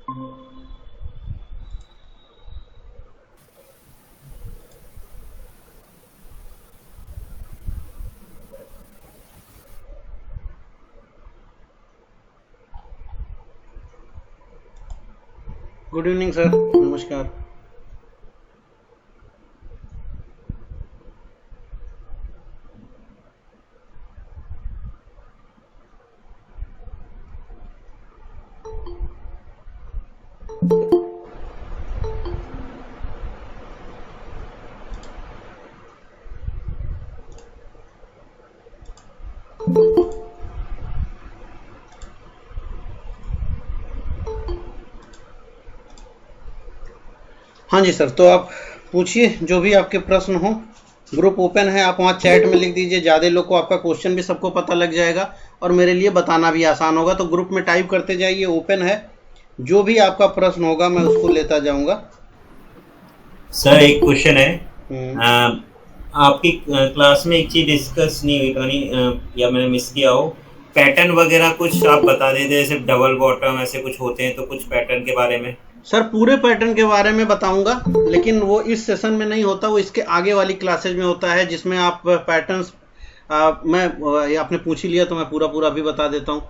Good evening sir, नमस्कार। हाँ जी sir, तो आप पूछिए जो भी आपके प्रश्न हो। ग्रुप ओपन है, आप वहाँ चैट में लिख दीजिए, ज़्यादा लोग को आपका क्वेश्चन भी सबको पता लग जाएगा और मेरे लिए बताना भी आसान होगा। तो ग्रुप में टाइप करते जाइए, ओपन है, जो भी आपका प्रश्न होगा मैं उसको लेता जाऊंगा। सर एक क्वेश्चन है। हम्म। आपकी क्लास में एक चीज डिस्कस नहीं हुई, कहानी या मैंने मिस किया हो, पैटर्न वगैरह कुछ आप बता देते, जैसे डबल बॉटम ऐसे कुछ होते हैं, तो कुछ पैटर्न के बारे में। सर पूरे पैटर्न के बारे में बताऊंगा, लेकिन वो इस सेशन में नहीं होता, वो इसके आगे वाली क्लासेज में होता है, जिसमें आप पैटर्न्स ये आपने पूछ ही लिया तो मैं पूरा पूरा भी बता देता हूँ।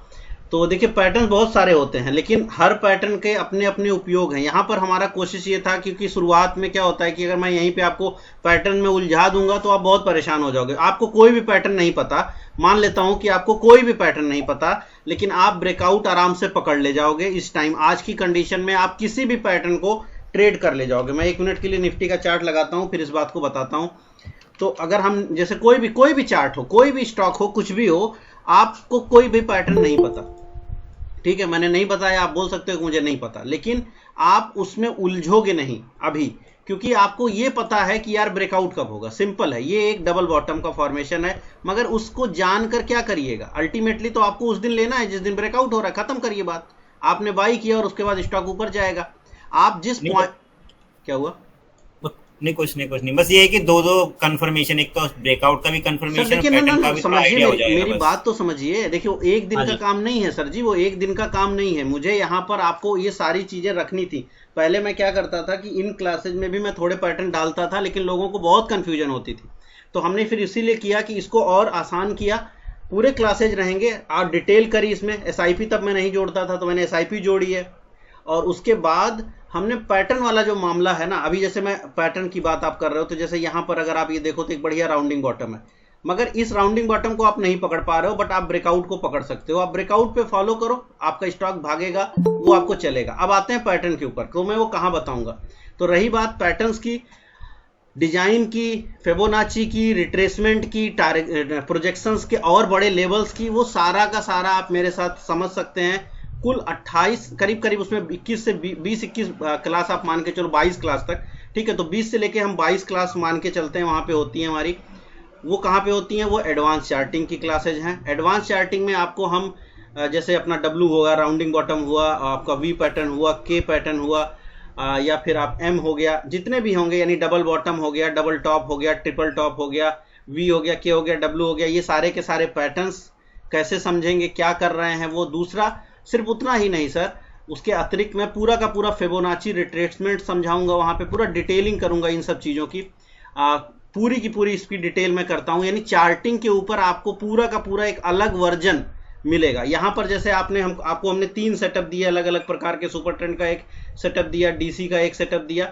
तो देखिए पैटर्न बहुत सारे होते हैं, लेकिन हर पैटर्न के अपने अपने उपयोग हैं। यहाँ पर हमारा कोशिश ये था, क्योंकि शुरुआत में क्या होता है कि अगर मैं यहीं पे आपको पैटर्न में उलझा दूंगा तो आप बहुत परेशान हो जाओगे। आपको कोई भी पैटर्न नहीं पता, मान लेता हूं कि आपको कोई भी पैटर्न नहीं पता, लेकिन आप ब्रेकआउट आराम से पकड़ ले जाओगे। इस टाइम आज की कंडीशन में आप किसी भी पैटर्न को ट्रेड कर ले जाओगे। मैं 1 मिनट के लिए निफ्टी का चार्ट लगाता हूं, फिर इस बात को बताता हूं। तो अगर हम जैसे कोई भी चार्ट हो, कोई भी स्टॉक हो, कुछ भी हो, आपको कोई भी पैटर्न नहीं पता, ठीक है, मैंने नहीं बताया, आप बोल सकते हो कि मुझे नहीं पता, लेकिन आप उसमें उलझोगे नहीं अभी, क्योंकि आपको ये पता है कि यार ब्रेकआउट कब होगा। सिंपल है, ये एक डबल बॉटम का फॉर्मेशन है, मगर उसको जानकर क्या करिएगा, अल्टीमेटली तो आपको उस दिन लेना है जिस दिन ब्रेकआउट हो रहा है। खत्म करिए बात, आपने बाई किया और उसके बाद स्टॉक ऊपर जाएगा। आप जिस नहीं पॉइंट, क्या हुआ कुछ नहीं, बस ये है कि दो दो कंफर्मेशन, एक तो ब्रेकआउट का भी सर? कंफर्मेशन और देखिए, ना ना पैटर्न का ना, भी थोड़ा समझिए, आइडिया हो मेरी जाएगा मेरी बस। बात तो समझिए। देखिए वो एक दिन हाँ का जी। काम नहीं है सर जी, वो एक दिन का काम नहीं है। मुझे यहाँ पर आपको ये सारी चीजें रखनी थी। पहले मैं क्या करता था कि इन क्लासेज में भी मैं थोड़े पैटर्न डालता था, लेकिन लोगों को बहुत कंफ्यूजन होती थी। तो हमने फिर इसीलिए किया कि इसको और आसान किया। पूरे क्लासेज रहेंगे, आप डिटेल करी इसमें। एसआईपी तब मैं नहीं जोड़ता था, तो मैंने एसआईपी जोड़ी है। और उसके बाद हमने पैटर्न वाला जो मामला है ना, अभी जैसे मैं पैटर्न की बात आप कर रहे हो, तो जैसे यहाँ पर अगर आप ये देखो तो एक बढ़िया राउंडिंग बॉटम है, मगर इस राउंडिंग बॉटम को आप नहीं पकड़ पा रहे हो, बट आप ब्रेकआउट को पकड़ सकते हो। आप ब्रेकआउट पे फॉलो करो, आपका स्टॉक भागेगा, वो आपको चलेगा। अब आते हैं पैटर्न के ऊपर, तो मैं वो कहाँ बताऊंगा। तो रही बात पैटर्न्स की, डिजाइन की, फिबोनाची की, रिट्रेसमेंट की, प्रोजेक्शंस के और बड़े लेवल्स की, वो सारा का सारा आप मेरे साथ समझ सकते हैं। कुल 28 करीब करीब, उसमें 21 से 20-21 क्लास आप मान के चलो, 22 क्लास तक, ठीक है। तो 20 से लेके हम 22 क्लास मान के चलते हैं, वहां पे होती हैं हमारी। वो कहाँ पे होती हैं? वो एडवांस चार्टिंग की क्लासेज हैं। एडवांस चार्टिंग में आपको हम जैसे अपना डब्लू होगा, राउंडिंग बॉटम हुआ, आपका वी पैटर्न हुआ, के पैटर्न हुआ, या फिर आप एम हो गया, जितने भी होंगे, यानी डबल बॉटम हो गया, डबल टॉप हो गया, ट्रिपल टॉप हो गया, वी हो गया, के हो गया, डब्लू हो गया, ये सारे के सारे पैटर्न्स कैसे समझेंगे, क्या कर रहे हैं वो। दूसरा सिर्फ उतना ही नहीं सर, उसके अतिरिक्त मैं पूरा का पूरा फिबोनाची रिट्रेसमेंट समझाऊंगा, वहां पे पूरा डिटेलिंग करूंगा इन सब चीज़ों की। पूरी की पूरी इसकी डिटेल में करता हूं, यानी चार्टिंग के ऊपर आपको पूरा का पूरा एक अलग वर्जन मिलेगा। यहाँ पर जैसे आपको हमने 3 सेटअप दिए अलग अलग प्रकार के। सुपर ट्रेंड का एक सेटअप दिया, डीसी का एक सेटअप दिया,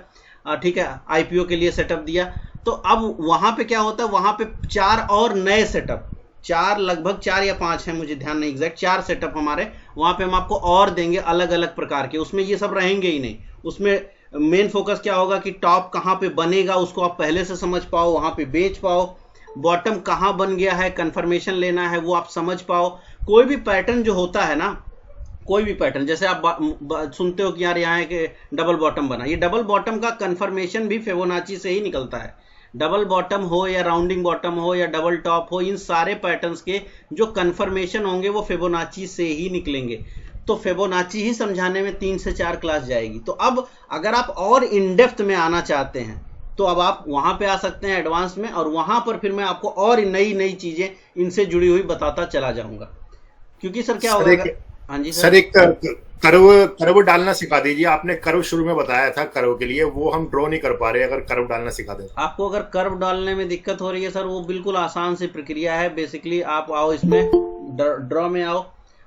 ठीक है, आईपीओ के लिए सेटअप दिया। तो अब वहां पे क्या होता है, वहां पे 4 और नए सेटअप, 4 लगभग 4 या 5 है, मुझे ध्यान नहीं एग्जैक्ट, 4 सेटअप हमारे वहां पे हम आपको और देंगे अलग अलग प्रकार के। उसमें ये सब रहेंगे ही नहीं। उसमें मेन फोकस क्या होगा कि टॉप कहाँ पे बनेगा उसको आप पहले से समझ पाओ, वहां पे बेच पाओ। बॉटम कहाँ बन गया है, कंफर्मेशन लेना है, वो आप समझ पाओ। कोई भी पैटर्न जो होता है ना, कोई भी पैटर्न, जैसे आप सुनते हो कि यार यहाँ एक डबल बॉटम बना, ये डबल बॉटम का कंफर्मेशन भी फिबोनाची से ही निकलता है। डबल बॉटम हो या राउंडिंग बॉटम हो या डबल टॉप हो, इन सारे पैटर्न्स के जो कंफर्मेशन होंगे वो फिबोनाची से ही निकलेंगे। तो फिबोनाची ही समझाने में 3 से 4 क्लास जाएगी। तो अब अगर आप और इन डेप्थ में आना चाहते हैं तो अब आप वहां पे आ सकते हैं एडवांस में, और वहां पर फिर मैं आपको और नई नई चीजें इनसे जुड़ी हुई बताता चला जाऊंगा। क्योंकि सर क्या होगा सर एक अगर, हाँ जी सर सर। एक कर्व कर्व डालना सिखा दीजिए। आपने कर्व शुरू में बताया था, कर्व के लिए वो हम ड्रॉ नहीं कर पा रहे, अगर कर्व डालना सिखा दें। आपको अगर कर्व डालने में दिक्कत हो रही है सर, वो बिल्कुल आसान सी प्रक्रिया है। बेसिकली आप आओ इसमें, ड्रॉ में आओ,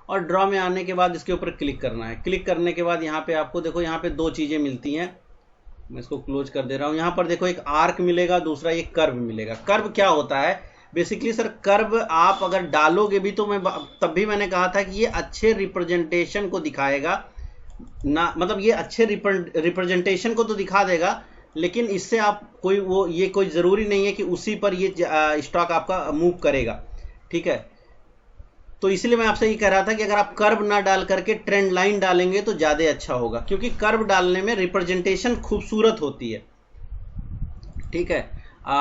और ड्रॉ में आने के बाद इसके ऊपर क्लिक करना है। क्लिक करने के बाद यहाँ पे आपको देखो, यहाँ पे दो चीज़ें मिलती हैं। मैं इसको क्लोज कर दे रहा हूँ। यहाँ पर देखो एक आर्क मिलेगा, दूसरा एक कर्व मिलेगा। कर्व क्या होता है बेसिकली सर? कर्व आप अगर डालोगे भी, तो मैं तब भी मैंने कहा था कि ये अच्छे रिप्रेजेंटेशन को दिखाएगा ना, मतलब ये अच्छे रिप्रेजेंटेशन को तो दिखा देगा, लेकिन इससे आप कोई वो ये कोई ज़रूरी नहीं है कि उसी पर ये स्टॉक आपका मूव करेगा। ठीक है, तो इसलिए मैं आपसे ये कह रहा था कि अगर आप कर्व ना डाल करके ट्रेंड लाइन डालेंगे तो ज़्यादा अच्छा होगा, क्योंकि कर्व डालने में रिप्रेजेंटेशन खूबसूरत होती है। ठीक है,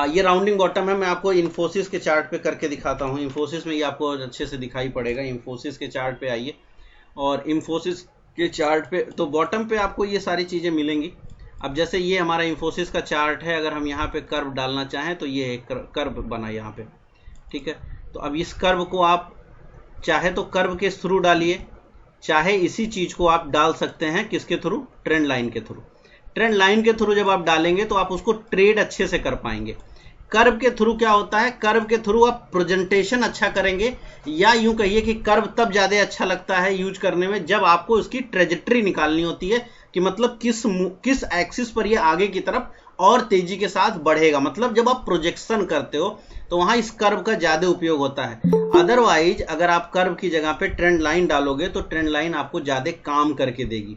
ये राउंडिंग बॉटम है। मैं आपको इन्फोसिस के चार्ट पे करके दिखाता हूँ। इन्फोसिस में ये आपको अच्छे से दिखाई पड़ेगा। इन्फोसिस के चार्ट पे आइए, और इन्फोसिस के चार्ट पे तो बॉटम पे आपको ये सारी चीज़ें मिलेंगी। अब जैसे ये हमारा इन्फोसिस का चार्ट है, अगर हम यहाँ पे कर्व डालना चाहें तो ये कर्व बना यहाँ पे। ठीक है, तो अब इस कर्व को आप चाहे तो कर्व के थ्रू डालिए, चाहे इसी चीज़ को आप डाल सकते हैं किसके थ्रू? ट्रेंड लाइन के थ्रू। ट्रेंड लाइन के थ्रू जब आप डालेंगे तो आप उसको ट्रेड अच्छे से कर पाएंगे। कर्व के थ्रू क्या होता है? कर्व के थ्रू आप प्रेजेंटेशन अच्छा करेंगे, या यूं कहिए कि कर्व तब ज़्यादा अच्छा लगता है यूज करने में जब आपको उसकी ट्रेजेक्ट्री निकालनी होती है, कि मतलब किस एक्सिस पर ये आगे की तरफ और तेजी के साथ बढ़ेगा। मतलब जब आप प्रोजेक्शन करते हो तो वहाँ इस कर्व का ज़्यादा उपयोग होता है। अदरवाइज अगर आप कर्व की जगह पे ट्रेंड लाइन डालोगे तो ट्रेंड लाइन आपको ज़्यादा काम करके देगी।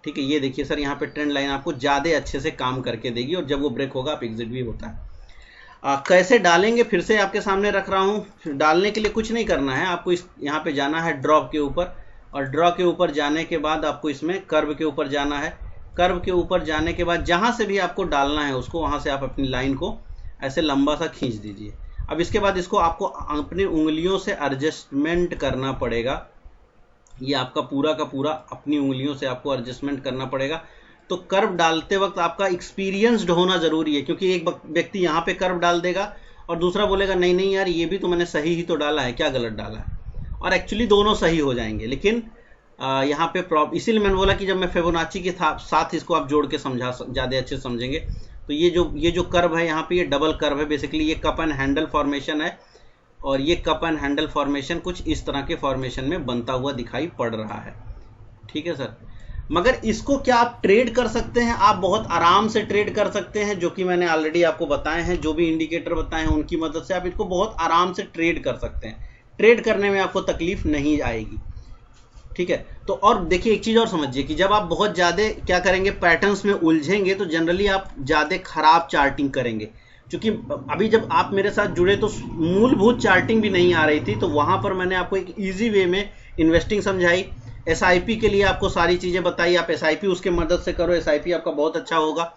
ठीक है, ये देखिए सर, यहाँ पे ट्रेंड लाइन आपको ज़्यादा अच्छे से काम करके देगी, और जब वो ब्रेक होगा आप एग्जिट भी होता है। कैसे डालेंगे फिर से आपके सामने रख रहा हूँ। डालने के लिए कुछ नहीं करना है, आपको इस यहाँ पे जाना है ड्रॉप के ऊपर, और ड्रॉ के ऊपर जाने के बाद आपको इसमें कर्व के ऊपर जाना है। कर्व के ऊपर जाने के बाद जहाँ से भी आपको डालना है उसको, वहाँ से आप अपनी लाइन को ऐसे लंबा सा खींच दीजिए। अब इसके बाद इसको आपको अपनी उंगलियों से एडजस्टमेंट करना पड़ेगा। ये आपका पूरा का पूरा अपनी उंगलियों से आपको एडजस्टमेंट करना पड़ेगा। तो कर्व डालते वक्त आपका एक्सपीरियंस्ड होना ज़रूरी है, क्योंकि एक व्यक्ति यहाँ पे कर्व डाल देगा और दूसरा बोलेगा नहीं नहीं यार, ये भी तो मैंने सही ही तो डाला है, क्या गलत डाला है। और एक्चुअली दोनों सही हो जाएंगे, लेकिन यहाँ पे इसीलिए मैंने बोला कि जब मैं फिबोनाची के साथ इसको आप जोड़ के समझा ज़्यादा अच्छे समझेंगे। तो ये जो कर्व है यहाँ पे, ये डबल कर्व है। बेसिकली ये कप एंड हैंडल फॉर्मेशन है, और ये कप एंड हैंडल फॉर्मेशन कुछ इस तरह के फॉर्मेशन में बनता हुआ दिखाई पड़ रहा है। ठीक है सर, मगर इसको क्या आप ट्रेड कर सकते हैं? आप बहुत आराम से ट्रेड कर सकते हैं, जो कि मैंने ऑलरेडी आपको बताए हैं। जो भी इंडिकेटर बताए हैं उनकी मदद से आप इसको बहुत आराम से ट्रेड कर सकते हैं। ट्रेड करने में आपको तकलीफ नहीं आएगी। ठीक है, तो और देखिए एक चीज़ और समझिए कि जब आप बहुत ज़्यादा क्या करेंगे, पैटर्न्स में उलझेंगे, तो जनरली आप ज़्यादा खराब चार्टिंग करेंगे। क्योंकि अभी जब आप मेरे साथ जुड़े तो मूलभूत चार्टिंग भी नहीं आ रही थी, तो वहाँ पर मैंने आपको एक ईजी वे में इन्वेस्टिंग समझाई। SIP के लिए आपको सारी चीज़ें बताई, आप SIP उसके मदद से करो, SIP आपका बहुत अच्छा होगा।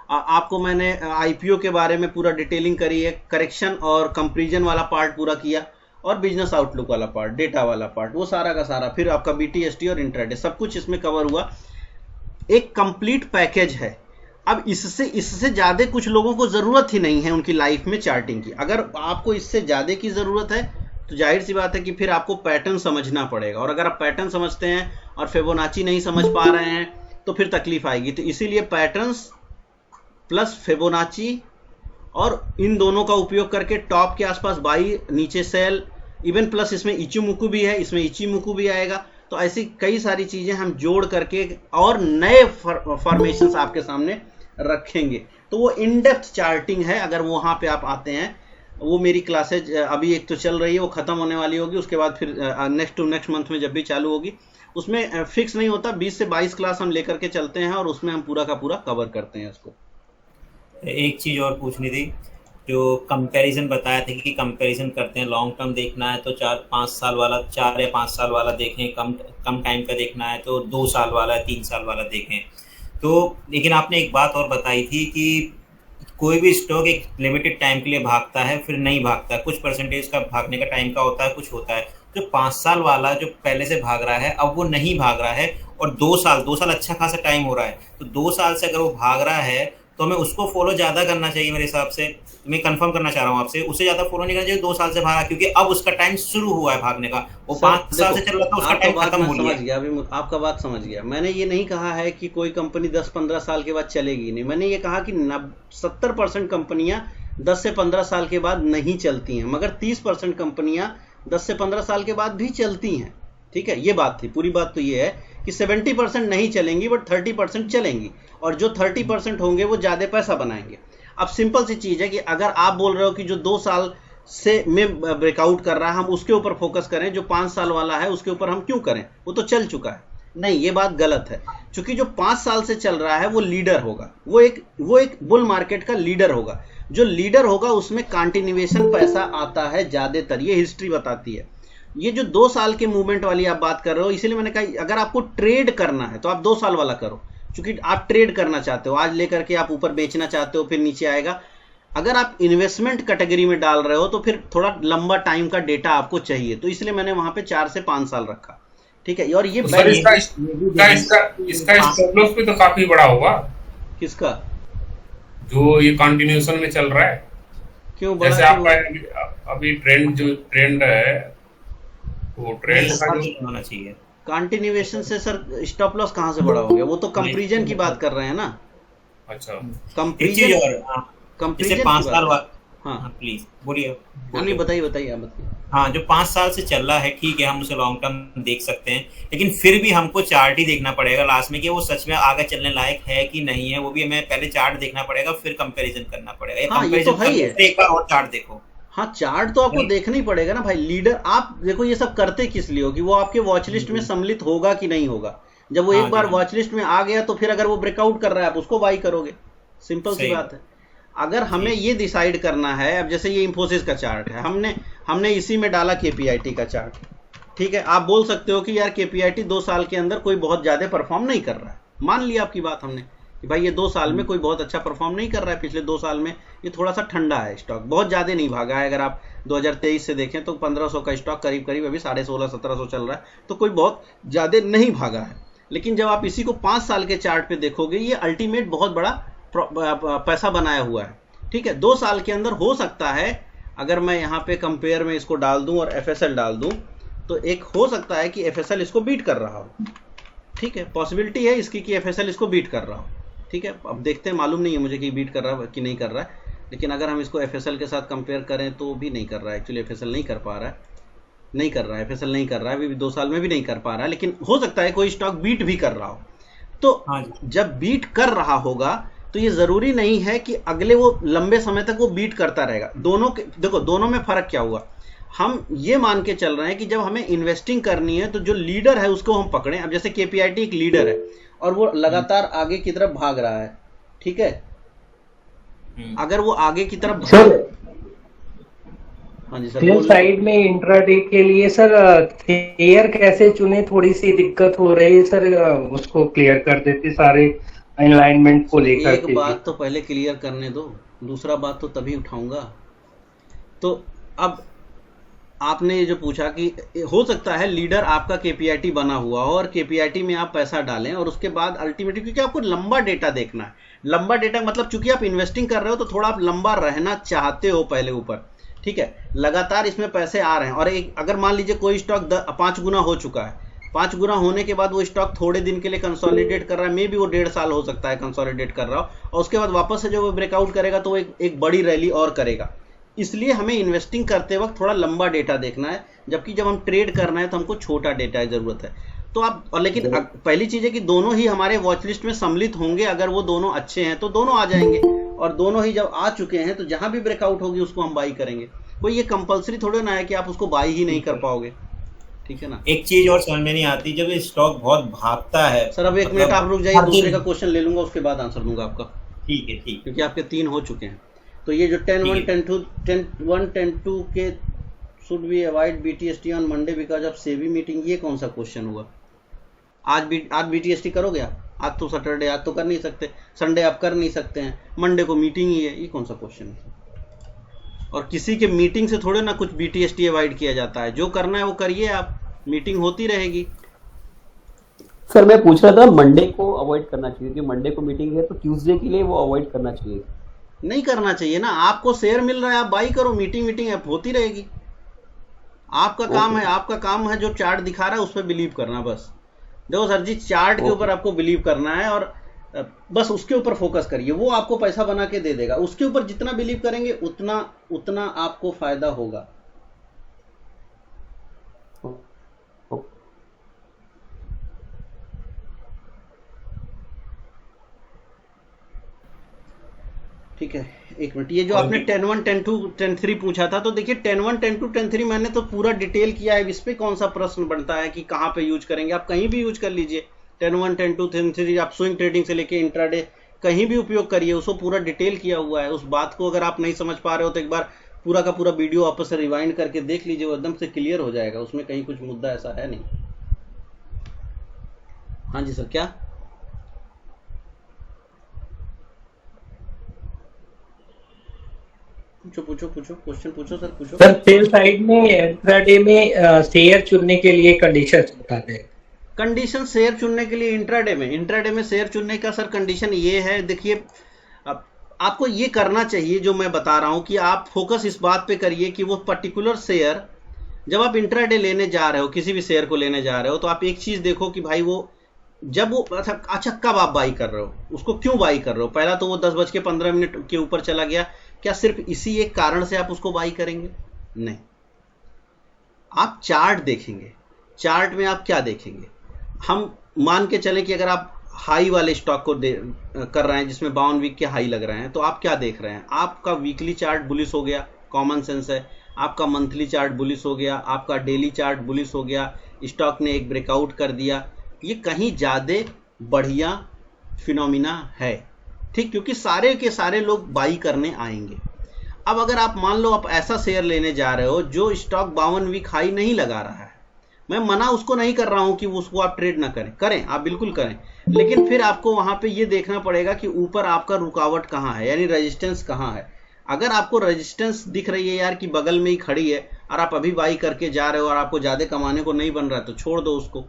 आपको मैंने IPO के बारे में पूरा डिटेलिंग करी है, करेक्शन और कंपेरिजन वाला पार्ट पूरा किया, और बिजनेस आउटलुक वाला पार्ट, डेटा वाला पार्ट, वो सारा का सारा, फिर आपका BTST और इंट्राडे, सब कुछ इसमें कवर हुआ। एक कंप्लीट पैकेज है। अब इससे ज़्यादा कुछ लोगों को ज़रूरत ही नहीं है उनकी लाइफ में चार्टिंग की। अगर आपको इससे ज़्यादा की ज़रूरत है तो जाहिर सी बात है कि फिर आपको पैटर्न समझना पड़ेगा, और अगर आप पैटर्न समझते हैं और फिबोनाची नहीं समझ पा रहे हैं तो फिर तकलीफ आएगी। तो इसीलिए पैटर्न्स प्लस फिबोनाची और इन दोनों का उपयोग करके टॉप के आसपास बाई, नीचे सेल, इवन प्लस इसमें इचिमुकु भी है, इसमें इचिमुकु भी आएगा। तो ऐसी कई सारी चीज़ें हम जोड़ करके और नए फॉर्मेशंस आपके सामने रखेंगे। तो वो इन डेप्थ चार्टिंग है। अगर वहाँ पे आप आते हैं, वो मेरी क्लासेज अभी एक तो चल रही है, वो ख़त्म होने वाली होगी, उसके बाद फिर नेक्स्ट मंथ में जब भी चालू होगी, उसमें फिक्स नहीं होता, 20 से 22 क्लास हम लेकर के चलते हैं, और उसमें हम पूरा का पूरा कवर करते हैं इसको। एक चीज़ और पूछनी थी, जो कंपैरिजन बताया था कि कंपैरिजन करते हैं, लॉन्ग टर्म देखना है तो 4-5 साल वाला, 4 या 5 साल वाला देखें, कम टाइम का देखना है तो 2 साल वाला, 3 साल वाला देखें। तो लेकिन आपने एक बात और बताई थी कि कोई भी स्टॉक एक लिमिटेड टाइम के लिए भागता है, फिर नहीं भागता, कुछ परसेंटेज का भागने का टाइम का होता है, कुछ होता है। जो 5 साल वाला जो पहले से भाग रहा है, अब वो नहीं भाग रहा है, और 2 साल अच्छा खासा टाइम हो रहा है, तो 2 साल से अगर वो भाग रहा है तो हमें उसको फॉलो ज्यादा करना चाहिए मेरे हिसाब से। मैं कंफर्म करना चाह रहा हूँ आपसे, उससे ज्यादा फॉलो नहीं करना चाहिए 2 साल से भागा, क्योंकि अब उसका टाइम शुरू हुआ है भागने का। वो सर 5 साल से देखो, चल रहा था, उसका आपका टाइम बात खत्म मैं हो समझ गया। गया, अभी आपका बात समझ गया। मैंने ये नहीं कहा है कि कोई कंपनी 10-15 साल के बाद चलेगी नहीं, मैंने ये कहा कि 70% कंपनियां 10 से 15 साल के बाद नहीं चलती हैं, मगर 30% कंपनियां 10 से 15 साल के बाद भी चलती हैं। ठीक है, ये बात थी। पूरी बात तो ये है कि 70% नहीं चलेंगी, बट 30% चलेंगी, और जो 30% होंगे वो ज़्यादा पैसा बनाएंगे। अब सिंपल सी चीज़ है कि अगर आप बोल रहे हो कि जो 2 साल से में ब्रेकआउट कर रहा है हम उसके ऊपर फोकस करें, जो 5 साल वाला है उसके ऊपर हम क्यों करें, वो तो चल चुका है। नहीं, ये बात गलत है, क्योंकि जो 5 साल से चल रहा है वो लीडर होगा, वो एक बुल मार्केट का लीडर होगा। जो लीडर होगा उसमें कंटिन्यूएशन पैसा आता है ज़्यादातर, ये हिस्ट्री बताती है। ये जो 2 साल के मूवमेंट वाली आप बात कर रहे हो, इसीलिए मैंने कहा अगर आपको ट्रेड करना है तो आप 2 साल वाला करो, क्योंकि आप ट्रेड करना चाहते हो, आज लेकर के आप ऊपर बेचना चाहते हो, फिर नीचे आएगा। अगर आप इन्वेस्टमेंट कैटेगरी में डाल रहे हो तो फिर थोड़ा लंबा टाइम का डेटा आपको चाहिए, तो इसलिए मैंने वहां पे 4 से 5 साल रखा। ठीक है, और ये तो सर इसका स्टॉप लॉस भी तो काफी बड़ा होगा। किसका? जो ये कंटिन्यूएशन में चल रहा है, क्यों बड़ा? जैसे आपका अभी ट्रेंड है, वो ट्रेंड का जो होना चाहिए। कंटिन्यूएशन से सर स्टॉप लॉस कहाँ से बड़ा हो गया? वो तो कंपैरिजन की बात कर रहे हैं ना। अच्छा, कंपैरिजन, जैसे 5 साल हाँ प्लीज बोलिए। नहीं, बताइए आप बताइए। हाँ, जो 5 साल से चल रहा है, ठीक है, हम उसे लॉन्ग टर्म देख सकते हैं, लेकिन फिर भी हमको चार्ट ही देखना पड़ेगा लास्ट में कि वो सच में आगे चलने लायक है कि नहीं है। वो भी हमें पहले चार्ट देखना पड़ेगा, फिर कंपैरिजन करना पड़ेगा। हाँ, ये तो है ही है। एक बार और चार्ट देखो। हाँ, चार्ट तो आपको देखना ही पड़ेगा ना भाई। लीडर आप देखो, ये सब करते किस लिए हो कि वो आपके वॉच लिस्ट में सम्मिलित होगा कि नहीं होगा। जब वो एक बार वॉच लिस्ट में आ गया तो फिर अगर वो ब्रेकआउट कर रहा है आप उसको बाई करोगे, सिंपल सी बात है। अगर हमें ये डिसाइड करना है, अब जैसे ये इंफोसिस का चार्ट है, हमने इसी में डाला केपीआईटी का चार्ट। ठीक है, आप बोल सकते हो कि यार केपीआईटी 2 साल के अंदर कोई बहुत ज्यादा परफॉर्म नहीं कर रहा है। मान लिया आपकी बात हमने कि भाई ये 2 साल में कोई बहुत अच्छा परफॉर्म नहीं कर रहा है, पिछले 2 साल में ये थोड़ा सा ठंडा है, स्टॉक बहुत ज्यादा नहीं भागा है। अगर आप 2023 से देखें तो 1500 का स्टॉक करीब अभी 1650-1700 चल रहा है, तो कोई बहुत ज्यादा नहीं भागा है। लेकिन जब आप इसी को 5 साल के चार्ट पे देखोगे, ये अल्टीमेट बहुत बड़ा पैसा बनाया हुआ है। ठीक है, 2 साल के अंदर हो सकता है, अगर मैं यहाँ पे कंपेयर में इसको डाल दूं और एफएसएल डाल दूं, तो एक हो सकता है कि एफएसएल इसको बीट कर रहा हो। ठीक है, पॉसिबिलिटी है इसकी कि एफएसएल इसको बीट कर रहा हो। ठीक है, अब देखते हैं, मालूम नहीं है मुझे कि बीट कर रहा है कि नहीं कर रहा है, लेकिन अगर हम इसको एफएसएल के साथ कंपेयर करें तो भी नहीं कर रहा है। एक्चुअली एफएसएल नहीं कर पा रहा है, एफएसएल नहीं कर रहा है, अभी 2 साल में भी नहीं कर पा रहा है, लेकिन हो सकता है कोई स्टॉक बीट भी कर रहा हो। तो जब बीट कर रहा होगा तो ये जरूरी नहीं है कि अगले वो लंबे समय तक वो बीट करता रहेगा। दोनों के देखो, दोनों में फर्क क्या हुआ। हम ये मान के चल रहे हैं कि जब हमें इन्वेस्टिंग करनी है तो जो लीडर है उसको हम पकड़ें। अब जैसे केपीआईटी एक लीडर है और वो लगातार आगे की तरफ भाग रहा है, ठीक है, अगर वो आगे की तरफ हाँ जी सर, साइड में इंट्राडे के लिए सर क्लियर कैसे चुने, थोड़ी सी दिक्कत हो रही है सर, उसको क्लियर कर देते सारे अलाइनमेंट को लेकर। एक बात तो पहले क्लियर करने दो, दूसरा बात तो तभी उठाऊंगा। तो अब आपने ये जो पूछा कि हो सकता है लीडर आपका केपीआईटी बना हुआ हो और केपीआईटी में आप पैसा डालें और उसके बाद अल्टीमेटली, क्योंकि आपको लंबा डेटा देखना है। लंबा डेटा मतलब चूंकि आप इन्वेस्टिंग कर रहे हो तो थोड़ा आप लंबा रहना चाहते हो पहले ऊपर। ठीक है, लगातार इसमें पैसे आ रहे हैं और एक अगर मान लीजिए कोई स्टॉक 5 गुना हो चुका है, 5 गुना होने के बाद वो स्टॉक थोड़े दिन के लिए कंसोलिडेट कर रहा है, मे बी वो 1.5 साल हो सकता है कंसोलिडेट कर रहा हो, और उसके बाद वापस से जब वो ब्रेकआउट करेगा तो वो एक बड़ी रैली और करेगा। इसलिए हमें इन्वेस्टिंग करते वक्त थोड़ा लंबा डेटा देखना है, जबकि जब हम ट्रेड करना है तो हमको छोटा डेटा की जरूरत है। तो आप और लेकिन पहली चीज है कि दोनों ही हमारे वॉच लिस्ट में सम्मिलित होंगे। अगर वो दोनों अच्छे हैं तो दोनों आ जाएंगे, और दोनों ही जब आ चुके हैं तो जहां भी ब्रेकआउट होगी उसको हम बाई करेंगे। कोई ये कंपलसरी थोड़ा ना है कि आप उसको बाई ही नहीं कर पाओगे। ठीक है ना। एक चीज और समझ में नहीं आती, जब स्टॉक बहुत भागता है। सर अब 1 मिनट आप रुक जाइए, दूसरे का क्वेश्चन ले लूंगा, उसके बाद आंसर दूंगा आपका। ठीक है, ठीक, क्योंकि आपके 3 हो चुके हैं। तो ये जो 10-1, 10-2 के should be avoid BTST on Monday because of SEBI meeting, ये कौन सा क्वेश्चन हुआ? आज बीटीएसटी करोगे आप? आज तो सैटरडे, आज तो कर नहीं सकते, संडे आप कर नहीं सकते हैं, मंडे को मीटिंग ही है, ये कौन सा क्वेश्चन है? और किसी के मीटिंग से थोड़े ना कुछ बीटीएसटी अवॉइड किया जाता है। जो करना है वो करिए, आप मीटिंग होती रहेगी। सर मैं पूछ रहा था मंडे को अवॉइड करना चाहिए, क्योंकि मंडे को मीटिंग है तो ट्यूसडे के लिए वो अवॉइड करना चाहिए। नहीं करना चाहिए ना, आपको शेयर मिल रहा है, आप बाई करो, मीटिंग ऐप होती रहेगी। आपका काम है, आपका काम है जो चार्ट दिखा रहा है उस पर बिलीव करना बस। देखो सर जी, चार्ट के ऊपर आपको बिलीव करना है और बस उसके ऊपर फोकस करिए, वो आपको पैसा बना के दे देगा। उसके ऊपर जितना बिलीव करेंगे उतना आपको फायदा होगा। ठीक है, एक मिनट, ये जो आपने 10-1 10-2 10-3 पूछा था, तो देखिए 10-1 10-2 10-3 मैंने तो पूरा डिटेल किया है। इस पे कौन सा प्रश्न बनता है कि कहाँ पे यूज करेंगे, आप कहीं भी यूज कर लीजिए। 10-1 10-2 10-3 आप स्विंग ट्रेडिंग से लेके इंट्राडे कहीं भी उपयोग करिए, उसको पूरा डिटेल किया हुआ है। उस बात को अगर आप नहीं समझ पा रहे हो तो एक बार पूरा का पूरा वीडियो वापस से रिवाइंड करके देख लीजिए, वो एकदम से क्लियर हो जाएगा, उसमें कहीं कुछ मुद्दा ऐसा है नहीं। हाँ जी सर, क्या पूछो क्वेश्चन पूछो सर, पूछो। सर सेल साइड में इंट्राडे में शेयर चुनने के लिए कंडीशंस बता दें। कंडीशन शेयर चुनने के लिए इंट्राडे में शेयर चुनने का सर कंडीशन ये है, देखिए आपको ये करना चाहिए जो मैं बता रहा हूँ कि आप फोकस इस बात पे करिए कि वो पर्टिकुलर शेयर जब आप इंट्राडे लेने जा रहे हो, किसी भी शेयर को लेने जा रहे हो, तो आप एक चीज देखो कि भाई वो जब वो अच्छा कब आप बाई कर रहे हो, उसको क्यों बाई कर रहे हो। पहला तो वो 10:15 के ऊपर चला गया, क्या सिर्फ इसी एक कारण से आप उसको बाई करेंगे? नहीं, आप चार्ट देखेंगे। चार्ट में आप क्या देखेंगे, हम मान के चलें कि अगर आप हाई वाले स्टॉक को कर रहे हैं जिसमें 52 वीक के हाई लग रहे हैं, तो आप क्या देख रहे हैं, आपका वीकली चार्ट बुलिश हो गया, कॉमन सेंस है। आपका मंथली चार्ट बुलिश हो गया, आपका डेली चार्ट बुलिश हो गया, स्टॉक ने एक ब्रेकआउट कर दिया, ये कहीं ज़्यादा बढ़िया फिनोमिना है, ठीक, क्योंकि सारे के सारे लोग बाई करने आएंगे। अब अगर आप मान लो आप ऐसा शेयर लेने जा रहे हो जो स्टॉक 52 वीक हाई नहीं लगा रहा है, मैं मना उसको नहीं कर रहा हूं कि उसको आप ट्रेड ना करें आप बिल्कुल करें, लेकिन फिर आपको वहां पे ये देखना पड़ेगा कि ऊपर आपका रुकावट कहाँ है, यानी रेजिस्टेंस कहाँ है। अगर आपको रेजिस्टेंस दिख रही है यार कि बगल में ही खड़ी है और आप अभी बाई करके जा रहे हो और आपको ज़्यादा कमाने को नहीं बन रहा है, तो छोड़ दो उसको।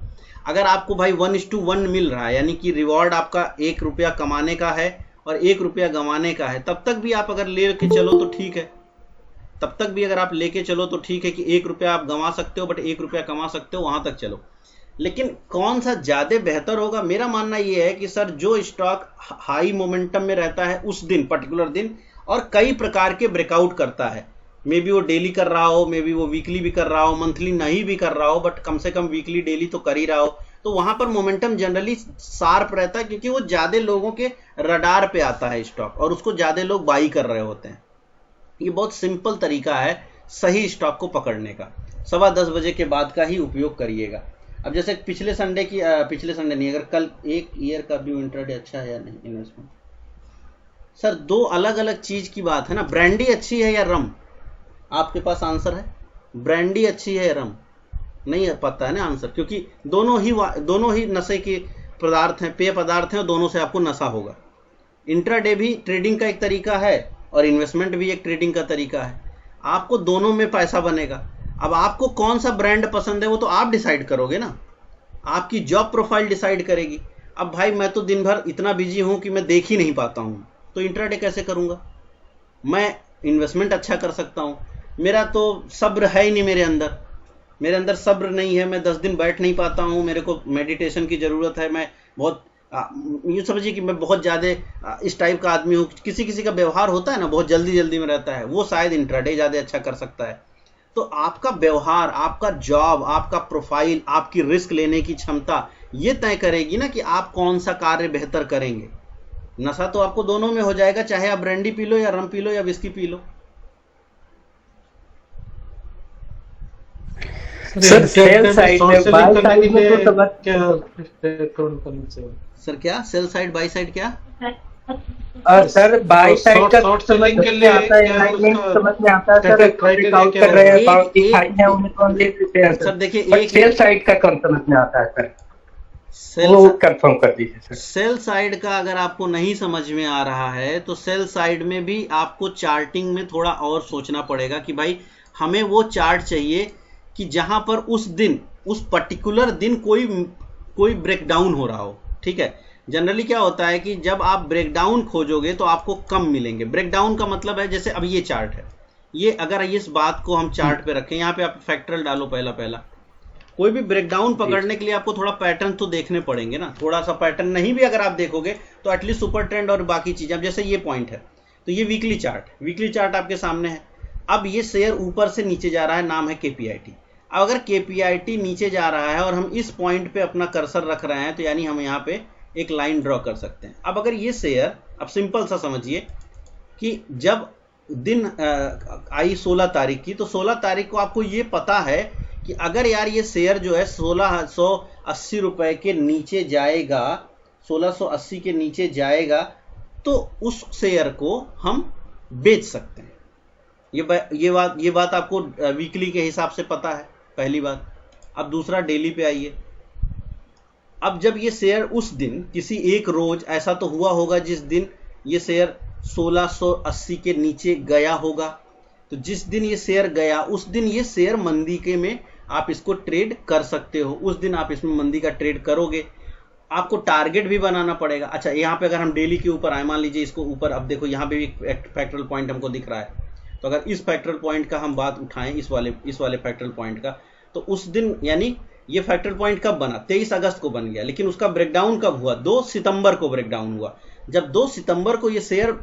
अगर आपको भाई 1:1 मिल रहा है, यानी कि रिवॉर्ड आपका 1 रुपया कमाने का है और 1 रुपया गंवाने का है, तब तक भी आप अगर ले के चलो तो ठीक है, तब तक भी अगर आप लेके चलो तो ठीक है कि 1 रुपया आप गंवा सकते हो बट 1 रुपया कमा सकते हो, वहां तक चलो। लेकिन कौन सा ज़्यादा बेहतर होगा, मेरा मानना ये है कि सर जो स्टॉक हाई मोमेंटम में रहता है उस दिन, पर्टिकुलर दिन, और कई प्रकार के ब्रेकआउट करता है, मे बी वो डेली कर रहा हो, मे बी वो वीकली भी कर रहा हो, मंथली नहीं भी कर रहा हो, बट कम से कम वीकली डेली तो कर ही रहा हो, तो वहां पर मोमेंटम जनरली शार्प रहता है, क्योंकि वो ज़्यादा लोगों के रडार पे आता है स्टॉक और उसको ज़्यादा लोग बाई कर रहे होते हैं। ये बहुत सिंपल तरीका है सही स्टॉक को पकड़ने का। 10:15 बजे के बाद का ही उपयोग करिएगा। अब जैसे पिछले संडे नहीं, अगर कल एक ईयर का व्यू इंट्राडे अच्छा है या नहीं इन्वेस्टमेंट, सर 2 अलग अलग चीज की बात है ना। ब्रांडी अच्छी है या रम, आपके पास आंसर है? ब्रांडी अच्छी है या रम, नहीं पता है ना आंसर, क्योंकि दोनों ही नशे के पदार्थ हैं, पेय पदार्थ हैं, और दोनों से आपको नशा होगा। इंट्राडे भी ट्रेडिंग का एक तरीका है और इन्वेस्टमेंट भी एक ट्रेडिंग का तरीका है, आपको दोनों में पैसा बनेगा। अब आपको कौन सा ब्रांड पसंद है वो तो आप डिसाइड करोगे ना, आपकी जॉब प्रोफाइल डिसाइड करेगी। अब भाई मैं तो दिन भर इतना बिजी हूं कि मैं देख ही नहीं पाता हूं, तो इंट्राडे कैसे करूंगा? मैं इन्वेस्टमेंट अच्छा कर सकता हूं, मेरा तो सब्र है ही नहीं, मेरे अंदर सब्र नहीं है, मैं 10 दिन बैठ नहीं पाता हूं, मेरे को मेडिटेशन की ज़रूरत है, मैं बहुत यूँ समझिए कि मैं बहुत ज़्यादा इस टाइप का आदमी हूँ। किसी का व्यवहार होता है ना बहुत जल्दी में रहता है, वो शायद इंट्राडे ज़्यादा अच्छा कर सकता है। तो आपका व्यवहार, आपका जॉब, आपका प्रोफाइल, आपकी रिस्क लेने की क्षमता, ये तय करेगी ना कि आप कौन सा कार्य बेहतर करेंगे। नशा तो आपको दोनों में हो जाएगा, चाहे आप ब्रांडी पी लो या रम पी लो या whisky P low. Sir sell side में बाय साइड में तो समझ सर क्या सेल साइड बाय साइड क्या? सर बाय साइड का शॉर्ट सेलिंग के लिए आता है, अलाइनमेंट समझ में आता है सर, ब्रेकआउट कर रहे हैं, बाउंड्री हाई है, उन्हें तो हम ले लेते हैं सर। देखिए एक सेल साइड का कौन समझ में आता है सर, वो कंफर्म कर दीजिए सर। सेल साइड का अगर आपको नहीं समझ में आ रहा है तो सेल साइड में भी आपको चार्टिंग में थोड़ा और सोचना पड़ेगा कि भाई हमें वो चार्ट चाहिए कि जहां पर उस दिन, उस पर्टिकुलर दिन कोई ब्रेकडाउन हो रहा हो, ठीक है। जनरली क्या होता है कि जब आप ब्रेकडाउन खोजोगे तो आपको कम मिलेंगे। ब्रेकडाउन का मतलब है जैसे अब ये चार्ट है, ये अगर इस बात को हम चार्ट पे रखें, यहाँ पे आप फैक्टरल डालो पहला कोई भी ब्रेकडाउन पकड़ने के लिए आपको थोड़ा पैटर्न तो देखने पड़ेंगे ना, थोड़ा सा पैटर्न नहीं भी अगर आप देखोगे तो एटलीस्ट सुपर ट्रेंड और बाकी चीजें। अब जैसे ये पॉइंट है तो ये वीकली चार्ट आपके सामने है। अब ये शेयर ऊपर से नीचे जा रहा है, नाम है KPIT। अब अगर KPIT नीचे जा रहा है और हम इस पॉइंट पे अपना कर्सर रख रहे हैं तो यानी हम यहाँ पे एक लाइन ड्रॉ कर सकते हैं। अब अगर ये शेयर, अब सिंपल सा समझिए कि जब दिन आई 16 तारीख की, तो 16 तारीख को आपको ये पता है कि अगर यार ये शेयर जो है 1680 रुपए के नीचे जाएगा, 1680 के नीचे जाएगा, तो उस शेयर को हम बेच सकते हैं। ये बात आपको वीकली के हिसाब से पता है, पहली बात। अब दूसरा, डेली पे आइए। अब जब ये शेयर उस दिन, किसी एक रोज ऐसा तो हुआ होगा जिस दिन ये शेयर 1680 के नीचे गया होगा, तो जिस दिन ये शेयर गया उस दिन ये शेयर मंदी के में आप इसको ट्रेड कर सकते हो, उस दिन आप इसमें मंदी का ट्रेड करोगे। आपको टारगेट भी बनाना पड़ेगा। अच्छा, यहाँ पे अगर हम डेली के ऊपर आए, मान लीजिए इसको ऊपर, अब देखो यहाँ पे भी फैक्टरल पॉइंट हमको दिख रहा है, तो अगर इस फैक्टरल पॉइंट का हम बात उठाएं, इस वाले फैक्टरल पॉइंट का, तो उस दिन यानी ये फैक्टरल पॉइंट कब बना, 23 अगस्त को बन गया, लेकिन उसका ब्रेकडाउन कब हुआ, 2 सितंबर को ब्रेकडाउन हुआ। जब 2 सितंबर को ये शेयर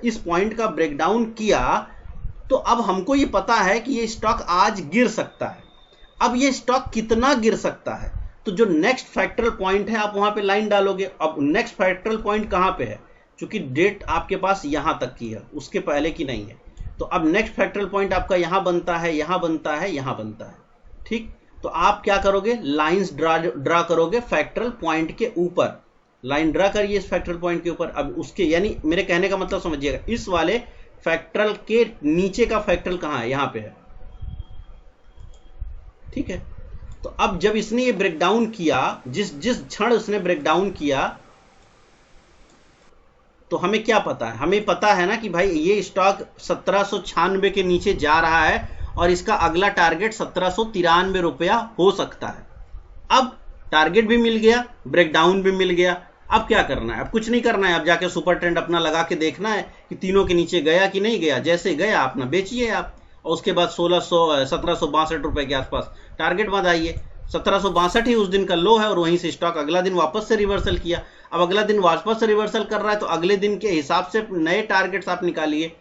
इस पॉइंट का ब्रेकडाउन किया, तो अब हमको ये पता है कि ये स्टॉक आज गिर सकता है। अब ये स्टॉक कितना गिर सकता है, तो जो नेक्स्ट फैक्टरल पॉइंट है आप वहां पे लाइन डालोगे। अब नेक्स्ट फैक्टरल पॉइंट कहां पे है, क्योंकि डेट आपके पास यहां तक की है, उसके पहले की नहीं है। तो अब नेक्स्ट फैक्टरल पॉइंट आपका यहां बनता है, यहां बनता है, यहां बनता है, ठीक। तो आप क्या करोगे, लाइंस ड्रा करोगे फैक्टरल पॉइंट के ऊपर, लाइन ड्रा करिए इस फैक्टरल पॉइंट के ऊपर। अब उसके यानी मेरे कहने का मतलब समझिएगा, इस वाले फैक्टरल के नीचे का फैक्टरल कहां है, यहां पे है, ठीक है। तो अब जब इसने ये ब्रेकडाउन किया, जिस क्षण उसने ब्रेकडाउन किया, तो हमें क्या पता है, हमें पता है ना कि भाई ये स्टॉक 1796 के नीचे जा रहा है और इसका अगला टारगेट 1793 रुपया हो सकता है। अब टारगेट भी मिल गया, ब्रेकडाउन भी मिल गया। अब क्या करना है, अब कुछ नहीं करना है, अब जाके सुपर ट्रेंड अपना लगा के देखना है कि तीनों के नीचे गया कि नहीं गया। जैसे गया अपना बेचिए आप, और उसके बाद 1762 रुपए के आसपास टारगेट बनाइए। 1762 ही उस दिन का लो है और वहीं से स्टॉक अगला दिन वापस से रिवर्सल किया। अब अगला दिन वापस से रिवर्सल कर रहा है, तो अगले दिन के हिसाब से नए टारगेट्स आप निकालिए,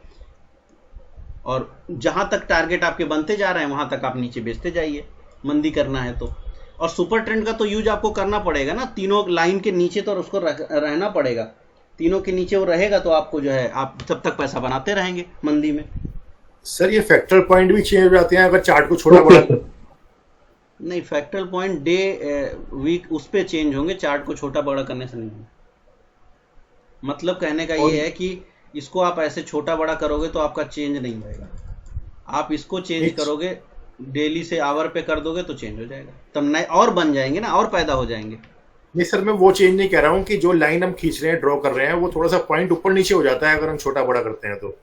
और जहां तक टारगेट आपके बनते जा रहे हैं वहां तक आप नीचे बेचते जाइए, मंदी करना है तो। और सुपर ट्रेंड का तो यूज आपको करना पड़ेगा ना, तीनों लाइन के नीचे तो उसको रहना पड़ेगा, तीनों के नीचे वो रहेगा तो आपको जो है आप तब तक पैसा बनाते रहेंगे मंदी में। सर ये फैक्टरल पॉइंट भी चेंज हो जाते हैं अगर चार्ट को छोटा बड़ा नहीं, फैक्टरल पॉइंट डे वीक उस पे चेंज होंगे, चार्ट को छोटा बड़ा करने से नहीं होंगे। मतलब कहने का ये है कि इसको आप ऐसे छोटा बड़ा करोगे तो आपका चेंज नहीं होगा, आप इसको चेंज करोगे, डेली से आवर पे कर दोगे तो चेंज हो जाएगा, तब नए और बन जाएंगे ना, और पैदा हो जाएंगे। नहीं सर, मैं वो चेंज नहीं कह रहा हूँ कि जो लाइन हम खींच रहे हैं, ड्रॉ कर रहे हैं, वो थोड़ा सा पॉइंट ऊपर नीचे हो जाता है अगर हम छोटा बड़ा करते हैं तो।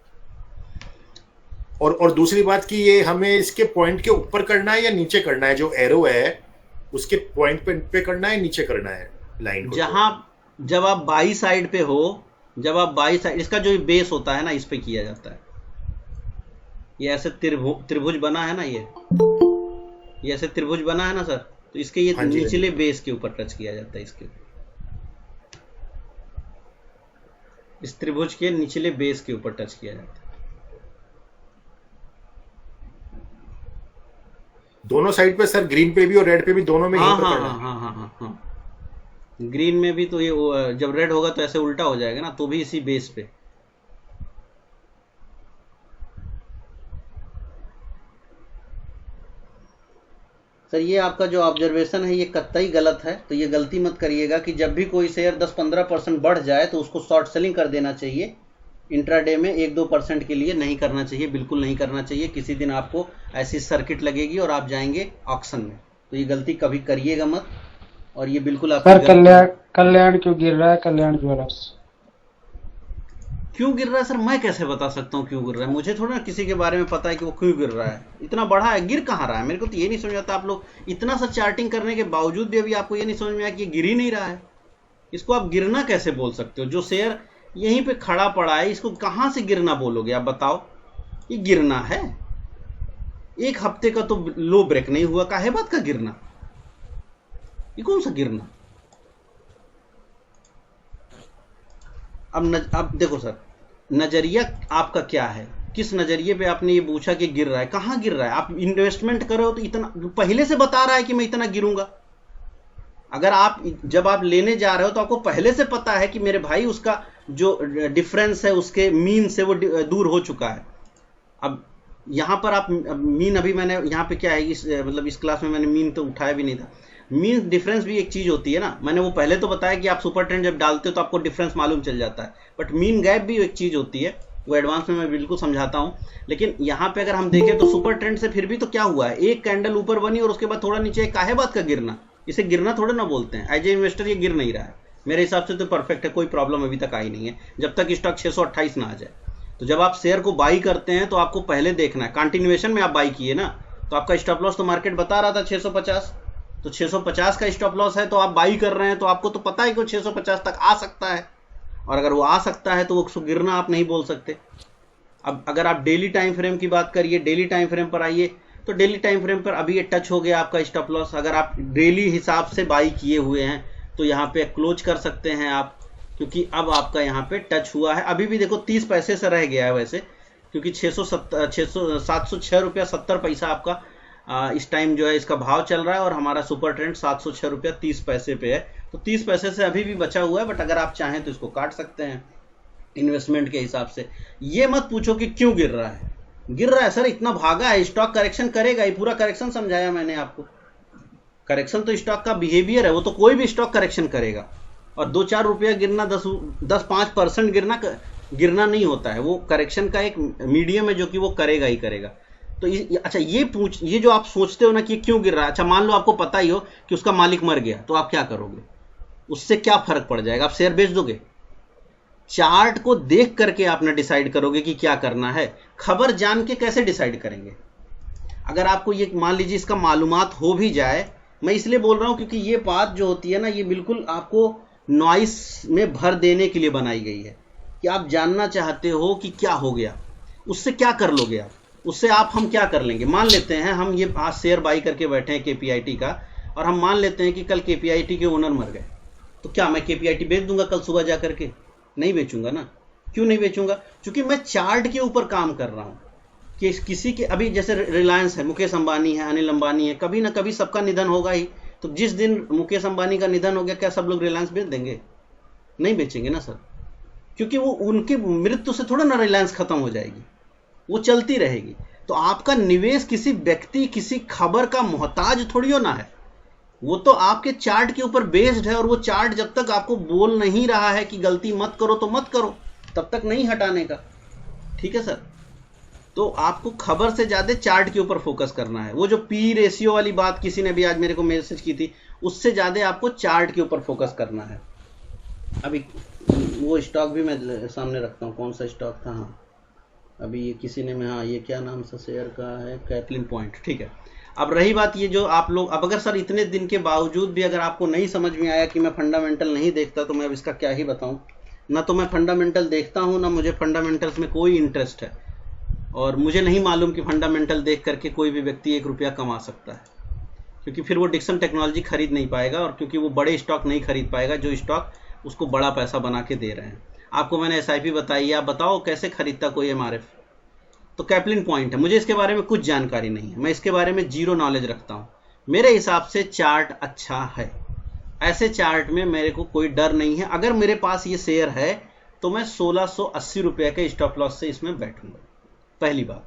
और दूसरी बात कि ये हमें इसके पॉइंट के ऊपर करना है या नीचे करना है, जो एरो है उसके पॉइंट पे करना है, नीचे करना है लाइन को। जहां जब आप बाई साइड पे हो, जब आप बाई साइड, इसका जो बेस होता है ना, इस पे किया जाता है। ये ऐसे त्रिभुज बना है ना, ये ऐसे त्रिभुज बना है ना सर, तो इसके ये निचले बेस के ऊपर टच किया जाता है, इसके इस त्रिभुज के निचले बेस के ऊपर टच किया जाता है। दोनों साइड पे सर, ग्रीन पे भी और रेड पे भी, दोनों में यहीं पर करना है। हाँ। ग्रीन में भी तो ये जब रेड होगा तो ऐसे उल्टा हो जाएगा ना, तो भी इसी बेस पे। सर ये आपका जो ऑब्जर्वेशन है ये कतई गलत है, तो ये गलती मत करिएगा कि जब भी कोई शेयर 10-15% बढ़ जाए तो उसको शॉर्ट सेलिंग कर देना चाहिए। इंट्राडे में 1-2% के लिए नहीं करना चाहिए, बिल्कुल नहीं करना चाहिए। किसी दिन आपको ऐसी सर्किट लगेगी और आप जाएंगे ऑक्शन में, तो ये गलती कभी करिएगा मत। और ये बिल्कुल आप सर कल्याण क्यों गिर रहा है, कल्याण ज्वेलर्स? क्यों गिर रहा है सर? मैं कैसे बता सकता हूँ क्यों गिर रहा है? मुझे थोड़ा ना किसी के बारे में पता है कि वो क्यों गिर रहा है। इतना बड़ा है, गिर कहाँ रहा है? मेरे को तो ये नहीं समझ आता। आप लोग इतना सा चार्टिंग करने के बावजूद भी अभी आपको ये नहीं समझ में आया कि ये गिर ही नहीं रहा है। इसको आप गिरना कैसे बोल सकते हो? जो शेयर यहीं पे खड़ा पड़ा है, इसको कहाँ से गिरना बोलोगे आप बताओ? ये गिरना है? एक हफ्ते का तो लो ब्रेक नहीं हुआ, काहे बात का गिरना? ये कौन सा गिरना? अब देखो सर, नजरिया आपका क्या है? किस नजरिए पे आपने ये पूछा कि गिर रहा है? कहाँ गिर रहा है? आप इन्वेस्टमेंट करो तो इतना पहले से बता रहा है कि मैं इतना गिरूंगा। अगर आप जब आप लेने जा रहे हो तो आपको पहले से पता है कि मेरे भाई उसका जो डिफरेंस है उसके मीन से वो दूर हो चुका है। अब यहाँ पर आप मीन, अभी मैंने यहाँ पे क्या है, मतलब इस क्लास में मैंने मीन तो उठाया भी नहीं था। मीन डिफरेंस भी एक चीज होती है ना, मैंने वो पहले तो बताया कि आप सुपर ट्रेंड जब डालते हो तो आपको डिफरेंस मालूम चल जाता है, बट मीन गैप भी एक चीज होती है, वो एडवांस में मैं बिल्कुल समझाता हूँ। लेकिन यहाँ पे अगर हम देखें तो सुपर ट्रेंड से फिर भी तो क्या हुआ है, एक कैंडल ऊपर बनी और उसके बाद थोड़ा नीचे, काहे बात का गिरना? इसे गिरना थोड़ा ना बोलते हैं। एज ए इन्वेस्टर ये गिर नहीं रहा है, मेरे हिसाब से तो परफेक्ट है, कोई प्रॉब्लम अभी तक आई नहीं है, जब तक स्टॉक 628 ना आ जाए। तो जब आप शेयर को बाई करते हैं तो आपको पहले देखना है, कंटिन्यूएशन में आप बाई किए ना, तो आपका स्टॉप लॉस तो मार्केट बता रहा था 650, तो 650 का स्टॉप लॉस है तो आप बाई कर रहे हैं, तो आपको तो पता है कि 650 तक आ सकता है, और अगर वो आ सकता है तो वो गिरना आप नहीं बोल सकते। अब अगर आप डेली टाइम फ्रेम की बात करिए, डेली टाइम फ्रेम पर आइए, तो डेली टाइम फ्रेम पर अभी ये टच हो गया आपका स्टॉप लॉस। अगर आप डेली हिसाब से बाई किए हुए हैं तो यहाँ पे क्लोज कर सकते हैं आप, क्योंकि अब आपका यहाँ पे टच हुआ है। अभी भी देखो 30 पैसे से रह गया है वैसे, क्योंकि 706 रुपया 70 पैसा आपका इस टाइम जो है इसका भाव चल रहा है, और हमारा सुपर ट्रेंड 706 रुपया 30 पैसे पे है, तो 30 पैसे से अभी भी बचा हुआ है। बट अगर आप चाहें तो इसको काट सकते हैं इन्वेस्टमेंट के हिसाब से। ये मत पूछो कि क्यों गिर रहा है। गिर रहा है सर, इतना भागा है, स्टॉक करेक्शन करेगा, ये पूरा करेक्शन समझाया मैंने आपको। करेक्शन तो स्टॉक का बिहेवियर है, वो तो कोई भी स्टॉक करेक्शन करेगा, और 2-4 रुपया गिरना, 10-5% गिरना नहीं होता है, वो करेक्शन का एक मीडियम है जो कि वो करेगा ही करेगा। तो अच्छा ये जो आप सोचते हो ना कि क्यों गिर रहा है, अच्छा मान लो आपको पता ही हो कि उसका मालिक मर गया, तो आप क्या करोगे? उससे क्या फर्क पड़ जाएगा? आप शेयर बेच दोगे? चार्ट को देख करके आपने डिसाइड करोगे कि क्या करना है। खबर जान के कैसे डिसाइड करेंगे? अगर आपको ये मान लीजिए इसका मालूमात हो भी जाए, मैं इसलिए बोल रहा हूं क्योंकि ये बात जो होती है ना, ये बिल्कुल आपको नॉइस में भर देने के लिए बनाई गई है, कि आप जानना चाहते हो कि क्या हो गया, उससे क्या कर लोगे आप, उससे हम क्या कर लेंगे। मान लेते हैं हम ये आज शेयर बाई करके बैठे हैं KPIT का, और हम मान लेते हैं कि कल KPIT के ओनर मर गए, तो क्या मैं KPIT बेच दूंगा कल सुबह जा करके? नहीं बेचूंगा ना। क्यों नहीं बेचूंगा? क्योंकि मैं चार्ट के ऊपर काम कर रहा हूं कि किसी के, अभी जैसे रिलायंस है, मुकेश अंबानी है, अनिल अंबानी है, कभी ना कभी सबका निधन होगा ही। तो जिस दिन मुकेश अंबानी का निधन हो गया, क्या सब लोग रिलायंस बेच देंगे? नहीं बेचेंगे ना सर, क्योंकि वो उनकी मृत्यु से थोड़ा ना रिलायंस खत्म हो जाएगी, वो चलती रहेगी। तो आपका निवेश किसी व्यक्ति, किसी खबर का मोहताज थोड़ी होना है, वो तो आपके चार्ट के ऊपर बेस्ड है, और वो चार्ट जब तक आपको बोल नहीं रहा है कि गलती मत करो तो मत करो, तब तक नहीं हटाने का। ठीक है सर? तो आपको खबर से ज्यादा चार्ट के ऊपर फोकस करना है। वो जो पी रेशियो वाली बात किसी ने भी आज मेरे को मैसेज की थी, उससे ज्यादा आपको चार्ट के ऊपर फोकस करना है। अभी वो स्टॉक भी मैं सामने रखता हूँ, कौन सा स्टॉक था, हाँ अभी ये किसी ने, हाँ ये क्या नाम सा शेयर का है, कैटलिन पॉइंट। ठीक है, अब रही बात ये जो आप लोग, अब अगर सर इतने दिन के बावजूद भी अगर आपको नहीं समझ में आया कि मैं फंडामेंटल नहीं देखता, तो मैं अब इसका क्या ही बताऊं। ना तो मैं फंडामेंटल देखता हूं, ना मुझे फंडामेंटल्स में कोई इंटरेस्ट है, और मुझे नहीं मालूम कि फंडामेंटल देख करके कोई भी व्यक्ति 1 रुपया कमा सकता है, क्योंकि फिर वो डिक्सन टेक्नोलॉजी खरीद नहीं पाएगा, और क्योंकि वो बड़े स्टॉक नहीं खरीद पाएगा जो स्टॉक उसको बड़ा पैसा बना के दे रहे हैं। आपको मैंने SIP बताई है, आप बताओ कैसे खरीदता कोई MRF? तो कैटलिन पॉइंट है, मुझे इसके बारे में कुछ जानकारी नहीं है, मैं इसके बारे में 0 नॉलेज रखता हूं। मेरे हिसाब से चार्ट अच्छा है, ऐसे चार्ट में मेरे को कोई डर नहीं है। अगर मेरे पास ये शेयर है तो मैं 1680 रुपये के स्टॉप लॉस से इसमें बैठूंगा। पहली बात,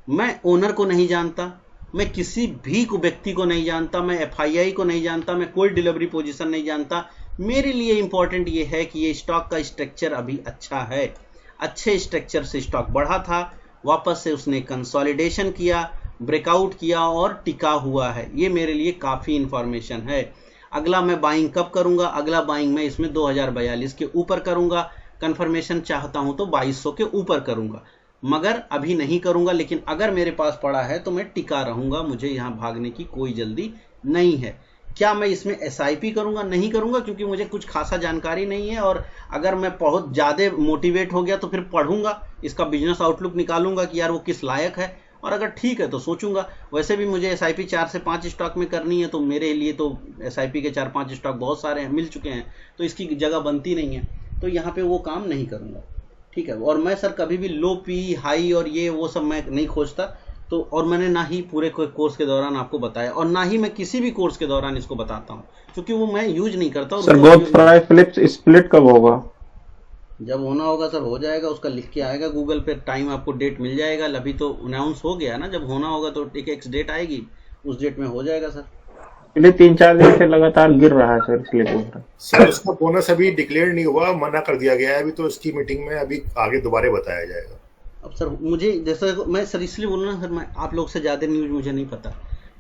मैं ओनर को नहीं जानता, मैं किसी भी व्यक्ति को नहीं जानता, मैं FII को नहीं जानता, मैं कोई डिलीवरी पोजीशन नहीं जानता। मेरे लिए इंपॉर्टेंट ये है कि ये स्टॉक का स्ट्रक्चर अभी अच्छा है, अच्छे स्ट्रक्चर से स्टॉक बढ़ा था, वापस से उसने कंसोलिडेशन किया, ब्रेकआउट किया और टिका हुआ है। ये मेरे लिए काफ़ी इंफॉर्मेशन है। अगला मैं बाइंग कब करूंगा? अगला बाइंग मैं इसमें 2042 के ऊपर करूंगा, कंफर्मेशन चाहता हूं तो 2200 के ऊपर करूंगा, मगर अभी नहीं करूंगा। लेकिन अगर मेरे पास पड़ा है तो मैं टिका रहूंगा, मुझे यहाँ भागने की कोई जल्दी नहीं है। क्या मैं इसमें SIP करूंगा? नहीं करूंगा, क्योंकि मुझे कुछ खासा जानकारी नहीं है। और अगर मैं बहुत ज़्यादा मोटिवेट हो गया तो फिर पढ़ूंगा, इसका बिजनेस आउटलुक निकालूंगा कि यार वो किस लायक है, और अगर ठीक है तो सोचूंगा। वैसे भी मुझे SIP 4 से 5 स्टॉक में करनी है, तो मेरे लिए तो SIP के 4-5 स्टॉक बहुत सारे हैं, मिल चुके हैं, तो इसकी जगह बनती नहीं है, तो यहाँ पे वो काम नहीं करूँगा। ठीक है। और मैं सर कभी भी लो पी हाई और ये वो सब मैं नहीं खोजता, तो और मैंने ना ही पूरे कोर्स के दौरान आपको बताया, और ना ही मैं किसी भी कोर्स के दौरान इसको बताता हूँ, क्योंकि वो मैं यूज नहीं करता। Sir both price flips split कब होगा? जब होना होगा सर हो जाएगा, उसका लिख के आएगा गूगल पे, टाइम आपको डेट मिल जाएगा। अभी तो अनाउंस हो गया ना, जब होना होगा तो एक एक्स डेट आएगी, उस डेट में हो जाएगा सर। इसलिए 3-4 दिन से लगातार गिर रहा है सर, इसलिए बोल रहा हूं सर। उसका बोनस अभी डिक्लेयर नहीं हुआ, मना कर दिया गया है अभी, तो इसकी मीटिंग में अभी आगे दोबारा बताया जाएगा। अब सर मुझे जैसे मैं सर इसलिए बोल रहा हूँ सर, मैं आप लोग से ज़्यादा न्यूज़ मुझे नहीं पता,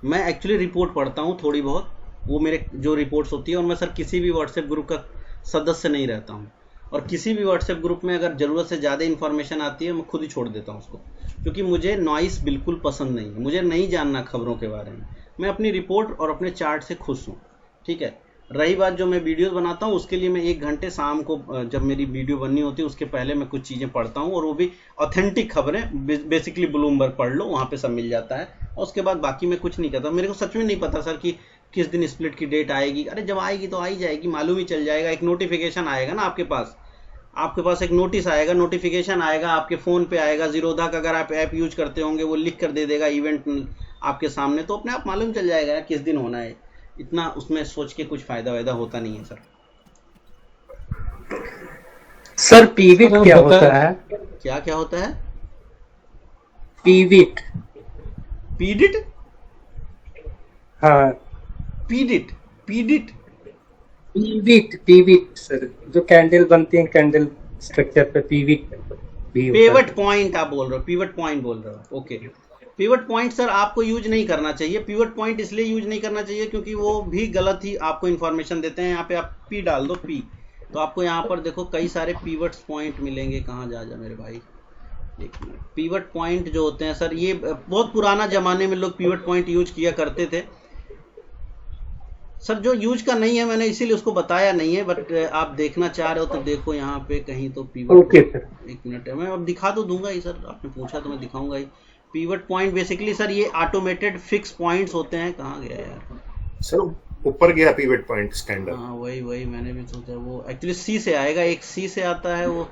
मैं एक्चुअली रिपोर्ट पढ़ता हूँ थोड़ी बहुत, वो मेरे जो रिपोर्ट्स होती है। और मैं सर किसी भी व्हाट्सएप ग्रुप का सदस्य नहीं रहता हूँ, और किसी भी व्हाट्सएप ग्रुप में अगर ज़रूरत से ज़्यादा इन्फॉर्मेशन आती है मैं खुद ही छोड़ देता हूँ उसको, क्योंकि मुझे नॉइस बिल्कुल पसंद नहीं है, मुझे नहीं जानना खबरों के बारे में। मैं अपनी रिपोर्ट और अपने चार्ट से खुश हूँ। ठीक है। रही बात जो मैं वीडियोस बनाता हूँ, उसके लिए मैं 1 घंटे शाम को जब मेरी वीडियो बननी होती है उसके पहले मैं कुछ चीज़ें पढ़ता हूँ, और वो भी ऑथेंटिक खबरें, बेसिकली ब्लूमबर्ग पढ़ लो, वहाँ पे सब मिल जाता है। और उसके बाद बाकी मैं कुछ नहीं करता। मेरे को सच में नहीं पता सर कि किस दिन स्प्लिट की डेट आएगी। अरे जब आएगी तो आ ही जाएगी, मालूम ही चल जाएगा। एक नोटिफिकेशन आएगा ना आपके पास एक नोटिस आएगा, नोटिफिकेशन आएगा, आपके फ़ोन पे आएगा। जीरोधा का अगर आप ऐप यूज करते होंगे वो लिख कर दे देगा इवेंट आपके सामने, तो अपने आप मालूम चल जाएगा किस दिन होना है। इतना उसमें सोच के कुछ फायदा वायदा होता नहीं है सर। सर पीविट क्या होता है? क्या होता है? पीविट। पीडिट? हाँ पीडिट सर, जो कैंडल बनती है कैंडल स्ट्रक्चर पे, पीविट भी होता है। पिवट पॉइंट आप बोल रहे हो, पिवट पॉइंट बोल रहे हो। ओके। पिवट पॉइंट सर आपको यूज नहीं करना चाहिए। पिवट पॉइंट इसलिए यूज नहीं करना चाहिए क्योंकि वो भी गलत ही आपको इन्फॉर्मेशन देते हैं। यहाँ पे आप पी डाल दो, पी, तो आपको यहाँ पर देखो कई सारे पिवट पॉइंट मिलेंगे। कहाँ जा मेरे भाई, एक मिनट। पिवट पॉइंट जो होते हैं सर, ये बहुत पुराना जमाने में लोग पिवट पॉइंट यूज किया करते थे सर। जो यूज का नहीं है मैंने इसीलिए उसको बताया नहीं है, बट आप देखना चाह रहे हो तो देखो यहाँ पे कहीं तो पिवट। ओके सर, एक मिनट, मैं अब दिखा तो दूंगा ही सर, आपने पूछा तो मैं दिखाऊंगा ही। पिवट पॉइंट बेसिकली सर ये ऑटोमेटेड फिक्स पॉइंट्स होते हैं। कहाँ गया यार सर? ऊपर गया पिवट पॉइंट स्टैंडर्ड। हाँ वही मैंने भी सोचा, वो एक्चुअली सी से आएगा, एक सी से आता है वो।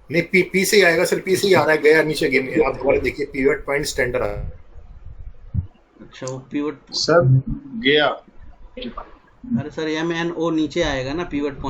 नहीं, पी से ही आएगा सर, पी से ही आ रहा है, गया नीचे गेम में। आप दोबारा देखिए, पिवट पॉइंट स्टैंडर्ड आ। अच्छा वो पिवट सर गया। अरे सर MNO नीचे आएगा ना पिवट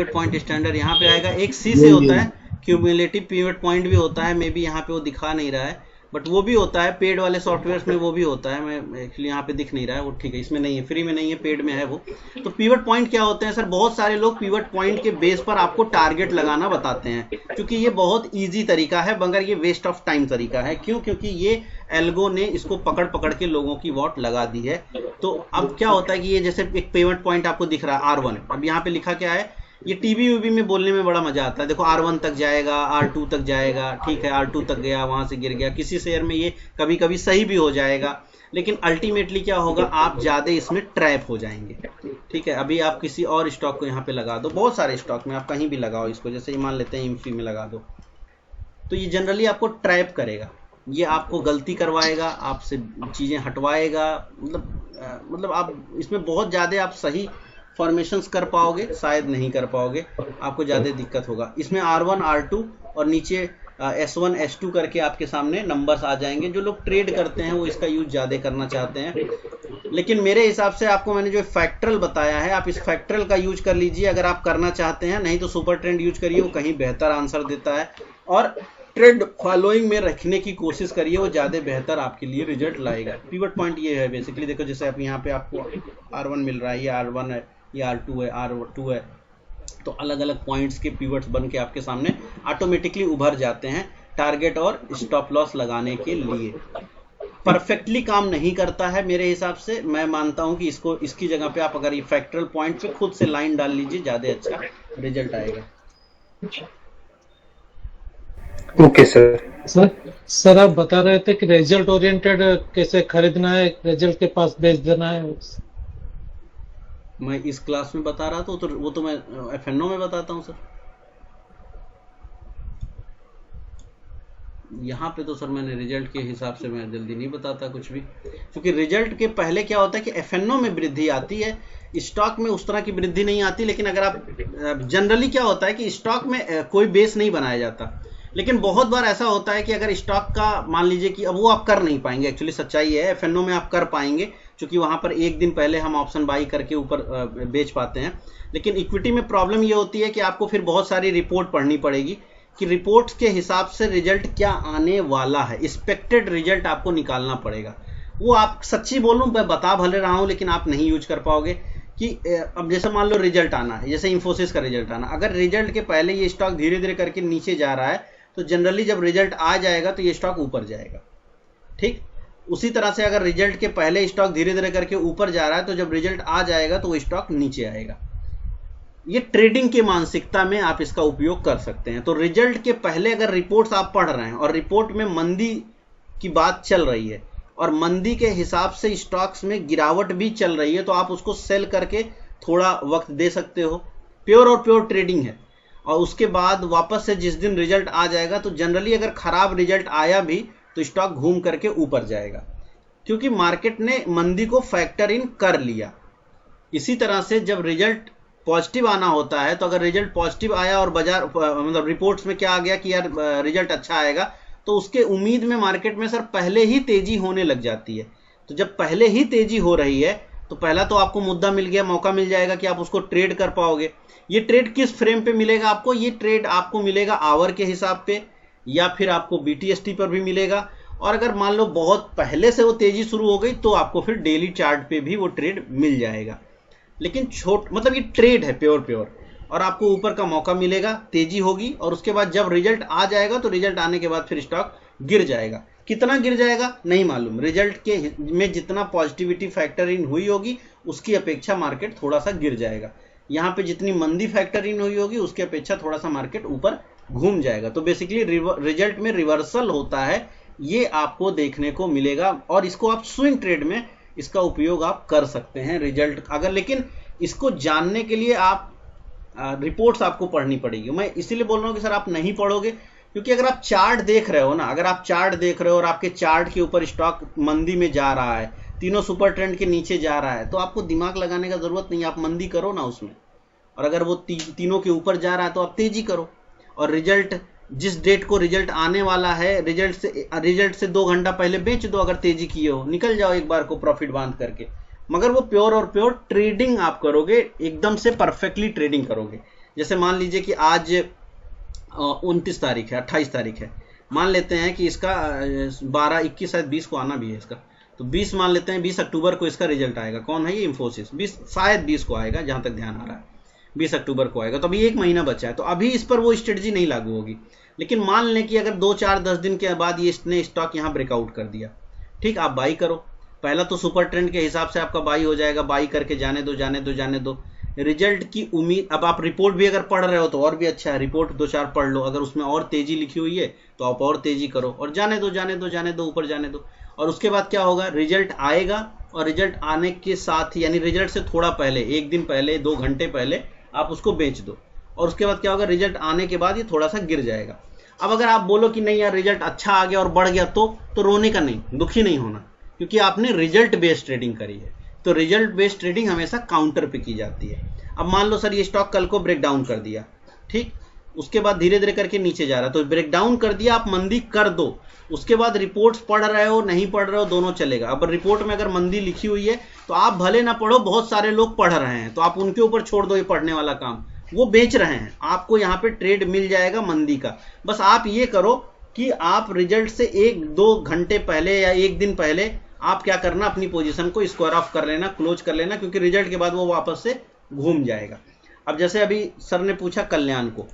पॉइंट स्टैंडर्ड यहाँ पे आएगा। एक सी से होता है, क्यूमुलेटिव पिवट पॉइंट भी होता है, मे बी यहाँ पे वो दिखा नहीं रहा है, बट वो भी होता है पेड वाले सॉफ्टवेयर में, वो भी होता है। मैं एक्चुअली यहाँ पे दिख नहीं रहा है वो, ठीक है, इसमें नहीं है, फ्री में नहीं है, पेड में है वो। तो पिवट पॉइंट क्या होते हैं सर? बहुत सारे लोग पिवट पॉइंट के बेस पर आपको टारगेट लगाना बताते हैं, क्योंकि ये बहुत ईजी तरीका है, मगर ये वेस्ट ऑफ टाइम तरीका है। क्यों? क्योंकि ये एल्गो ने इसको पकड़ के लोगों की वॉट लगा दी है। तो अब क्या होता है कि ये जैसे एक पेमेंट पॉइंट आपको दिख रहा है R1, अब यहाँ पे लिखा क्या है, ये टीवी में बोलने में बड़ा मजा आता है। देखो R1 तक जाएगा, R2 तक जाएगा, ठीक है, R2 तक गया, वहां से गिर गया। किसी शेयर में ये कभी कभी सही भी हो जाएगा, लेकिन अल्टीमेटली क्या होगा, आप ज्यादा इसमें ट्रैप हो जाएंगे। ठीक है। अभी आप किसी और स्टॉक को यहाँ पे लगा दो, बहुत सारे स्टॉक में आप कहीं भी लगाओ इसको, जैसे मान लेते हैं इम्फी में लगा दो, तो ये जनरली आपको ट्रैप करेगा, ये आपको गलती करवाएगा, आपसे चीजें हटवाएगा। मतलब आप इसमें बहुत ज्यादा आप सही फॉर्मेशंस कर पाओगे, शायद नहीं कर पाओगे, आपको ज़्यादा दिक्कत होगा। इसमें R1 R2 और नीचे S1 S2 करके आपके सामने नंबर्स आ जाएंगे। जो लोग ट्रेड करते हैं वो इसका यूज ज़्यादा करना चाहते हैं, लेकिन मेरे हिसाब से आपको मैंने जो फैक्टरल बताया है, आप इस फैक्टरल का यूज कर लीजिए अगर आप करना चाहते हैं, नहीं तो सुपर ट्रेंड यूज करिए, वो कहीं बेहतर आंसर देता है। और ट्रेंड फॉलोइंग में रखने की कोशिश करिए, वो ज़्यादा बेहतर आपके लिए रिजल्ट लाएगा। पिवट पॉइंट ये है बेसिकली, देखो जैसे आप यहाँ पे आपको R1 मिल रहा है, ये R1 है, ये R2 है, R2 है, तो अलग अलग पॉइंट्स के पिवट्स बन के आपके सामने ऑटोमेटिकली उभर जाते हैं टारगेट और स्टॉप लॉस लगाने के लिए। परफेक्टली काम नहीं करता है मेरे हिसाब से, मैं मानता हूं कि इसकी जगह पे आप अगर ये फैक्टरल पॉइंट पे खुद से लाइन डाल लीजिए, ज़्यादा अच्छा रिजल्ट आएगा। Okay sir. सर आप बता रहे थे कि रिजल्ट ओरिएंटेड कैसे खरीदना है, रिजल्ट के पास बेच देना है। मैं इस क्लास में बता रहा था तो वो तो मैं FNO में बताता हूँ सर। यहाँ पे तो सर मैंने रिजल्ट के हिसाब से मैं जल्दी नहीं बताता कुछ भी, क्योंकि रिजल्ट के पहले क्या होता है कि FNO में वृद्धि आती है, स्टॉक में उस तरह की वृद्धि नहीं आती। लेकिन अगर आप जनरली क्या होता है कि स्टॉक में कोई बेस नहीं बनाया जाता, लेकिन बहुत बार ऐसा होता है कि अगर स्टॉक का मान लीजिए कि अब वो आप कर नहीं पाएंगे, एक्चुअली सच्चाई है FNO में आप कर पाएंगे क्योंकि वहां पर एक दिन पहले हम ऑप्शन बाई करके ऊपर बेच पाते हैं। लेकिन इक्विटी में प्रॉब्लम ये होती है कि आपको फिर बहुत सारी रिपोर्ट पढ़नी पड़ेगी कि रिपोर्ट्स के हिसाब से रिजल्ट क्या आने वाला है, एक्सपेक्टेड रिजल्ट आपको निकालना पड़ेगा। वो आप सच्ची बोलूं मैं बता भले रहा हूं लेकिन आप नहीं यूज कर पाओगे कि अब जैसे मान लो रिजल्ट आना है, जैसे इंफोसिस का रिजल्ट आना, अगर रिजल्ट के पहले ये स्टॉक धीरे धीरे करके नीचे जा रहा है तो जनरली जब रिजल्ट आ जाएगा तो ये स्टॉक ऊपर जाएगा। ठीक उसी तरह से अगर रिजल्ट के पहले स्टॉक धीरे धीरे करके ऊपर जा रहा है तो जब रिजल्ट आ जाएगा तो वो स्टॉक नीचे आएगा। ये ट्रेडिंग की मानसिकता में आप इसका उपयोग कर सकते हैं। तो रिजल्ट के पहले अगर रिपोर्ट्स आप पढ़ रहे हैं और रिपोर्ट में मंदी की बात चल रही है और मंदी के हिसाब से स्टॉक्स में गिरावट भी चल रही है तो आप उसको सेल करके थोड़ा वक्त दे सकते हो। प्योर और प्योर ट्रेडिंग है। और उसके बाद वापस से जिस दिन रिजल्ट आ जाएगा तो जनरली अगर खराब रिजल्ट आया भी तो स्टॉक घूम करके ऊपर जाएगा क्योंकि मार्केट ने मंदी को फैक्टर इन कर लिया। इसी तरह से जब रिजल्ट पॉजिटिव आना होता है तो अगर रिजल्ट पॉजिटिव आया और बाजार मतलब रिपोर्ट्स में क्या आ गया कि यार रिजल्ट अच्छा आएगा तो उसके उम्मीद में मार्केट में सर पहले ही तेजी होने लग जाती है। तो जब पहले ही तेजी हो रही है तो पहला तो आपको मुद्दा मिल गया, मौका मिल जाएगा कि आप उसको ट्रेड कर पाओगे। ये ट्रेड किस फ्रेम पे मिलेगा आपको? ये ट्रेड आपको मिलेगा आवर के हिसाब पे या फिर आपको BTST पर भी मिलेगा। और अगर मान लो बहुत पहले से वो तेजी शुरू हो गई तो आपको फिर डेली चार्ट पे भी वो ट्रेड मिल जाएगा। लेकिन मतलब ये ट्रेड है प्योर और आपको ऊपर का मौका मिलेगा, तेजी होगी और उसके बाद जब रिजल्ट आ जाएगा तो रिजल्ट आने के बाद फिर स्टॉक गिर जाएगा। कितना गिर जाएगा नहीं मालूम, रिजल्ट के में जितना पॉजिटिविटी फैक्टर इन हुई होगी उसकी अपेक्षा मार्केट थोड़ा सा गिर जाएगा। यहाँ पे जितनी मंदी फैक्टर इन हुई होगी उसकी अपेक्षा थोड़ा सा मार्केट ऊपर घूम जाएगा। तो बेसिकली रिजल्ट में रिवर्सल होता है, ये आपको देखने को मिलेगा और इसको आप स्विंग ट्रेड में इसका उपयोग आप कर सकते हैं रिजल्ट अगर। लेकिन इसको जानने के लिए आप रिपोर्ट्स आपको पढ़नी पड़ेगी। मैं इसीलिए बोल रहा हूँ कि सर आप नहीं पढ़ोगे क्योंकि अगर आप चार्ट देख रहे हो ना, अगर आप चार्ट देख रहे हो और आपके चार्ट के ऊपर स्टॉक मंदी में जा रहा है, तीनों सुपर ट्रेंड के नीचे जा रहा है, तो आपको दिमाग लगाने का जरूरत नहीं, आप मंदी करो ना उसमें। और अगर वो तीनों के ऊपर जा रहा है तो आप तेजी करो। और रिजल्ट जिस डेट को रिजल्ट आने वाला है रिजल्ट से 2 घंटा पहले बेच दो। अगर तेजी किए हो निकल जाओ एक बार को प्रॉफिट बांध करके। मगर वो प्योर और प्योर ट्रेडिंग आप करोगे, एकदम से परफेक्टली ट्रेडिंग करोगे। जैसे मान लीजिए कि आज 29 तारीख है, 28 तारीख है, मान लेते हैं कि इसका 12, 21 शायद 20 को आना भी है इसका, तो 20 मान लेते हैं 20 अक्टूबर को इसका रिजल्ट आएगा। कौन है ये? इंफोसिस। 20 शायद 20 को आएगा जहां तक ध्यान आ रहा है, 20 अक्टूबर को आएगा। तो अभी 1 महीना बचा है तो अभी इस पर वो स्ट्रेटजी नहीं लागू होगी। लेकिन मान लें कि अगर 2, 4, 10 दिन के बाद ये इसने स्टॉक यहाँ ब्रेकआउट कर दिया, ठीक, आप बाई करो। पहला तो सुपर ट्रेंड के हिसाब से आपका बाई हो जाएगा, बाई करके जाने दो। रिजल्ट की उम्मीद, अब आप रिपोर्ट भी अगर पढ़ रहे हो तो और भी अच्छा है, रिपोर्ट 2-4 पढ़ लो। अगर उसमें और तेजी लिखी हुई है तो आप और तेजी करो और जाने दो, ऊपर जाने दो। और उसके बाद क्या होगा? रिजल्ट आएगा और रिजल्ट आने के साथ ही यानी रिजल्ट से थोड़ा पहले, 1 दिन पहले, 2 घंटे पहले आप उसको बेच दो। और उसके बाद क्या होगा? रिजल्ट आने के बाद ये थोड़ा सा गिर जाएगा। अब अगर आप बोलो कि नहीं यार रिजल्ट अच्छा आ गया और बढ़ गया तो रोने का नहीं, दुखी नहीं होना, क्योंकि आपने रिजल्ट बेस्ड ट्रेडिंग करी है। तो रिजल्ट बेस्ड ट्रेडिंग हमेशा काउंटर पे की जाती है। अब मान लो सर ये स्टॉक कल को ब्रेक डाउन कर दिया, ठीक, उसके बाद धीरे धीरे करके नीचे जा रहा, तो ब्रेक डाउन कर दिया, आप मंदी कर दो। उसके बाद रिपोर्ट्स पढ़ रहे हो नहीं पढ़ रहे हो दोनों चलेगा। अब रिपोर्ट में अगर मंदी लिखी हुई है तो आप भले ना पढ़ो, बहुत सारे लोग पढ़ रहे हैं तो आप उनके ऊपर छोड़ दो ये पढ़ने वाला काम, वो बेच रहे हैं, आपको यहाँ पे ट्रेड मिल जाएगा मंदी का। बस आप ये करो कि आप रिजल्ट से 1-2 घंटे पहले या 1 दिन पहले आप क्या करना, अपनी पोजीशन को स्क्वायर ऑफ कर लेना, क्लोज कर लेना, क्योंकि रिजल्ट के बाद वो वापस से घूम जाएगा। अब जैसे अभी सर ने पूछा कल्याण को,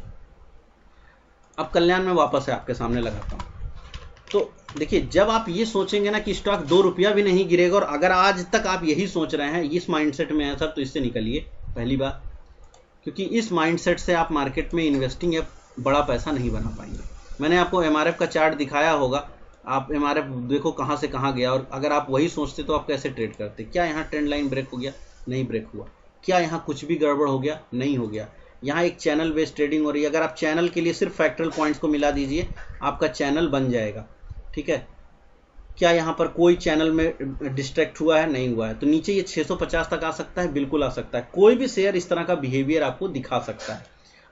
अब कल्याण में वापस है आपके सामने लगाता हूं। तो देखिए, जब आप ये सोचेंगे ना कि स्टॉक 2 रुपया भी नहीं गिरेगा, और अगर आज तक आप यही सोच रहे हैं, इस माइंडसेट में है सर, तो इससे निकलिए पहली बात, क्योंकि इस माइंडसेट से आप मार्केट में इन्वेस्टिंग या बड़ा पैसा नहीं बना पाएंगे। मैंने आपको MRF का चार्ट दिखाया होगा, आप MRF देखो कहाँ से कहाँ गया, और अगर आप वही सोचते तो आप कैसे ट्रेड करते। क्या यहाँ ट्रेंड लाइन ब्रेक हो गया? नहीं ब्रेक हुआ। क्या यहाँ कुछ भी गड़बड़ हो गया? नहीं हो गया। यहाँ एक चैनल बेस्ड ट्रेडिंग हो रही है। अगर आप चैनल के लिए सिर्फ फैक्टरल पॉइंट्स को मिला दीजिए, आपका चैनल बन जाएगा। ठीक है, क्या यहाँ पर कोई चैनल में डिस्ट्रैक्ट हुआ है? नहीं हुआ है। तो नीचे ये 650 तक आ सकता है, बिल्कुल आ सकता है। कोई भी शेयर इस तरह का बिहेवियर आपको दिखा सकता है।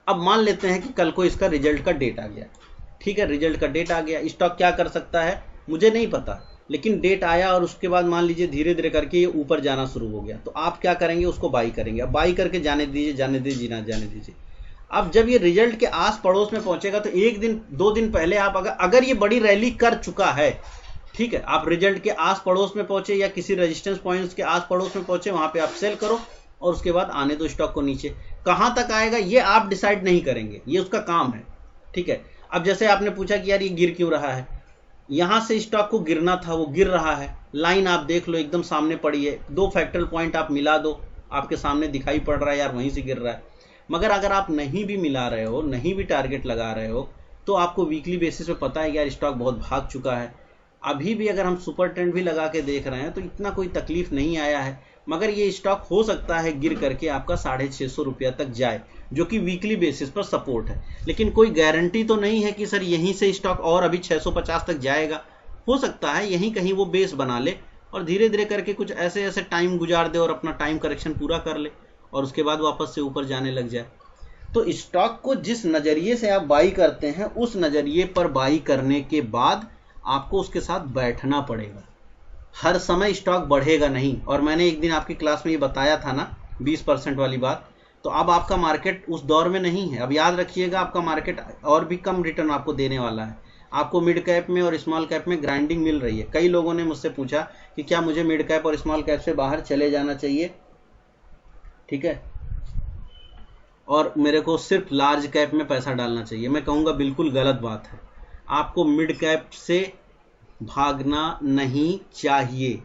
अब मान लेते हैं कि कल को इसका रिजल्ट का डेट आ गया। ठीक है, रिजल्ट का डेट आ गया, स्टॉक क्या कर सकता है मुझे नहीं पता, लेकिन डेट आया और उसके बाद मान लीजिए धीरे धीरे करके ये ऊपर जाना शुरू हो गया, तो आप क्या करेंगे? उसको बाई करेंगे। अब बाई करके जाने दीजिए, जाने दीजिए, ना जाने दीजिए। अब जब ये रिजल्ट के आस पड़ोस में पहुंचेगा तो एक दिन 2 दिन पहले आप अगर ये बड़ी रैली कर चुका है, ठीक है, आप रिजल्ट के आस पड़ोस में पहुंचे या किसी रेजिस्टेंस पॉइंट्स के आस पड़ोस में पहुंचे, वहां पे आप सेल करो और उसके बाद आने दो स्टॉक को नीचे। कहां तक आएगा ये आप डिसाइड नहीं करेंगे, ये उसका काम है। ठीक है, अब जैसे आपने पूछा कि यार ये गिर क्यों रहा है, यहां से स्टॉक को गिरना था, वो गिर रहा है। लाइन आप देख लो एकदम सामने पड़ी है, 2 फैक्टरल पॉइंट आप मिला दो, आपके सामने दिखाई पड़ रहा है यार वहीं से गिर रहा है। मगर अगर आप नहीं भी मिला रहे हो, नहीं भी टारगेट लगा रहे हो, तो आपको वीकली बेसिस पे पता है यार स्टॉक बहुत भाग चुका है। अभी भी अगर हम सुपर ट्रेंड भी लगा के देख रहे हैं तो इतना कोई तकलीफ नहीं आया है, मगर ये स्टॉक हो सकता है गिर करके आपका 650 रुपया तक जाए, जो कि वीकली बेसिस पर सपोर्ट है। लेकिन कोई गारंटी तो नहीं है कि सर यहीं से स्टॉक और अभी 650 तक जाएगा। हो सकता है यहीं कहीं वो बेस बना ले और धीरे धीरे करके कुछ ऐसे ऐसे टाइम गुजार दे और अपना टाइम करेक्शन पूरा कर ले और उसके बाद वापस से ऊपर जाने लग जाए। तो स्टॉक को जिस नज़रिए से आप बाई करते हैं, उस नज़रिए पर बाई करने के बाद आपको उसके साथ बैठना पड़ेगा। हर समय स्टॉक बढ़ेगा नहीं। और मैंने एक दिन आपकी क्लास में ये बताया था ना 20% वाली बात, तो अब आपका मार्केट उस दौर में नहीं है। अब याद रखिएगा, आपका मार्केट और भी कम रिटर्न आपको देने वाला है। आपको मिड कैप में और स्मॉल कैप में ग्राइंडिंग मिल रही है। कई लोगों ने मुझसे पूछा कि क्या मुझे मिड कैप और स्मॉल कैप से बाहर चले जाना चाहिए, ठीक है, और मेरे को सिर्फ लार्ज कैप में पैसा डालना चाहिए। मैं कहूँगा बिल्कुल गलत बात है। आपको मिड कैप से भागना नहीं चाहिए,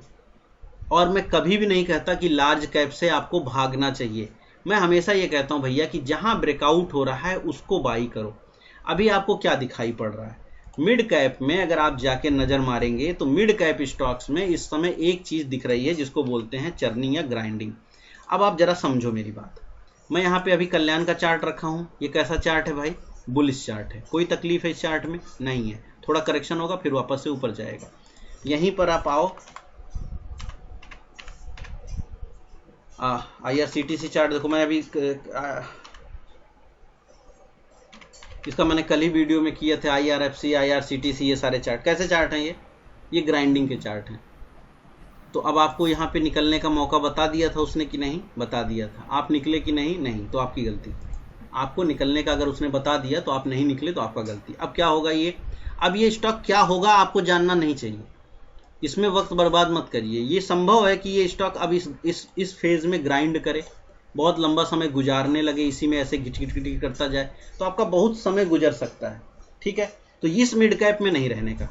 और मैं कभी भी नहीं कहता कि लार्ज कैप से आपको भागना चाहिए। मैं हमेशा ये कहता हूँ भैया कि जहाँ ब्रेकआउट हो रहा है उसको बाई करो। अभी आपको क्या दिखाई पड़ रहा है मिड कैप में? अगर आप जाके नज़र मारेंगे तो मिड कैप स्टॉक्स में इस समय एक चीज़ दिख रही है जिसको बोलते हैं चर्निंग या ग्राइंडिंग। अब आप जरा समझो मेरी बात। मैं यहाँ पे अभी कल्याण का चार्ट रखा हूँ। ये कैसा चार्ट है भाई? बुलिश चार्ट है। कोई तकलीफ है इस चार्ट में? नहीं है। थोड़ा करेक्शन होगा फिर वापस से ऊपर जाएगा। यहीं पर आप आओ, IRCTC चार्ट देखो। मैं अभी इसका मैंने कल ही वीडियो में किया था। IRFC, IRCTC, ये सारे चार्ट कैसे चार्ट हैं? ये ग्राइंडिंग के चार्ट हैं। तो अब आपको यहाँ पे निकलने का मौका बता दिया था उसने कि नहीं? बता दिया था। आप निकले कि नहीं? नहीं, तो आपकी गलती। आपको निकलने का अगर उसने बता दिया तो आप नहीं निकले तो आपका गलती। अब क्या होगा ये? अब ये स्टॉक क्या होगा आपको जानना नहीं चाहिए। इसमें वक्त बर्बाद मत करिए। ये संभव है कि ये स्टॉक अब इस फेज में ग्राइंड करे, बहुत लंबा समय गुजारने लगे, इसी में ऐसे घिट घिट घिट करता जाए, तो आपका बहुत समय गुजर सकता है। ठीक है, तो इस मिड कैप में नहीं रहने का।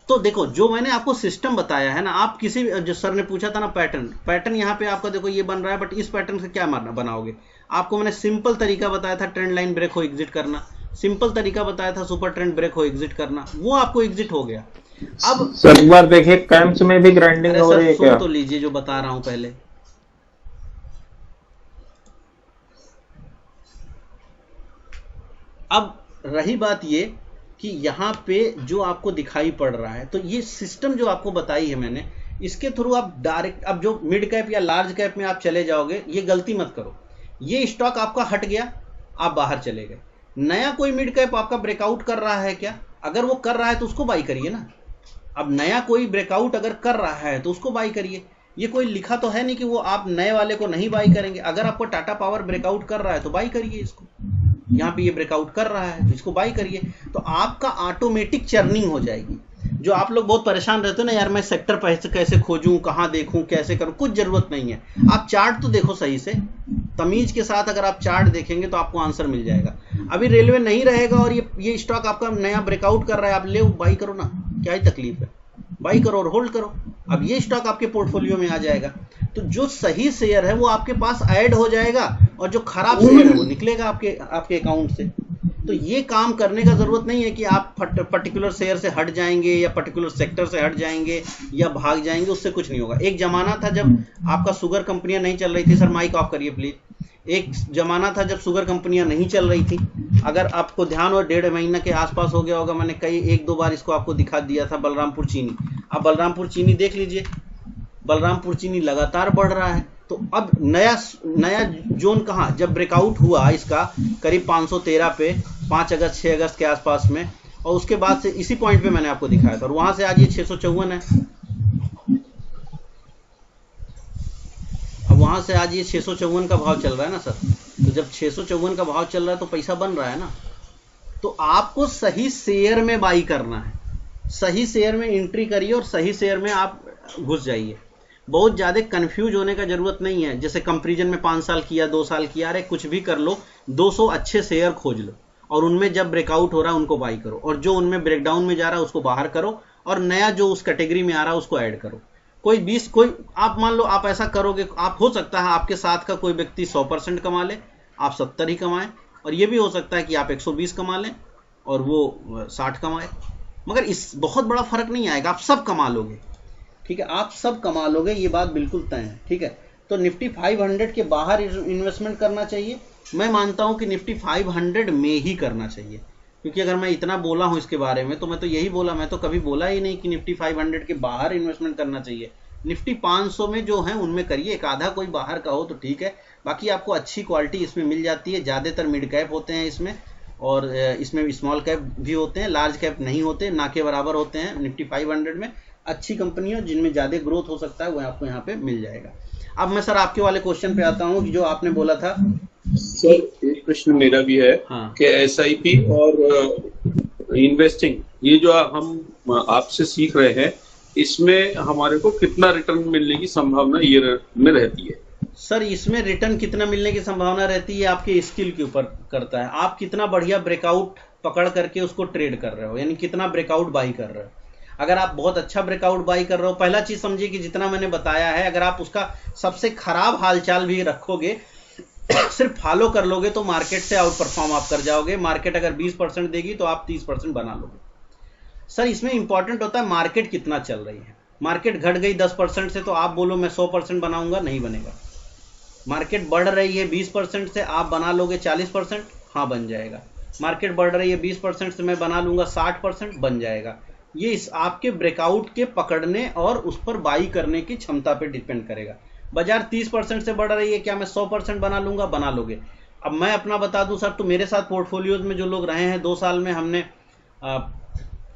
तो देखो, जो मैंने आपको सिस्टम बताया है ना, आप किसी जो सर ने पूछा था ना पैटर्न यहाँ पे आपका देखो ये बन रहा है, बट इस पैटर्न से क्या बनाओगे? आपको मैंने सिंपल तरीका बताया था, ट्रेंड लाइन ब्रेक हो एग्जिट करना। सिंपल तरीका बताया था, सुपर ट्रेंड ब्रेक हो एग्जिट करना। वो आपको एग्जिट हो गया। अब सर एक बार देखिए, कैंप्स में भी ग्राइंडिंग हो रही है क्या? तो लीजिए जो बता रहा हूं पहले। अब रही बात ये कि यहाँ पे जो आपको दिखाई पड़ रहा है, तो ये सिस्टम जो आपको बताई है मैंने, इसके थ्रू आप डायरेक्ट अब जो मिड कैप या लार्ज कैप में आप चले जाओगे, ये गलती मत करो। ये स्टॉक आपका हट गया, आप बाहर चले गए। नया कोई मिड कैप आपका ब्रेकआउट कर रहा है क्या? अगर वो कर रहा है तो उसको बाई करिए ना। अब नया कोई ब्रेकआउट अगर कर रहा है तो उसको बाई करिए। ये कोई लिखा तो है नहीं कि वो आप नए वाले को नहीं बाई करेंगे। अगर आपको टाटा पावर ब्रेकआउट कर रहा है तो बाई करिए इसको। यहाँ पे ये ब्रेकआउट कर रहा है तो इसको बाई करिए, तो आपका ऑटोमेटिक चर्निंग हो जाएगी। जो आप लोग बहुत परेशान रहते हो ना, यार मैं सेक्टर कैसे खोजूं, कहाँ देखूं, कैसे करूं, कुछ जरूरत नहीं है। आप चार्ट तो देखो सही से, तमीज के साथ अगर आप चार्ट देखेंगे तो आपको आंसर मिल जाएगा। अभी रेलवे नहीं रहेगा और ये स्टॉक आपका नया ब्रेकआउट कर रहा है, आप ले बाई करो ना, क्या ही तकलीफ है? बाई करो और होल्ड करो। अब ये स्टॉक आपके पोर्टफोलियो में आ जाएगा, तो जो सही शेयर है वो आपके पास ऐड हो जाएगा और जो खराब शेयर है वो निकलेगा आपके अकाउंट से। तो ये काम करने का जरूरत नहीं है कि आप पर्टिकुलर शेयर से हट जाएंगे या पर्टिकुलर सेक्टर से हट जाएंगे या भाग जाएंगे, उससे कुछ नहीं होगा। एक जमाना था जब आपका शुगर कंपनियां नहीं चल रही थी, सर माइक ऑफ करिए प्लीज। एक जमाना था जब शुगर कंपनियां नहीं चल रही थी, अगर आपको ध्यान हो 1.5 महीना के आसपास हो गया होगा, मैंने कई 1-2 बार इसको आपको दिखा दिया था, बलरामपुर चीनी। आप बलरामपुर चीनी देख लीजिए, बलरामपुर चीनी लगातार बढ़ रहा है। तो अब नया जोन कहाँ, जब ब्रेकआउट हुआ इसका करीब 513 पे 5 अगस्त 6 अगस्त के आसपास में, और उसके बाद से इसी पॉइंट पे मैंने आपको दिखाया था, और वहां से आज ये 654 है। अब वहां से आज ये 654 का भाव चल रहा है ना सर। तो जब 654 का भाव चल रहा है तो पैसा बन रहा है ना। तो आपको सही शेयर में बाई करना है, सही शेयर में एंट्री करिए और सही शेयर में आप घुस जाइए। बहुत ज़्यादा कंफ्यूज होने का जरूरत नहीं है। जैसे कंपैरिजन में 5 साल किया, 2 साल किया, अरे कुछ भी कर लो, 200 अच्छे शेयर खोज लो और उनमें जब ब्रेकआउट हो रहा है उनको बाई करो, और जो उनमें ब्रेकडाउन में जा रहा है उसको बाहर करो, और नया जो उस कैटेगरी में आ रहा है उसको ऐड करो। कोई आप मान लो आप ऐसा करोगे, आप हो सकता है आपके साथ का कोई व्यक्ति 100% कमा ले, आप 70 ही कमाएं, और ये भी हो सकता है कि आप 120 कमा लें और वो 60 कमाए, मगर इस बहुत बड़ा फर्क नहीं आएगा, आप सब कमा लोगे। ठीक है, आप सब कमा लोगे, ये बात बिल्कुल तय है। ठीक है, तो निफ्टी 500 के बाहर इन्वेस्टमेंट करना चाहिए। मैं मानता हूं कि निफ्टी 500 में ही करना चाहिए, क्योंकि अगर मैं इतना बोला हूं इसके बारे में तो मैं तो यही बोला, मैं तो कभी बोला ही नहीं कि निफ्टी 500 के बाहर इन्वेस्टमेंट करना चाहिए। निफ्टी 500 में जो है उनमें करिए, एक आधा कोई बाहर का हो तो ठीक है, बाकी आपको अच्छी क्वालिटी इसमें मिल जाती है। ज़्यादातर मिड कैप होते हैं इसमें, और इसमें स्मॉल कैप भी होते हैं, लार्ज कैप नहीं होते, ना के बराबर होते हैं। निफ्टी 500 में अच्छी कंपनियां जिनमें ज़्यादा ग्रोथ हो सकता है वो आपको यहाँ पे मिल जाएगा। अब मैं सर आपके वाले क्वेश्चन पे आता हूँ, जो आपने बोला था। सर एक प्रश्न मेरा भी है कि SIP और इन्वेस्टिंग, ये जो हम आपसे सीख रहे हैं, इसमें हमारे को कितना रिटर्न मिलने की संभावना ये में रहती है? सर इसमें रिटर्न कितना मिलने की संभावना रहती है आपके स्किल के ऊपर करता है। आप कितना बढ़िया ब्रेकआउट पकड़ करके उसको ट्रेड कर रहे हो, यानी कितना ब्रेकआउट बाई कर रहे हो। अगर आप बहुत अच्छा ब्रेकआउट बाई कर रहे हो, पहला चीज समझिए कि जितना मैंने बताया है, अगर आप उसका सबसे खराब हालचाल भी रखोगे, सिर्फ फॉलो कर लोगे, तो मार्केट से आउट परफॉर्म आप कर जाओगे। मार्केट अगर 20% देगी तो आप 30% बना लोगे। सर इसमें इंपॉर्टेंट होता है मार्केट कितना चल रही है। मार्केट घट गई 10% से तो आप बोलो मैं 100% बनाऊंगा, नहीं बनेगा। मार्केट बढ़ रही है 20% से, आप बना लोगे 40%, हाँ बन जाएगा। मार्केट बढ़ रही है 20% से, मैं बना लूंगा 60%, बन जाएगा। ये इस आपके ब्रेकआउट के पकड़ने और उस पर बाई करने की क्षमता पे डिपेंड करेगा। बाजार 30% से बढ़ रही है, क्या मैं 100% बना लूंगा? बना लोगे। अब मैं अपना बता दूं सर, तो मेरे साथ पोर्टफोलियोज में जो लोग रहे हैं 2 साल में, हमने